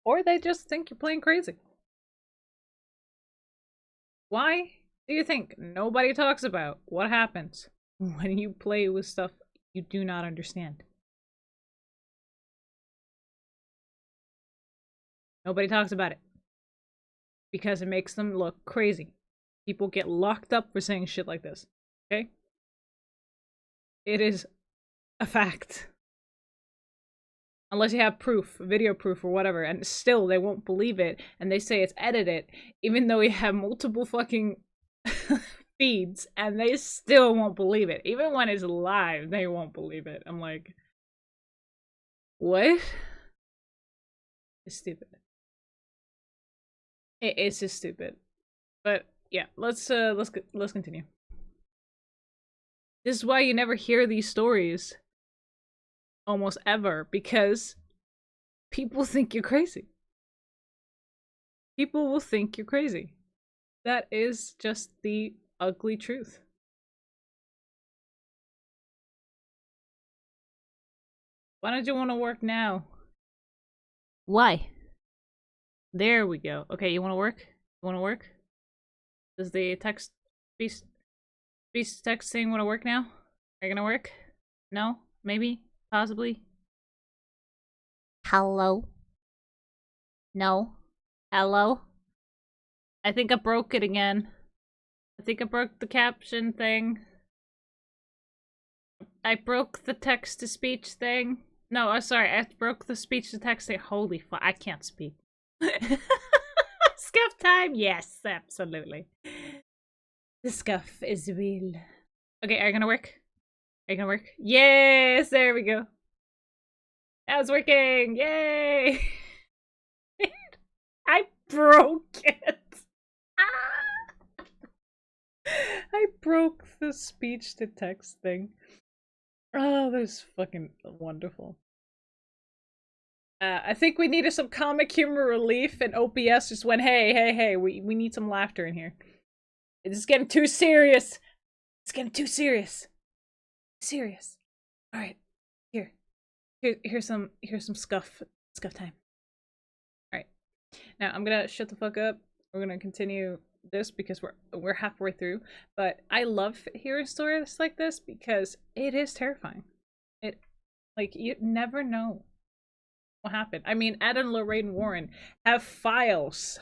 S1: Or they just think you're playing crazy. Why do you think nobody talks about what happens when you play with stuff you do not understand? Nobody talks about it. Because it makes them look crazy. People get locked up for saying shit like this. Okay? It is a fact. Unless you have proof, video proof or whatever, and still they won't believe it, and they say it's edited, even though we have multiple fucking feeds, and they still won't believe it. Even when it's live, they won't believe it. I'm like, what? It's stupid. It's just stupid. But yeah, let's continue. This is why you never hear these stories. Almost ever, because people think you're crazy. People will think you're crazy. That is just the ugly truth. Why don't you want to work now? Why? There we go. Okay, you want to work? You want to work? Does the text speech texting want to work now? Are you gonna work? No? Maybe? Possibly? Hello? No? Hello? I think I broke it again. I think I broke the caption thing. I broke the text-to-speech thing. No, I'm sorry. I broke the speech to text thing. Holy fuck, I can't speak. Scuff time? Yes, absolutely. The scuff is real. Okay, are you gonna work? Are you gonna work? Yes, there we go. That was working! Yay! I broke it! Ah! I broke the speech to text thing. Oh, that's fucking wonderful. I think we needed some comic humor relief, and OPS just went, hey, we need some laughter in here. It's getting too serious. It's getting too serious. Serious. All right, here's some scuff time. All right, now I'm gonna shut the fuck up. We're gonna continue this because we're halfway through. But I love hearing stories like this because it is terrifying. It, like, you never know what happened. I mean, Ed and Lorraine Warren have files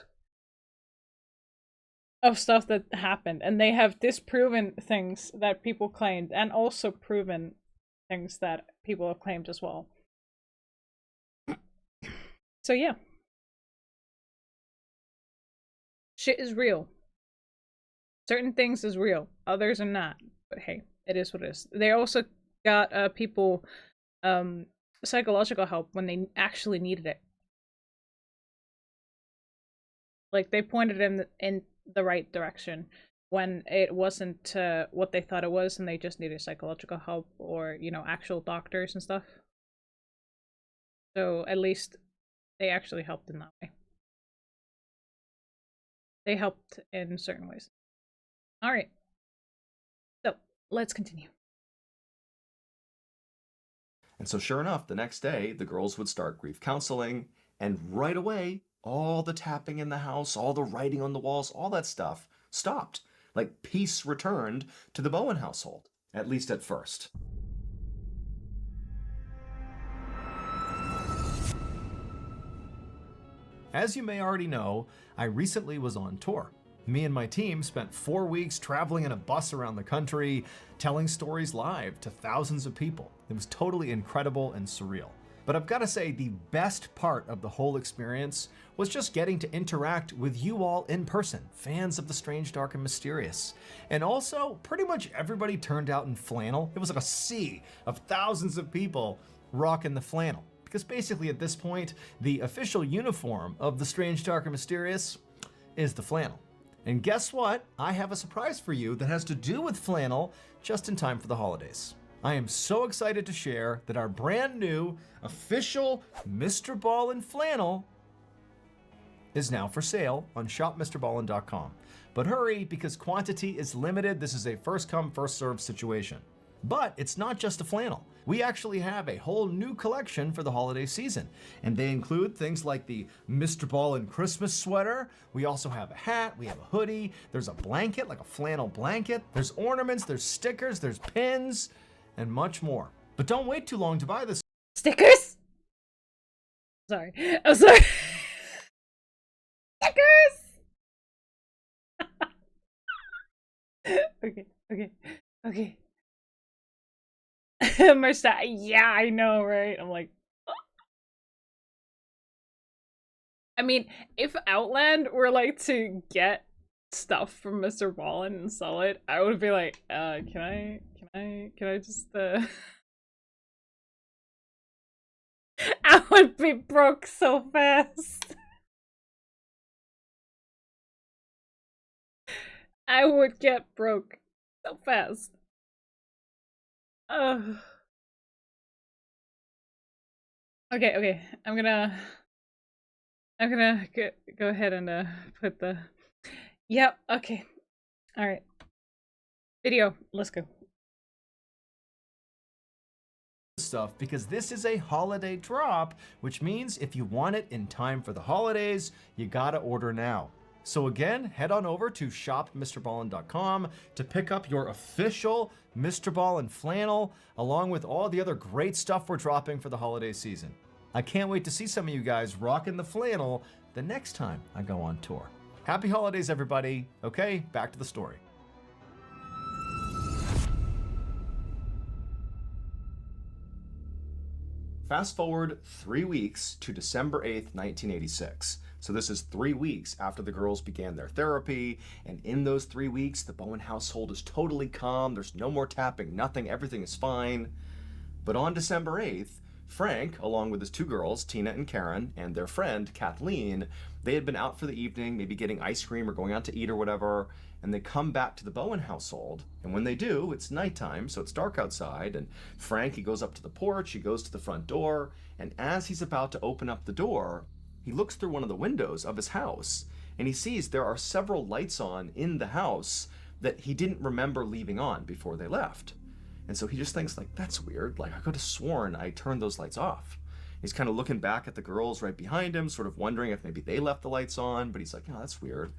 S1: of stuff that happened, and they have disproven things that people claimed, and also proven things that people have claimed as well. So yeah, shit is real. Certain things is real, others are not. But hey, it is what it is. They also got people psychological help when they actually needed it. Like, they pointed in the right direction when it wasn't what they thought it was, and they just needed psychological help or, you know, actual doctors and stuff. So at least they actually helped in that way. They helped in certain ways. All right. So let's continue.
S5: And so, sure enough, the next day, the girls would start grief counseling, and right away, all the tapping in the house, all the writing on the walls, all that stuff stopped. Like, peace returned to the Bowen household, at least at first.
S3: As you may already know, I recently was on tour. Me and my team spent 4 weeks traveling in a bus around the country, telling stories live to thousands of people. It was totally incredible and surreal. But I've got to say, the best part of the whole experience was just getting to interact with you all in person, fans of the strange, dark, and mysterious. And also, pretty much everybody turned out in flannel. It was like a sea of thousands of people rocking the flannel. Because basically at this point, the official uniform of the strange, dark, and mysterious is the flannel. And guess what? I have a surprise for you that has to do with flannel just in time for the holidays. I am so excited to share that our brand new official Mr. Ballin flannel is now for sale on shopmrballin.com. But hurry, because quantity is limited. This is a first come, first served situation. But it's not just a flannel. We actually have a whole new collection for the holiday season. And they include things like the Mr. Ballin Christmas sweater. We also have a hat, we have a hoodie, there's a blanket, like a flannel blanket. There's ornaments, there's stickers, there's pins, and much more. But don't wait too long to buy this.
S1: Stickers? Sorry. I'm sorry. Stickers! Okay. Marcia, yeah, I know, right? I'm like, I mean, if Outland were like to get stuff from Mr. Ballin and sell it, I would be like, can I just I would be broke so fast. I would get broke so fast. Okay. I'm gonna go ahead and put the. Yep. Okay. All right. Video. Let's go.
S3: Stuff because this is a holiday drop, which means if you want it in time for the holidays, you gotta order now. So again, head on over to shopmrballin.com to pick up your official Mr. Ballin flannel, along with all the other great stuff we're dropping for the holiday season. I can't wait to see some of you guys rocking the flannel the next time I go on tour. Happy holidays, everybody. Okay, back to the story.
S5: Fast forward 3 weeks to December 8th, 1986. So this is 3 weeks after the girls began their therapy, and in those 3 weeks, the Bowen household is totally calm. There's no more tapping, nothing, everything is fine. But on December 8th, Frank, along with his 2 girls, Tina and Karen, and their friend, Kathleen, they had been out for the evening, maybe getting ice cream or going out to eat or whatever, and they come back to the Bowen household, and when they do, it's nighttime, so it's dark outside, and Frank, he goes up to the porch, he goes to the front door, and as he's about to open up the door, he looks through one of the windows of his house, and he sees there are several lights on in the house that he didn't remember leaving on before they left. And so he just thinks, like, that's weird. Like, I could have sworn I turned those lights off. He's kind of looking back at the girls right behind him, sort of wondering if maybe they left the lights on, but he's like, oh, that's weird.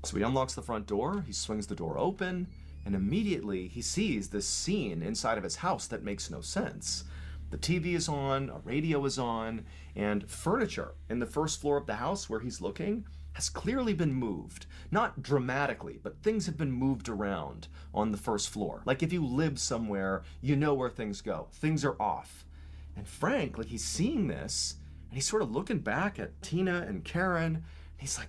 S5: So he unlocks the front door, he swings the door open, and immediately he sees this scene inside of his house that makes no sense. The TV is on, a radio is on, and furniture in the first floor of the house where he's looking has clearly been moved. Not dramatically, but things have been moved around on the first floor. Like if you live somewhere, you know where things go. Things are off. And Frank, like he's seeing this, and he's sort of looking back at Tina and Karen, and he's like,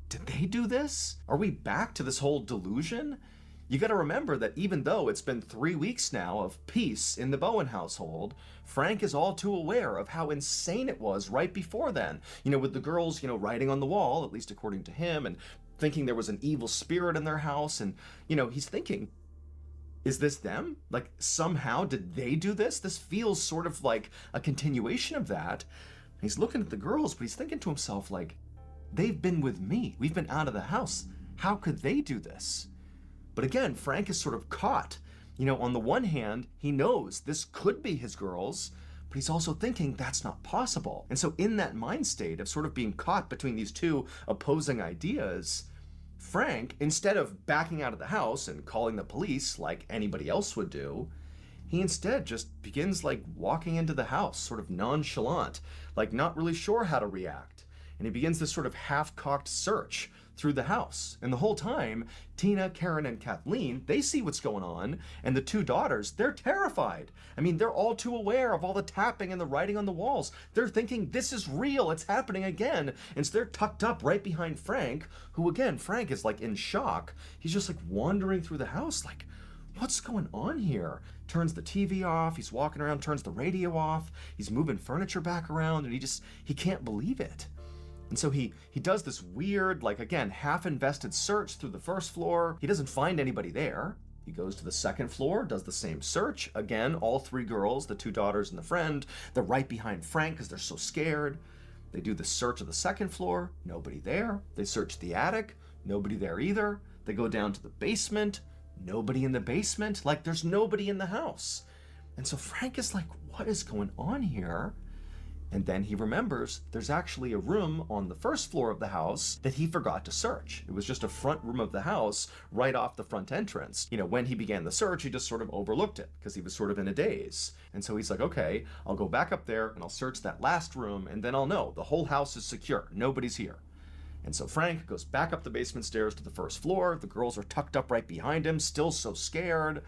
S5: did they do this? Are we back to this whole delusion? You gotta remember that even though it's been 3 weeks now of peace in the Bowen household, Frank is all too aware of how insane it was right before then. You know, with the girls, you know, writing on the wall, at least according to him, and thinking there was an evil spirit in their house, and, you know, he's thinking, is this them? Like, somehow did they do this? This feels sort of like a continuation of that. He's looking at the girls, but he's thinking to himself, like, they've been with me. We've been out of the house. How could they do this? But again, Frank is sort of caught. You know, on the one hand, he knows this could be his girls, but he's also thinking that's not possible. And so in that mind state of sort of being caught between these two opposing ideas, Frank, instead of backing out of the house and calling the police like anybody else would do, he instead just begins like walking into the house, sort of nonchalant, like not really sure how to react. And he begins this sort of half-cocked search through the house. And the whole time, Tina, Karen, and Kathleen, they see what's going on, and the 2 daughters, they're terrified. I mean, they're all too aware of all the tapping and the writing on the walls. They're thinking, this is real, it's happening again. And so they're tucked up right behind Frank, who again, Frank is like in shock. He's just like wandering through the house like, what's going on here? Turns the TV off, he's walking around, turns the radio off, he's moving furniture back around, and he can't believe it. And so he does this weird, like again, half-invested search through the first floor. He doesn't find anybody there. He goes to the second floor, does the same search. Again, all 3 girls, the 2 daughters and the friend, they're right behind Frank because they're so scared. They do the search of the second floor, nobody there. They search the attic, nobody there either. They go down to the basement, nobody in the basement. Like there's nobody in the house. And so Frank is like, what is going on here? And then he remembers there's actually a room on the first floor of the house that he forgot to search. It was just a front room of the house right off the front entrance. You know, when he began the search, he just sort of overlooked it because he was sort of in a daze. And so he's like, okay, I'll go back up there and I'll search that last room and then I'll know the whole house is secure. Nobody's here. And so Frank goes back up the basement stairs to the first floor. The girls are tucked up right behind him, still so scared.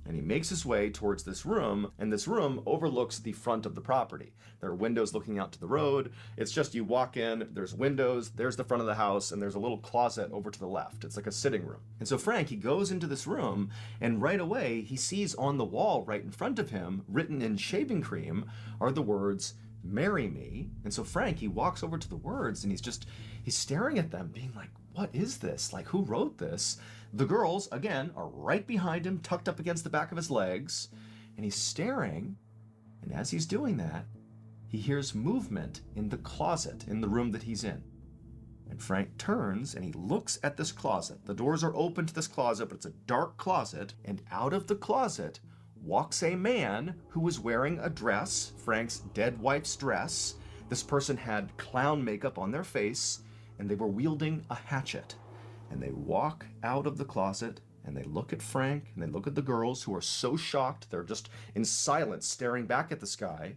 S5: And he makes his way towards this room, and this room overlooks the front of the property. There are windows looking out to the road. It's just you walk in, there's windows, there's the front of the house, and there's a little closet over to the left. It's like a sitting room. And so Frank, he goes into this room, and right away, he sees on the wall right in front of him, written in shaving cream, are the words, "Marry me." And so Frank, he walks over to the words, and he's staring at them, being like, what is this? Like, who wrote this? The girls, again, are right behind him, tucked up against the back of his legs, and he's staring, and as he's doing that, he hears movement in the closet in the room that he's in. And Frank turns, and he looks at this closet. The doors are open to this closet, but it's a dark closet, and out of the closet walks a man who was wearing a dress, Frank's dead wife's dress. This person had clown makeup on their face, and they were wielding a hatchet. And they walk out of the closet, and they look at Frank, and they look at the girls who are so shocked, they're just in silence staring back at the sky.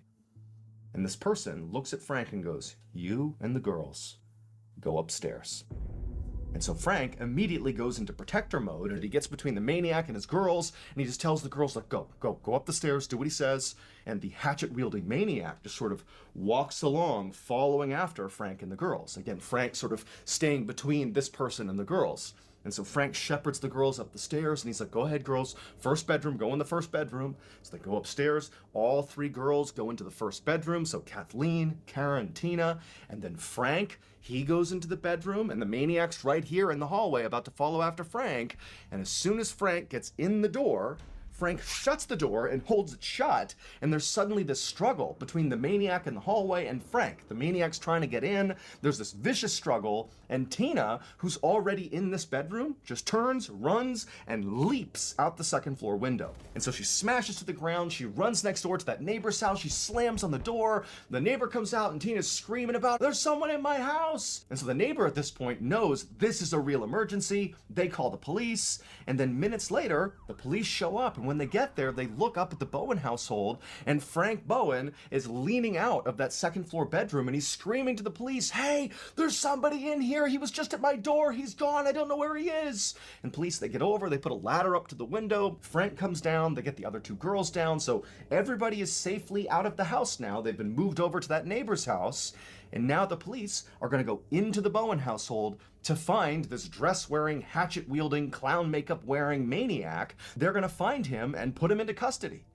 S5: And this person looks at Frank and goes, "You and the girls, go upstairs." And so Frank immediately goes into protector mode, and he gets between the maniac and his girls, and he just tells the girls, like, go up the stairs, do what he says. And the hatchet-wielding maniac just sort of walks along, following after Frank and the girls. Again, Frank sort of staying between this person and the girls. And so Frank shepherds the girls up the stairs, and he's like, go ahead, girls, first bedroom, go in the first bedroom. So they go upstairs. All three girls go into the first bedroom. So Kathleen, Kara, and Tina. And then Frank, he goes into the bedroom, and the maniac's right here in the hallway about to follow after Frank. And as soon as Frank gets in the door, Frank shuts the door and holds it shut, and there's suddenly this struggle between the maniac in the hallway and Frank. The maniac's trying to get in, there's this vicious struggle, and Tina, who's already in this bedroom, just turns, runs, and leaps out the second floor window. And so she smashes to the ground, she runs next door to that neighbor's house, she slams on the door, the neighbor comes out, and Tina's screaming about, there's someone in my house! And so the neighbor at this point knows this is a real emergency, they call the police, and then minutes later, the police show up, and when they get there, they look up at the Bowen household, and Frank Bowen is leaning out of that second floor bedroom, and he's screaming to the police, hey, there's somebody in here, he was just at my door, he's gone, I don't know where he is. And police, they get over, they put a ladder up to the window, Frank comes down, they get the other two girls down, so everybody is safely out of the house now. They've been moved over to that neighbor's house, and now the police are going to go into the Bowen household to find this dress-wearing, hatchet-wielding, clown makeup-wearing maniac. They're going to find him and put him into custody.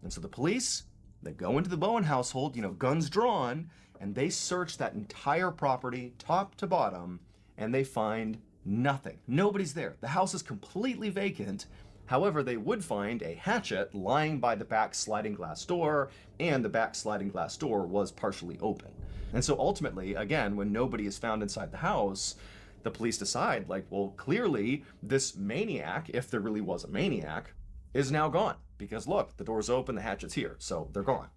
S5: And so the police, they go into the Bowen household, guns drawn, and they search that entire property, top to bottom, and they find nothing. Nobody's there. The house is completely vacant. However, they would find a hatchet lying by the back sliding glass door, and the back sliding glass door was partially open. And so ultimately, again, when nobody is found inside the house, the police decide, well, clearly this maniac, if there really was a maniac, is now gone. Because look, the door's open, the hatchet's here, so they're gone.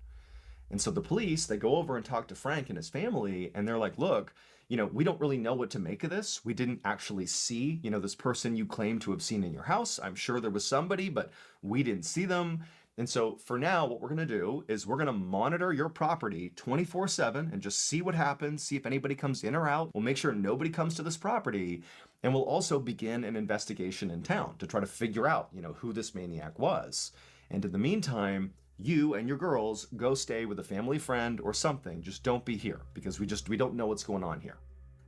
S5: And so the police, they go over and talk to Frank and his family, and they're like, look, we don't really know what to make of this. We didn't actually see, this person you claim to have seen in your house. I'm sure there was somebody, but we didn't see them. And so for now, what we're going to do is we're going to monitor your property 24/7 and just see what happens, see if anybody comes in or out. We'll make sure nobody comes to this property. And we'll also begin an investigation in town to try to figure out, who this maniac was. And in the meantime, you and your girls go stay with a family friend or something. Just don't be here because we don't know what's going on here.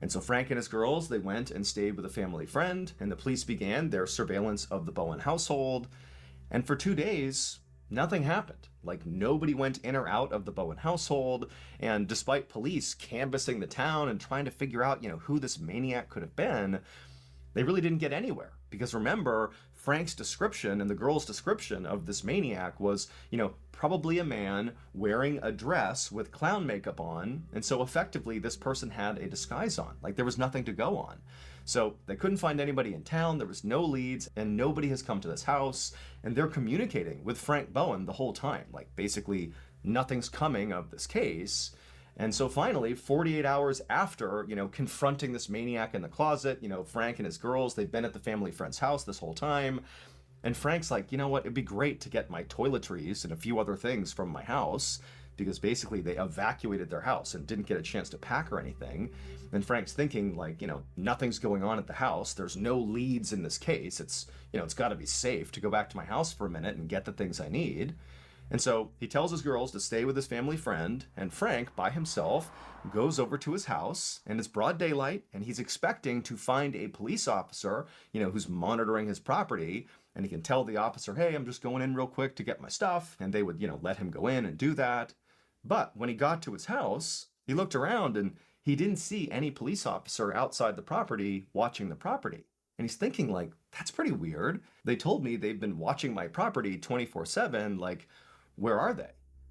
S5: And so Frank and his girls, they went and stayed with a family friend, and the police began their surveillance of the Bowen household. And for 2 days, nothing happened. Nobody went in or out of the Bowen household, and despite police canvassing the town and trying to figure out, who this maniac could have been, they really didn't get anywhere. Because remember, Frank's description and the girl's description of this maniac was, probably a man wearing a dress with clown makeup on, and so effectively this person had a disguise on. There was nothing to go on. So they couldn't find anybody in town, there was no leads, and nobody has come to this house, and they're communicating with Frank Bowen the whole time. Basically, nothing's coming of this case. And so finally, 48 hours after, confronting this maniac in the closet, Frank and his girls, they've been at the family friend's house this whole time. And Frank's like, you know what, it'd be great to get my toiletries and a few other things from my house, because basically they evacuated their house and didn't get a chance to pack or anything. And Frank's thinking, nothing's going on at the house. There's no leads in this case. It's got to be safe to go back to my house for a minute and get the things I need. And so he tells his girls to stay with his family friend, and Frank, by himself, goes over to his house, and it's broad daylight, and he's expecting to find a police officer, who's monitoring his property, and he can tell the officer, hey, I'm just going in real quick to get my stuff, and they would, let him go in and do that. But when he got to his house, he looked around, and he didn't see any police officer outside the property watching the property. And he's thinking, that's pretty weird. They told me they've been watching my property 24/7, where are they?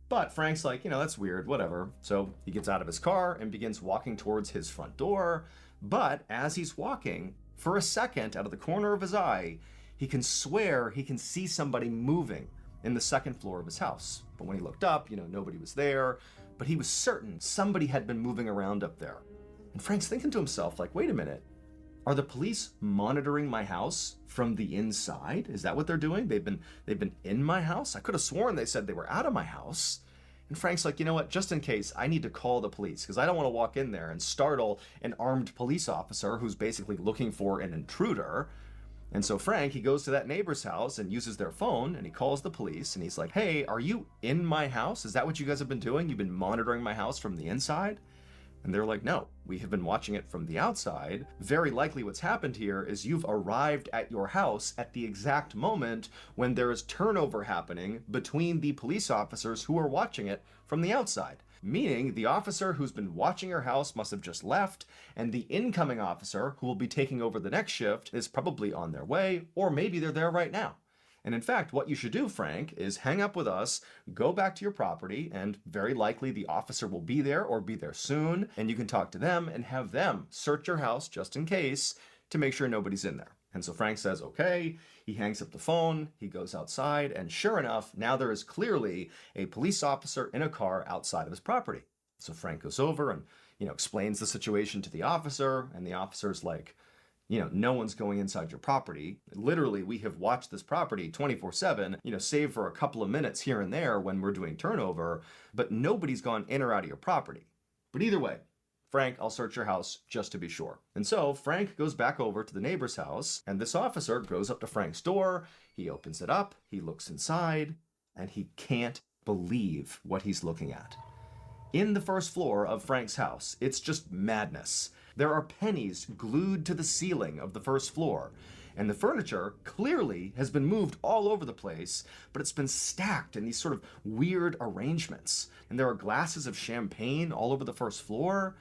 S5: But Frank's like, that's weird, whatever. So he gets out of his car and begins walking towards his front door. But as he's walking, for a second, out of the corner of his eye, he can swear he can see somebody moving in the second floor of his house. But when he looked up, nobody was there. But he was certain somebody had been moving around up there. And Frank's thinking to himself, wait a minute. Are the police monitoring my house from the inside? Is that what they've been in my house? I could have sworn they said they were out of my house. And Frank's like, you know what, just in case, I need to call the police because I don't want to walk in there and startle an armed police officer who's basically looking for an intruder. And so Frank, he goes to that neighbor's house and uses their phone, and he calls the police, and he's like, hey, are you in my house? Is that what you guys have been doing? You've been monitoring my house from the inside? And they're like, no, we have been watching it from the outside. Very likely what's happened here is you've arrived at your house at the exact moment when there is turnover happening between the police officers who are watching it from the outside. Meaning the officer who's been watching your house must have just left, and the incoming officer who will be taking over the next shift is probably on their way, or maybe they're there right now. And in fact, what you should do, Frank, is hang up with us, go back to your property, and very likely the officer will be there or be there soon, and you can talk to them and have them search your house just in case to make sure nobody's in there. And so Frank says, okay, he hangs up the phone, he goes outside, and sure enough, now there is clearly a police officer in a car outside of his property. So Frank goes over and, explains the situation to the officer, and the officer's like, no one's going inside your property. Literally, we have watched this property 24/7, save for a couple of minutes here and there when we're doing turnover, but nobody's gone in or out of your property. But either way, Frank, I'll search your house just to be sure. And so Frank goes back over to the neighbor's house, and this officer goes up to Frank's door, he opens it up, he looks inside, and he can't believe what he's looking at. In the first floor of Frank's house, it's just madness. There are pennies glued to the ceiling of the first floor, and the furniture clearly has been moved all over the place, but it's been stacked in these sort of weird arrangements. And there are glasses of champagne all over the first floor,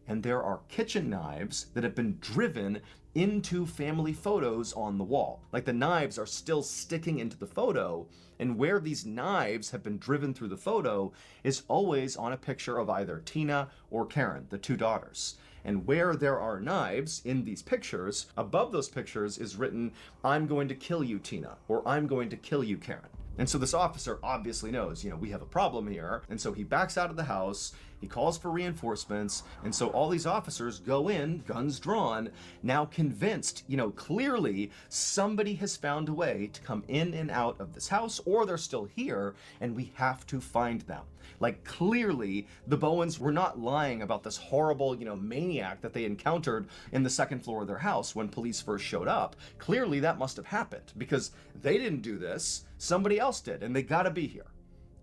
S5: and there are kitchen knives that have been driven into family photos on the wall. Like the knives are still sticking into the photo, and where these knives have been driven through the photo is always on a picture of either Tina or Karen, the two daughters. And where there are knives in these pictures, above those pictures is written, I'm going to kill you, Tina, or I'm going to kill you, Karen. And so this officer obviously knows, we have a problem here. And so he backs out of the house, he calls for reinforcements. And so all these officers go in, guns drawn, now convinced, clearly somebody has found a way to come in and out of this house, or they're still here, and we have to find them. Like clearly the Bowens were not lying about this horrible, maniac that they encountered in the second floor of their house when police first showed up. Clearly that must have happened because they didn't do this. Somebody else did, and they gotta be here.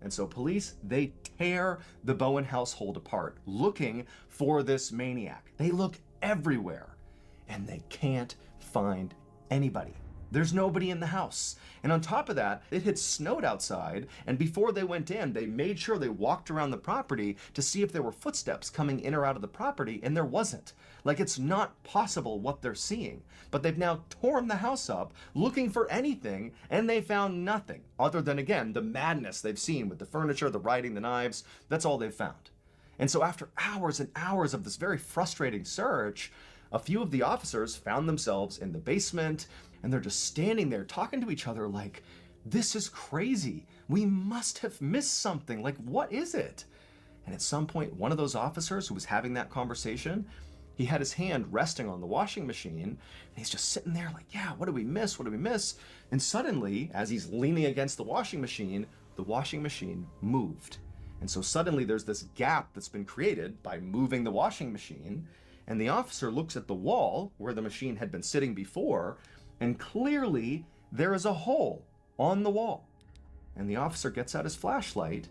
S5: And so police, they tear the Bowen household apart looking for this maniac. They look everywhere and they can't find anybody. There's nobody in the house. And on top of that, it had snowed outside, and before they went in, they made sure they walked around the property to see if there were footsteps coming in or out of the property, and there wasn't. Like, it's not possible what they're seeing. But they've now torn the house up, looking for anything, and they found nothing, other than, again, the madness they've seen with the furniture, the writing, the knives. That's all they've found. And so after hours and hours of this very frustrating search, a few of the officers found themselves in the basement, and they're just standing there talking to each other like, this is crazy. We must have missed something. Like, what is it? And at some point, one of those officers who was having that conversation, he had his hand resting on the washing machine, and he's just sitting there like, yeah, what did we miss? What did we miss? And suddenly, as he's leaning against the washing machine moved. And so suddenly there's this gap that's been created by moving the washing machine, and the officer looks at the wall where the machine had been sitting before, and clearly there is a hole on the wall. And the officer gets out his flashlight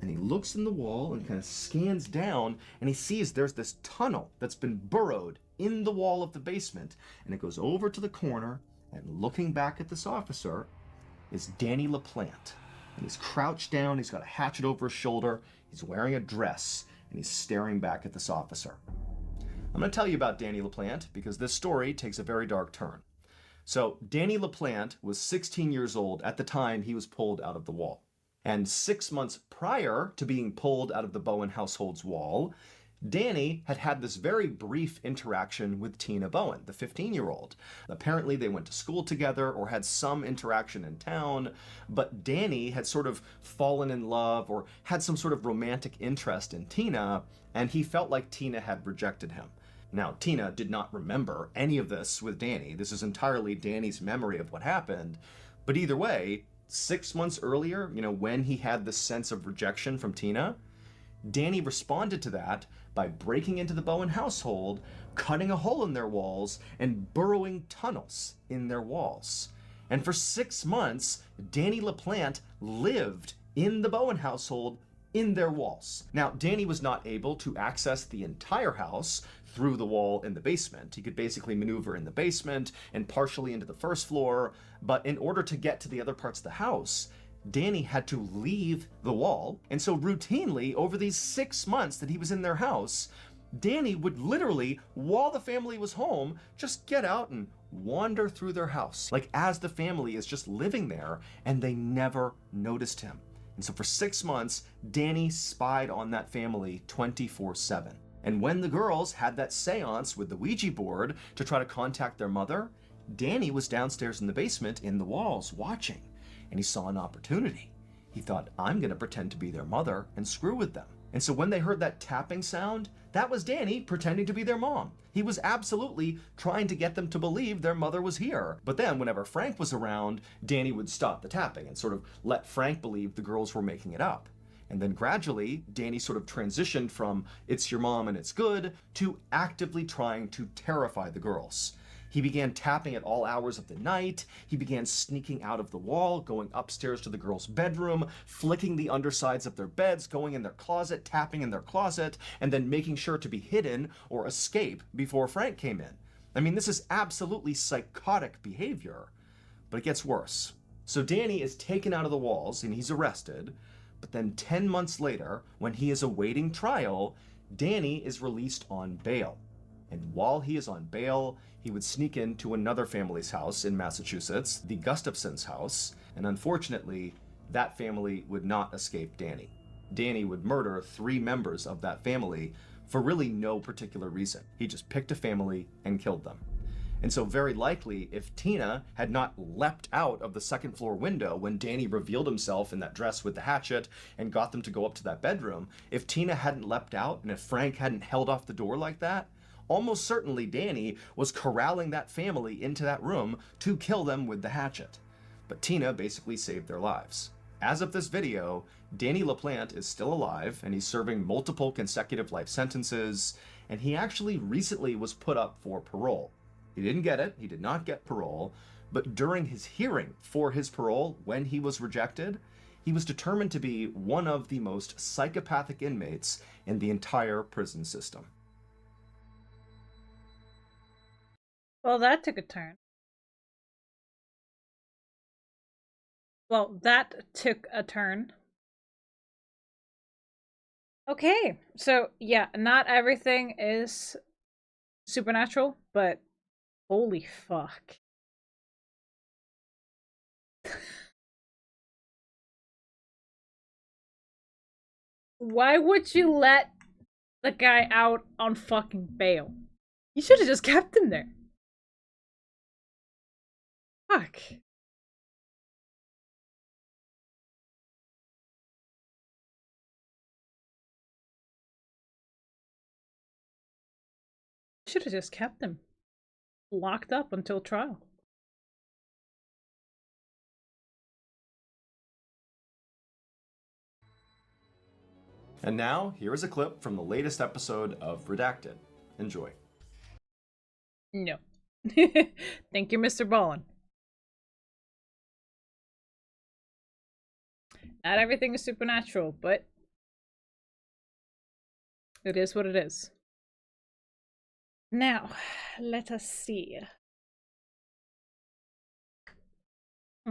S5: and he looks in the wall and kind of scans down, and he sees there's this tunnel that's been burrowed in the wall of the basement, and it goes over to the corner, and looking back at this officer is Danny LaPlante. And he's crouched down, he's got a hatchet over his shoulder, he's wearing a dress, and he's staring back at this officer. I'm going to tell you about Danny LaPlante because this story takes a very dark turn. So Danny LaPlante was 16 years old at the time he was pulled out of the wall. And 6 months prior to being pulled out of the Bowen household's wall, Danny had had this very brief interaction with Tina Bowen, the 15-year-old. Apparently they went to school together or had some interaction in town, but Danny had sort of fallen in love or had some sort of romantic interest in Tina, and he felt like Tina had rejected him. Now, Tina did not remember any of this with Danny. This is entirely Danny's memory of what happened. But either way, 6 months earlier, when he had this sense of rejection from Tina, Danny responded to that by breaking into the Bowen household, cutting a hole in their walls, and burrowing tunnels in their walls. And for 6 months, Danny LaPlante lived in the Bowen household in their walls. Now, Danny was not able to access the entire house through the wall in the basement. He could basically maneuver in the basement and partially into the first floor, but in order to get to the other parts of the house, Danny had to leave the wall. And so routinely, over these 6 months that he was in their house, Danny would literally, while the family was home, just get out and wander through their house, like as the family is just living there, and they never noticed him. And so for 6 months, Danny spied on that family 24/7. And when the girls had that seance with the Ouija board to try to contact their mother, Danny was downstairs in the basement in the walls watching, and he saw an opportunity. He thought, I'm gonna pretend to be their mother and screw with them. And so when they heard that tapping sound, that was Danny pretending to be their mom. He was absolutely trying to get them to believe their mother was here. But then whenever Frank was around, Danny would stop the tapping and sort of let Frank believe the girls were making it up. And then gradually, Danny sort of transitioned from it's your mom and it's good to actively trying to terrify the girls. He began tapping at all hours of the night. He began sneaking out of the wall, going upstairs to the girls' bedroom, flicking the undersides of their beds, going in their closet, tapping in their closet, and then making sure to be hidden or escape before Frank came in. I mean, this is absolutely psychotic behavior, but it gets worse. So Danny is taken out of the walls and he's arrested, but then 10 months later, when he is awaiting trial, Danny is released on bail. And while he is on bail, he would sneak into another family's house in Massachusetts, the Gustafsons' house, and unfortunately, that family would not escape Danny. Danny would murder 3 members of that family for really no particular reason. He just picked a family and killed them. And so very likely, if Tina had not leapt out of the second floor window when Danny revealed himself in that dress with the hatchet and got them to go up to that bedroom, if Tina hadn't leapt out and if Frank hadn't held off the door like that, almost certainly Danny was corralling that family into that room to kill them with the hatchet. But Tina basically saved their lives. As of this video, Danny LaPlante is still alive and he's serving multiple consecutive life sentences, and he actually recently was put up for parole. He didn't get it, he did not get parole, but during his hearing for his parole, when he was rejected, he was determined to be one of the most psychopathic inmates in the entire prison system.
S1: Well, that took a turn. Well, that took a turn. Okay, so yeah, not everything is supernatural, but holy fuck. Why would you let the guy out on fucking bail? You should have just kept him there. Fuck. Should have just kept him locked up until trial.
S5: And now, here is a clip from the latest episode of Redacted. Enjoy.
S1: No. Thank you, Mr. Ballin. Not everything is supernatural, but it is what it is. Now, let us see. I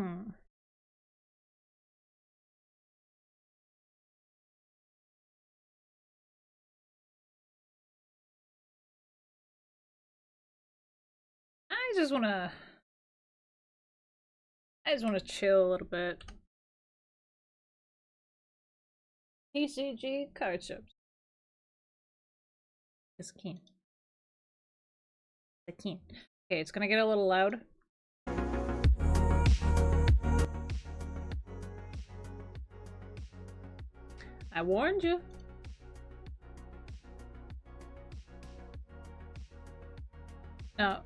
S1: just wanna chill a little bit. TCG card chips. It's keen. The keen. Okay, it's gonna get a little loud. I warned you. No.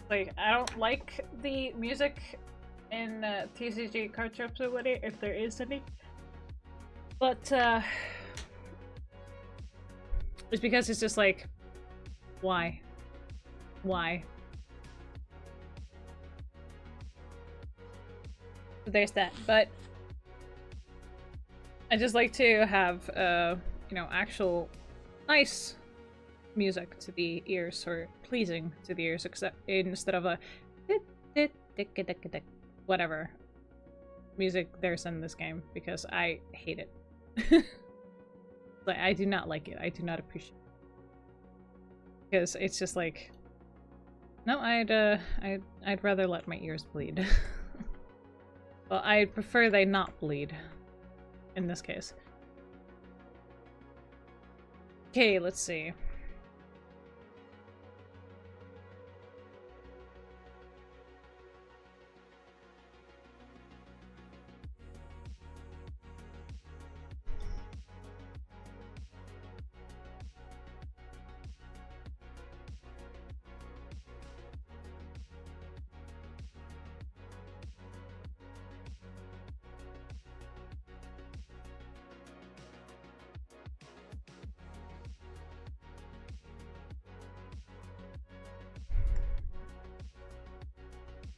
S1: Like, I don't like the music in TCG card shops or whatever, if there is any. But it's because it's just like, why? Why? There's that. But I just like to have, you know, actual nice music to the ears, or pleasing to the ears, except instead of a whatever music there's in this game, because I hate it. Like, I do not like it. I do not appreciate it. Because it's just like, no, I'd rather let my ears bleed. Well, I'd prefer they not bleed in this case. Okay, let's see.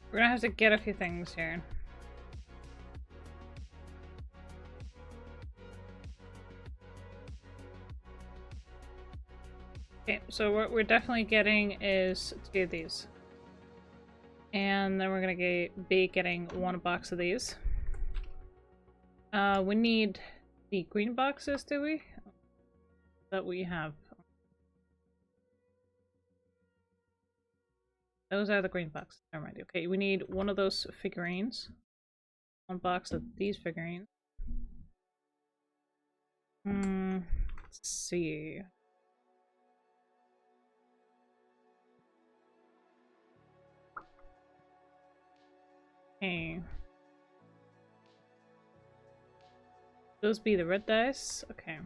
S1: We're gonna have to get a few things here. Okay, so what we're definitely getting is 2 of these. And then we're gonna be getting 1 box of these. We need the green boxes, do we? That we have. Those are the green boxes. Never mind. Okay, we need 1 of those figurines. 1 box of these figurines. Let's see. Okay. Those be the red dice? Okay.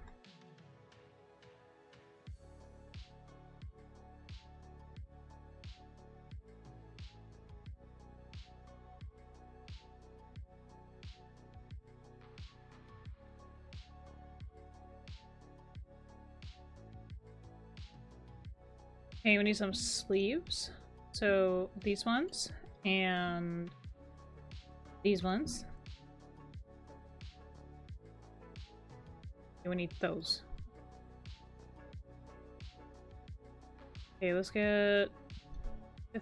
S1: Okay, we need some sleeves. So these ones and these ones. Okay, we need those. Okay, let's get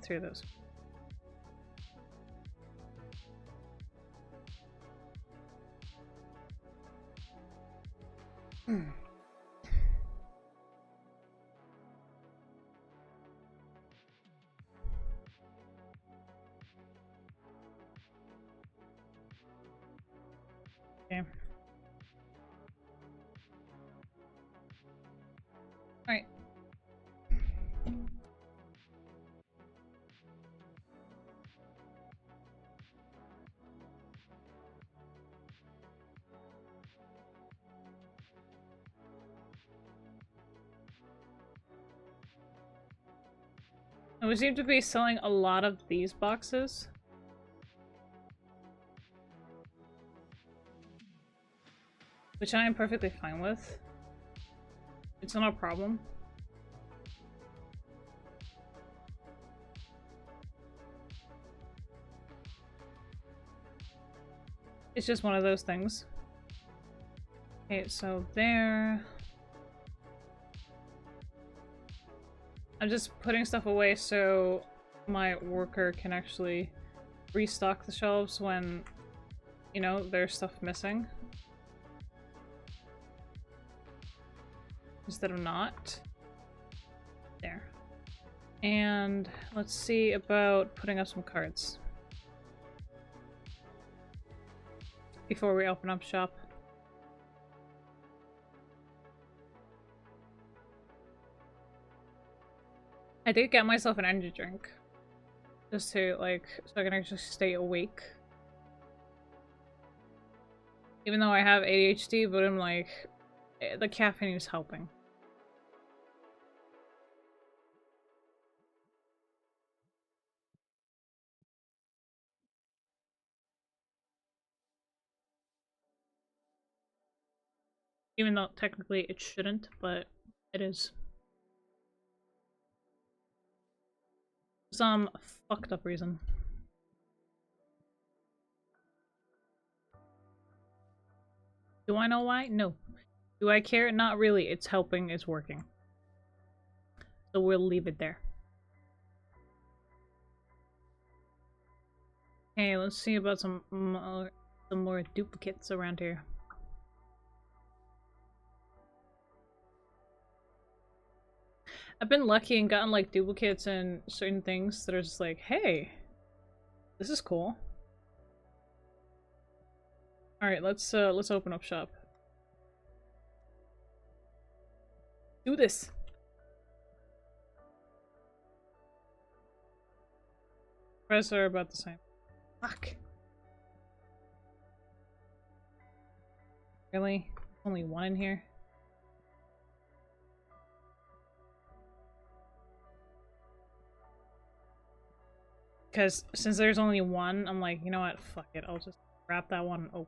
S1: 3 of those. Okay. Alright. And we seem to be selling a lot of these boxes. Which I am perfectly fine with. It's not a problem. It's just one of those things. Okay, so there. I'm just putting stuff away so my worker can actually restock the shelves when, you know, there's stuff missing. Instead of not. There. And let's see about putting up some cards before we open up shop. I did get myself an energy drink. Just to, like, so I can actually stay awake. Even though I have ADHD, but I'm like, the caffeine is helping. Even though technically it shouldn't, but it is. Some fucked up reason. Do I know why? No. Do I care? Not really. It's helping. It's working. So we'll leave it there. Hey, let's see about some more duplicates around here. I've been lucky and gotten like duplicates and certain things that are just like, hey, this is cool. All right, let's open up shop. Do this. Prices are about the same. Fuck. Really? Only one in here? Because since there's only one, I'm like, you know what? Fuck it. I'll just grab that one and open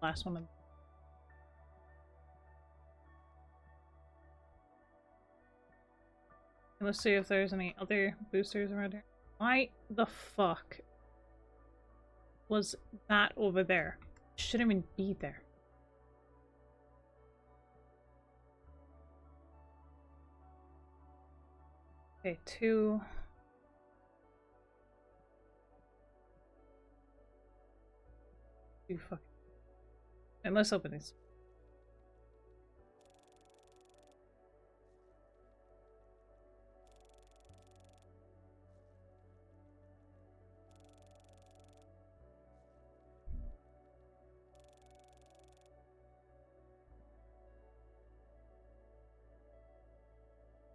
S1: the last one. Let's see if there's any other boosters around here. Why the fuck was that over there? It shouldn't even be there. Okay, 2. Fuck. And let's open these.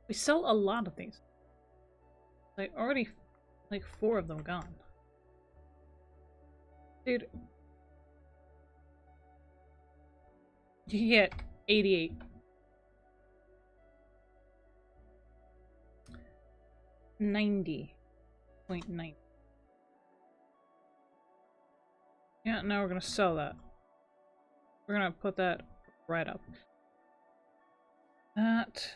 S1: We sell a lot of these. Like already like 4 of them gone. Dude. You can get 88. $90.9. Yeah, now we're gonna sell that. We're gonna put that right up. That.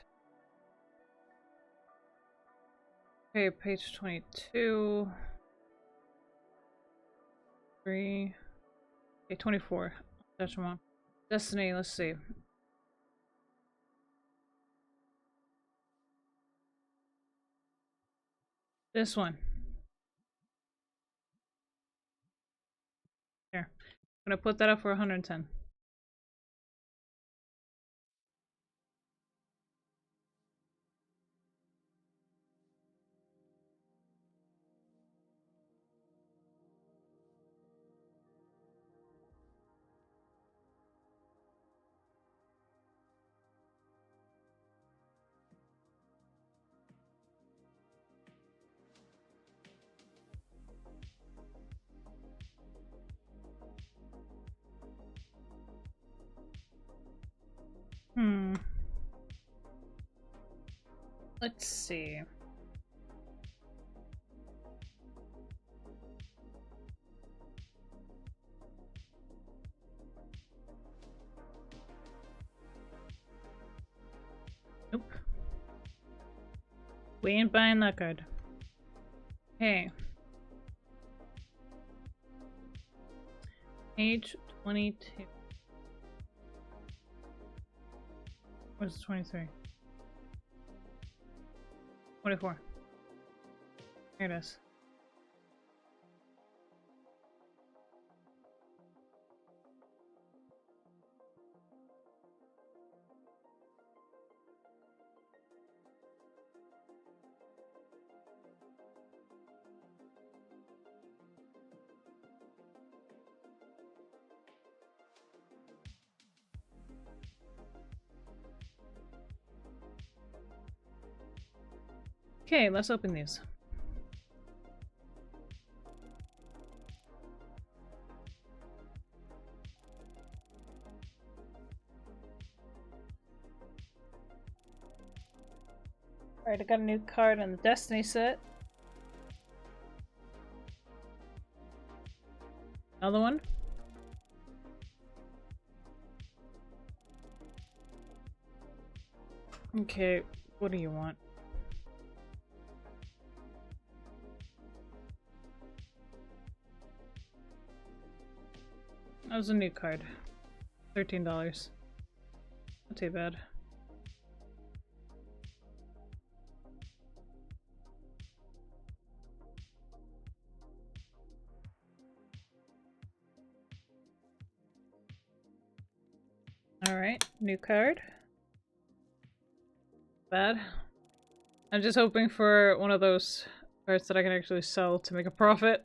S1: Okay, page 22. 3. Okay, 24. That's wrong. Destiny, let's see. This one. Here. I'm gonna put that up for 110. Let's see. Nope. We ain't buying that card. Okay. Page 22. What's 23? 24. Here it is. Okay, let's open these. Alright, I got a new card on the Destiny set. Another one. Okay, what do you want? That was a new card. $13. Not too bad. Alright, new card. Bad. I'm just hoping for one of those cards that I can actually sell to make a profit.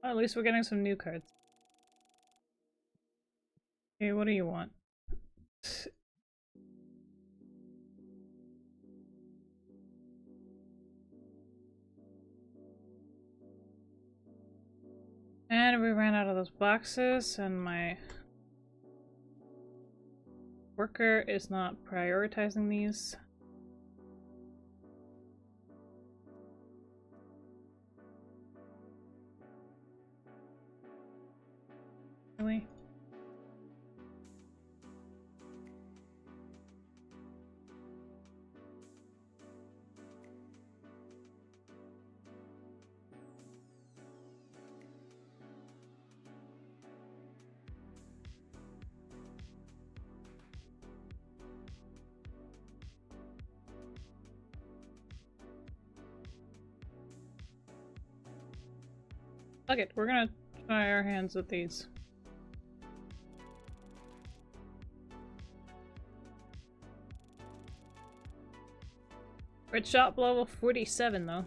S1: Well, at least we're getting some new cards. Okay, what do you want? And we ran out of those boxes, and my worker is not prioritizing these. Really? Fuck it, we're gonna try our hands with these. We're at shop level 47 though.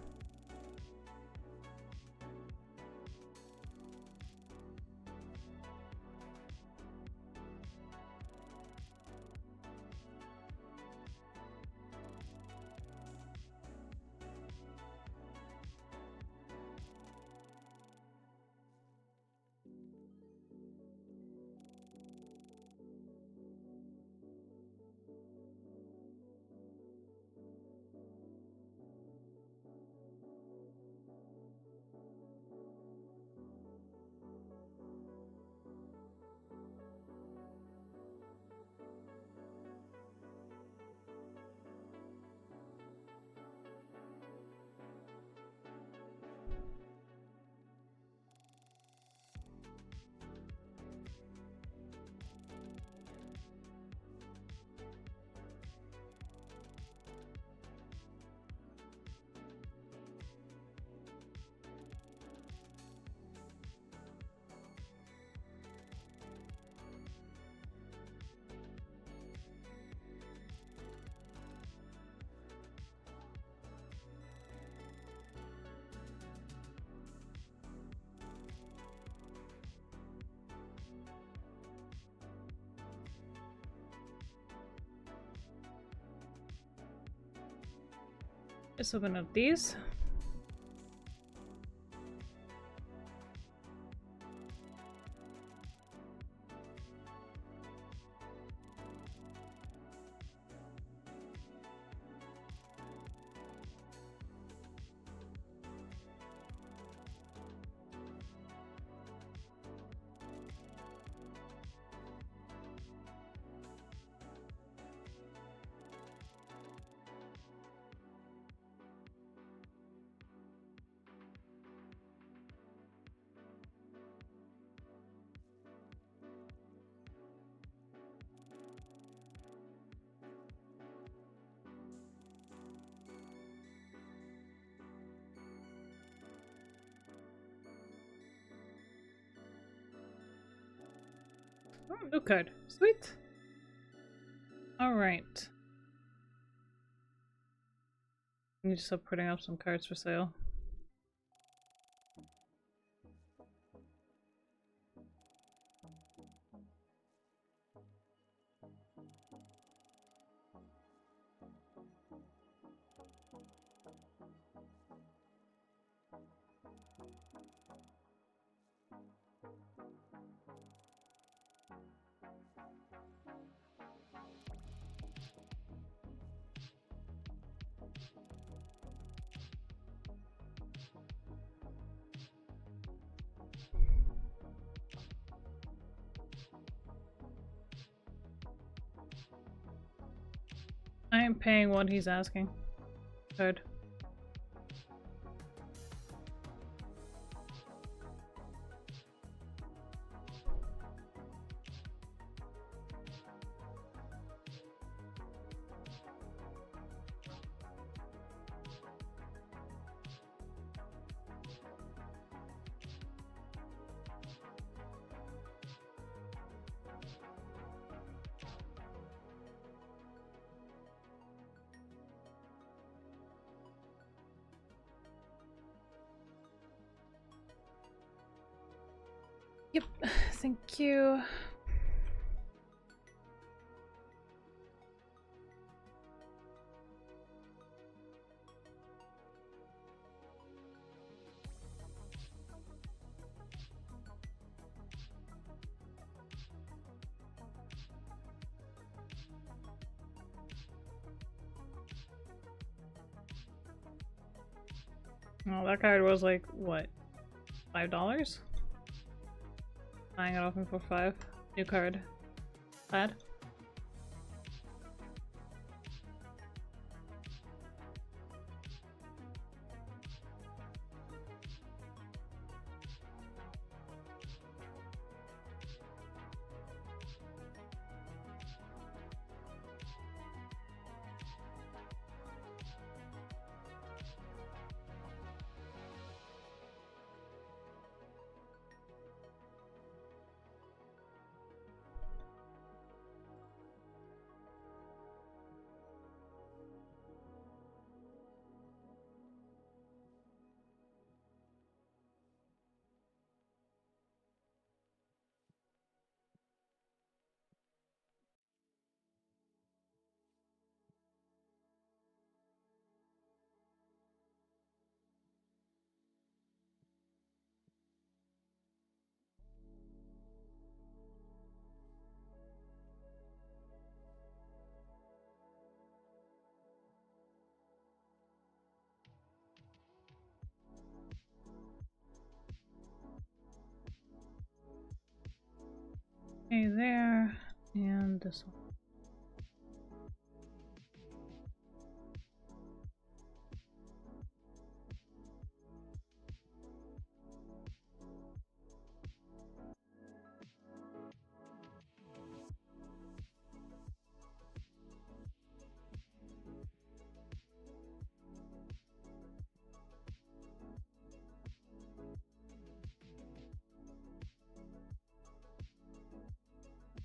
S1: Let's open up these. Oh, new card. Sweet. Alright. I need to start putting up some cards for sale. I am paying what he's asking. Good. Yep, thank you. Oh, that card was like, what? $5? Buying it off him for 5. New card. Bad. Okay, there. And this one.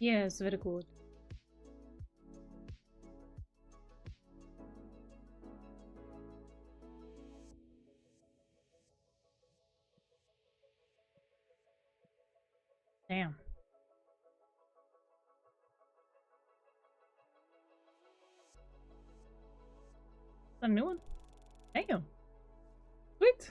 S1: Yes, very good. Damn. A new one? Damn. Sweet.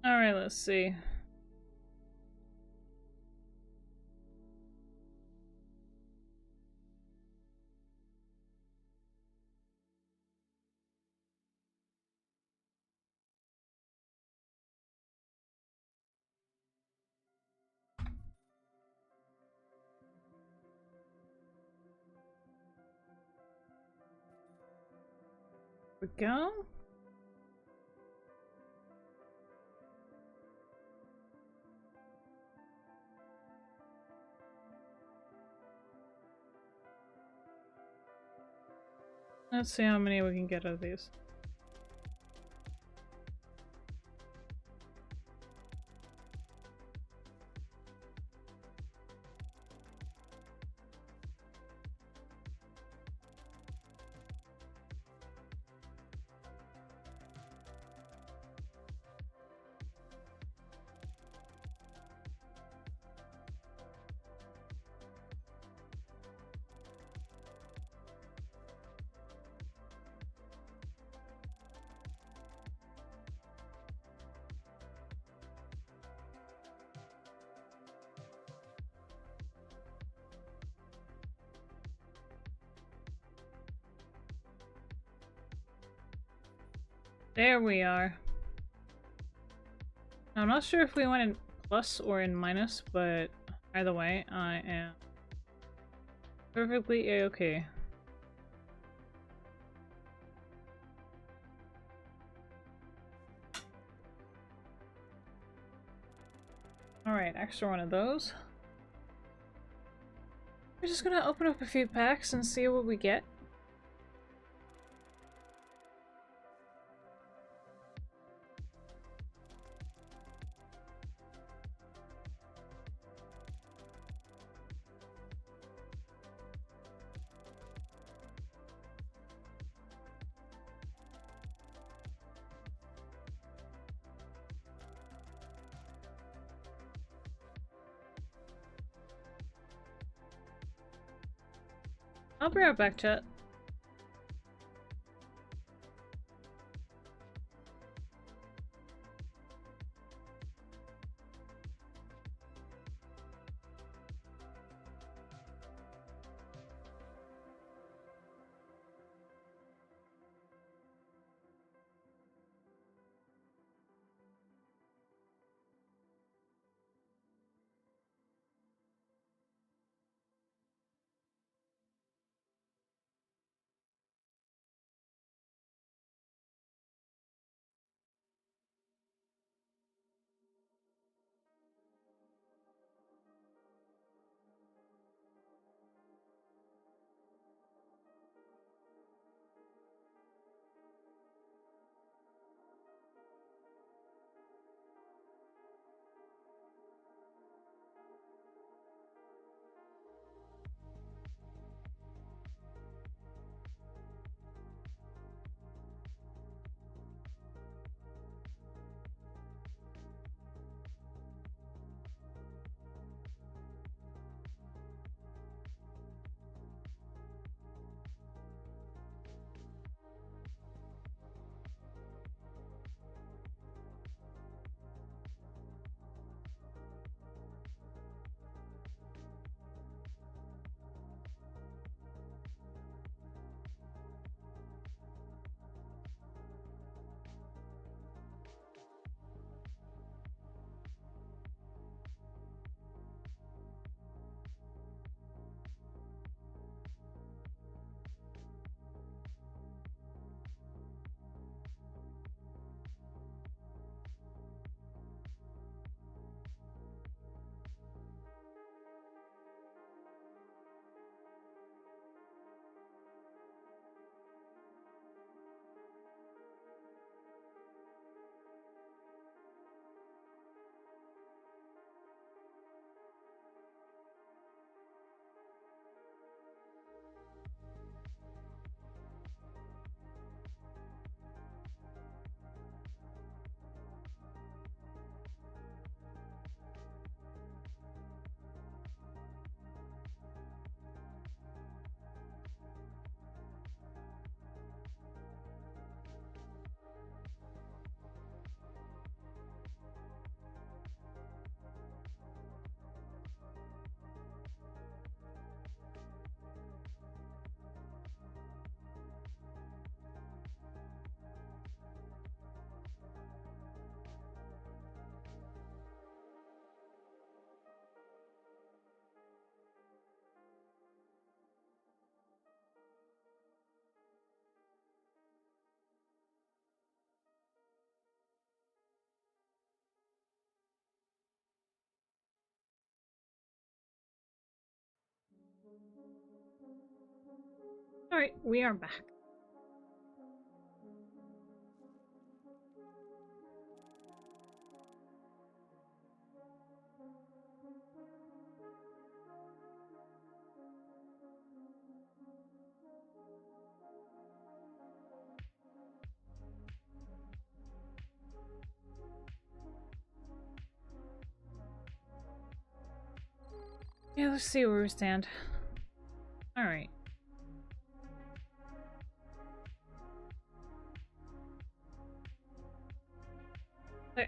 S1: Alright, let's see. We go. Let's see how many we can get of these. There we are. I'm not sure if we went in plus or in minus, but either way, I am perfectly a-okay. Alright, extra one of those. We're just gonna open up a few packs and see what we get. I'll be right back, chat. Alright, we are back. Yeah, let's see where we stand. Alright.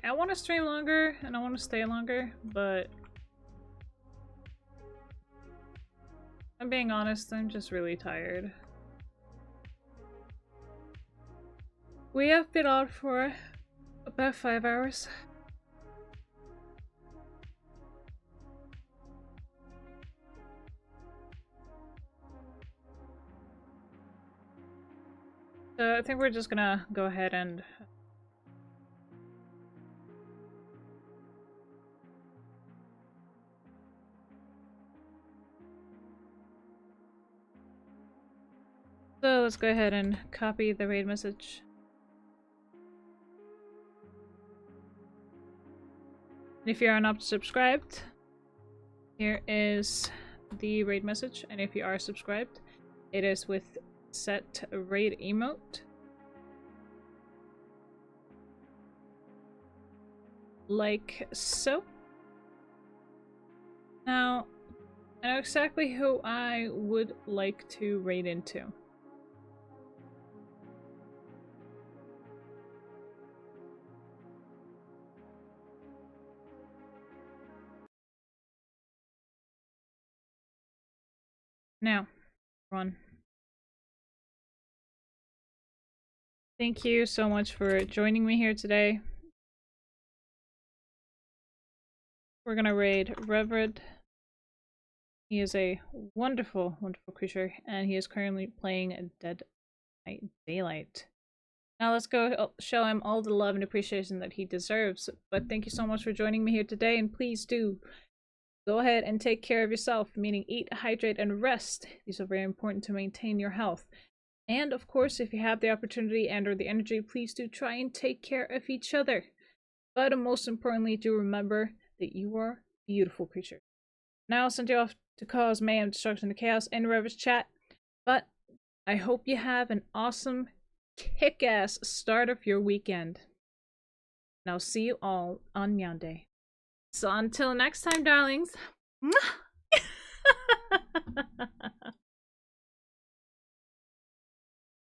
S1: I want to stream longer and I want to stay longer, but I'm being honest, I'm just really tired. We have been on for about 5 hours. So I think we're just gonna go ahead and so let's go ahead and copy the raid message. And if you are not subscribed, here is the raid message. And if you are subscribed, it is with set raid emote. Like so. Now, I know exactly who I would like to raid into. Now, everyone. Thank you so much for joining me here today. We're gonna raid Reverend. He is a wonderful, wonderful creature, and he is currently playing Dead by Daylight. Now let's go show him all the love and appreciation that he deserves. But thank you so much for joining me here today, and please do go ahead and take care of yourself, meaning eat, hydrate, and rest. These are very important to maintain your health. And of course, if you have the opportunity and or the energy, please do try and take care of each other. But most importantly, do remember that you are beautiful creatures. Now I'll send you off to cause mayhem, destruction, and chaos in Rever's chat. But I hope you have an awesome, kick-ass start of your weekend. And I'll see you all on Meow Day. So until next time, darlings. Mwah!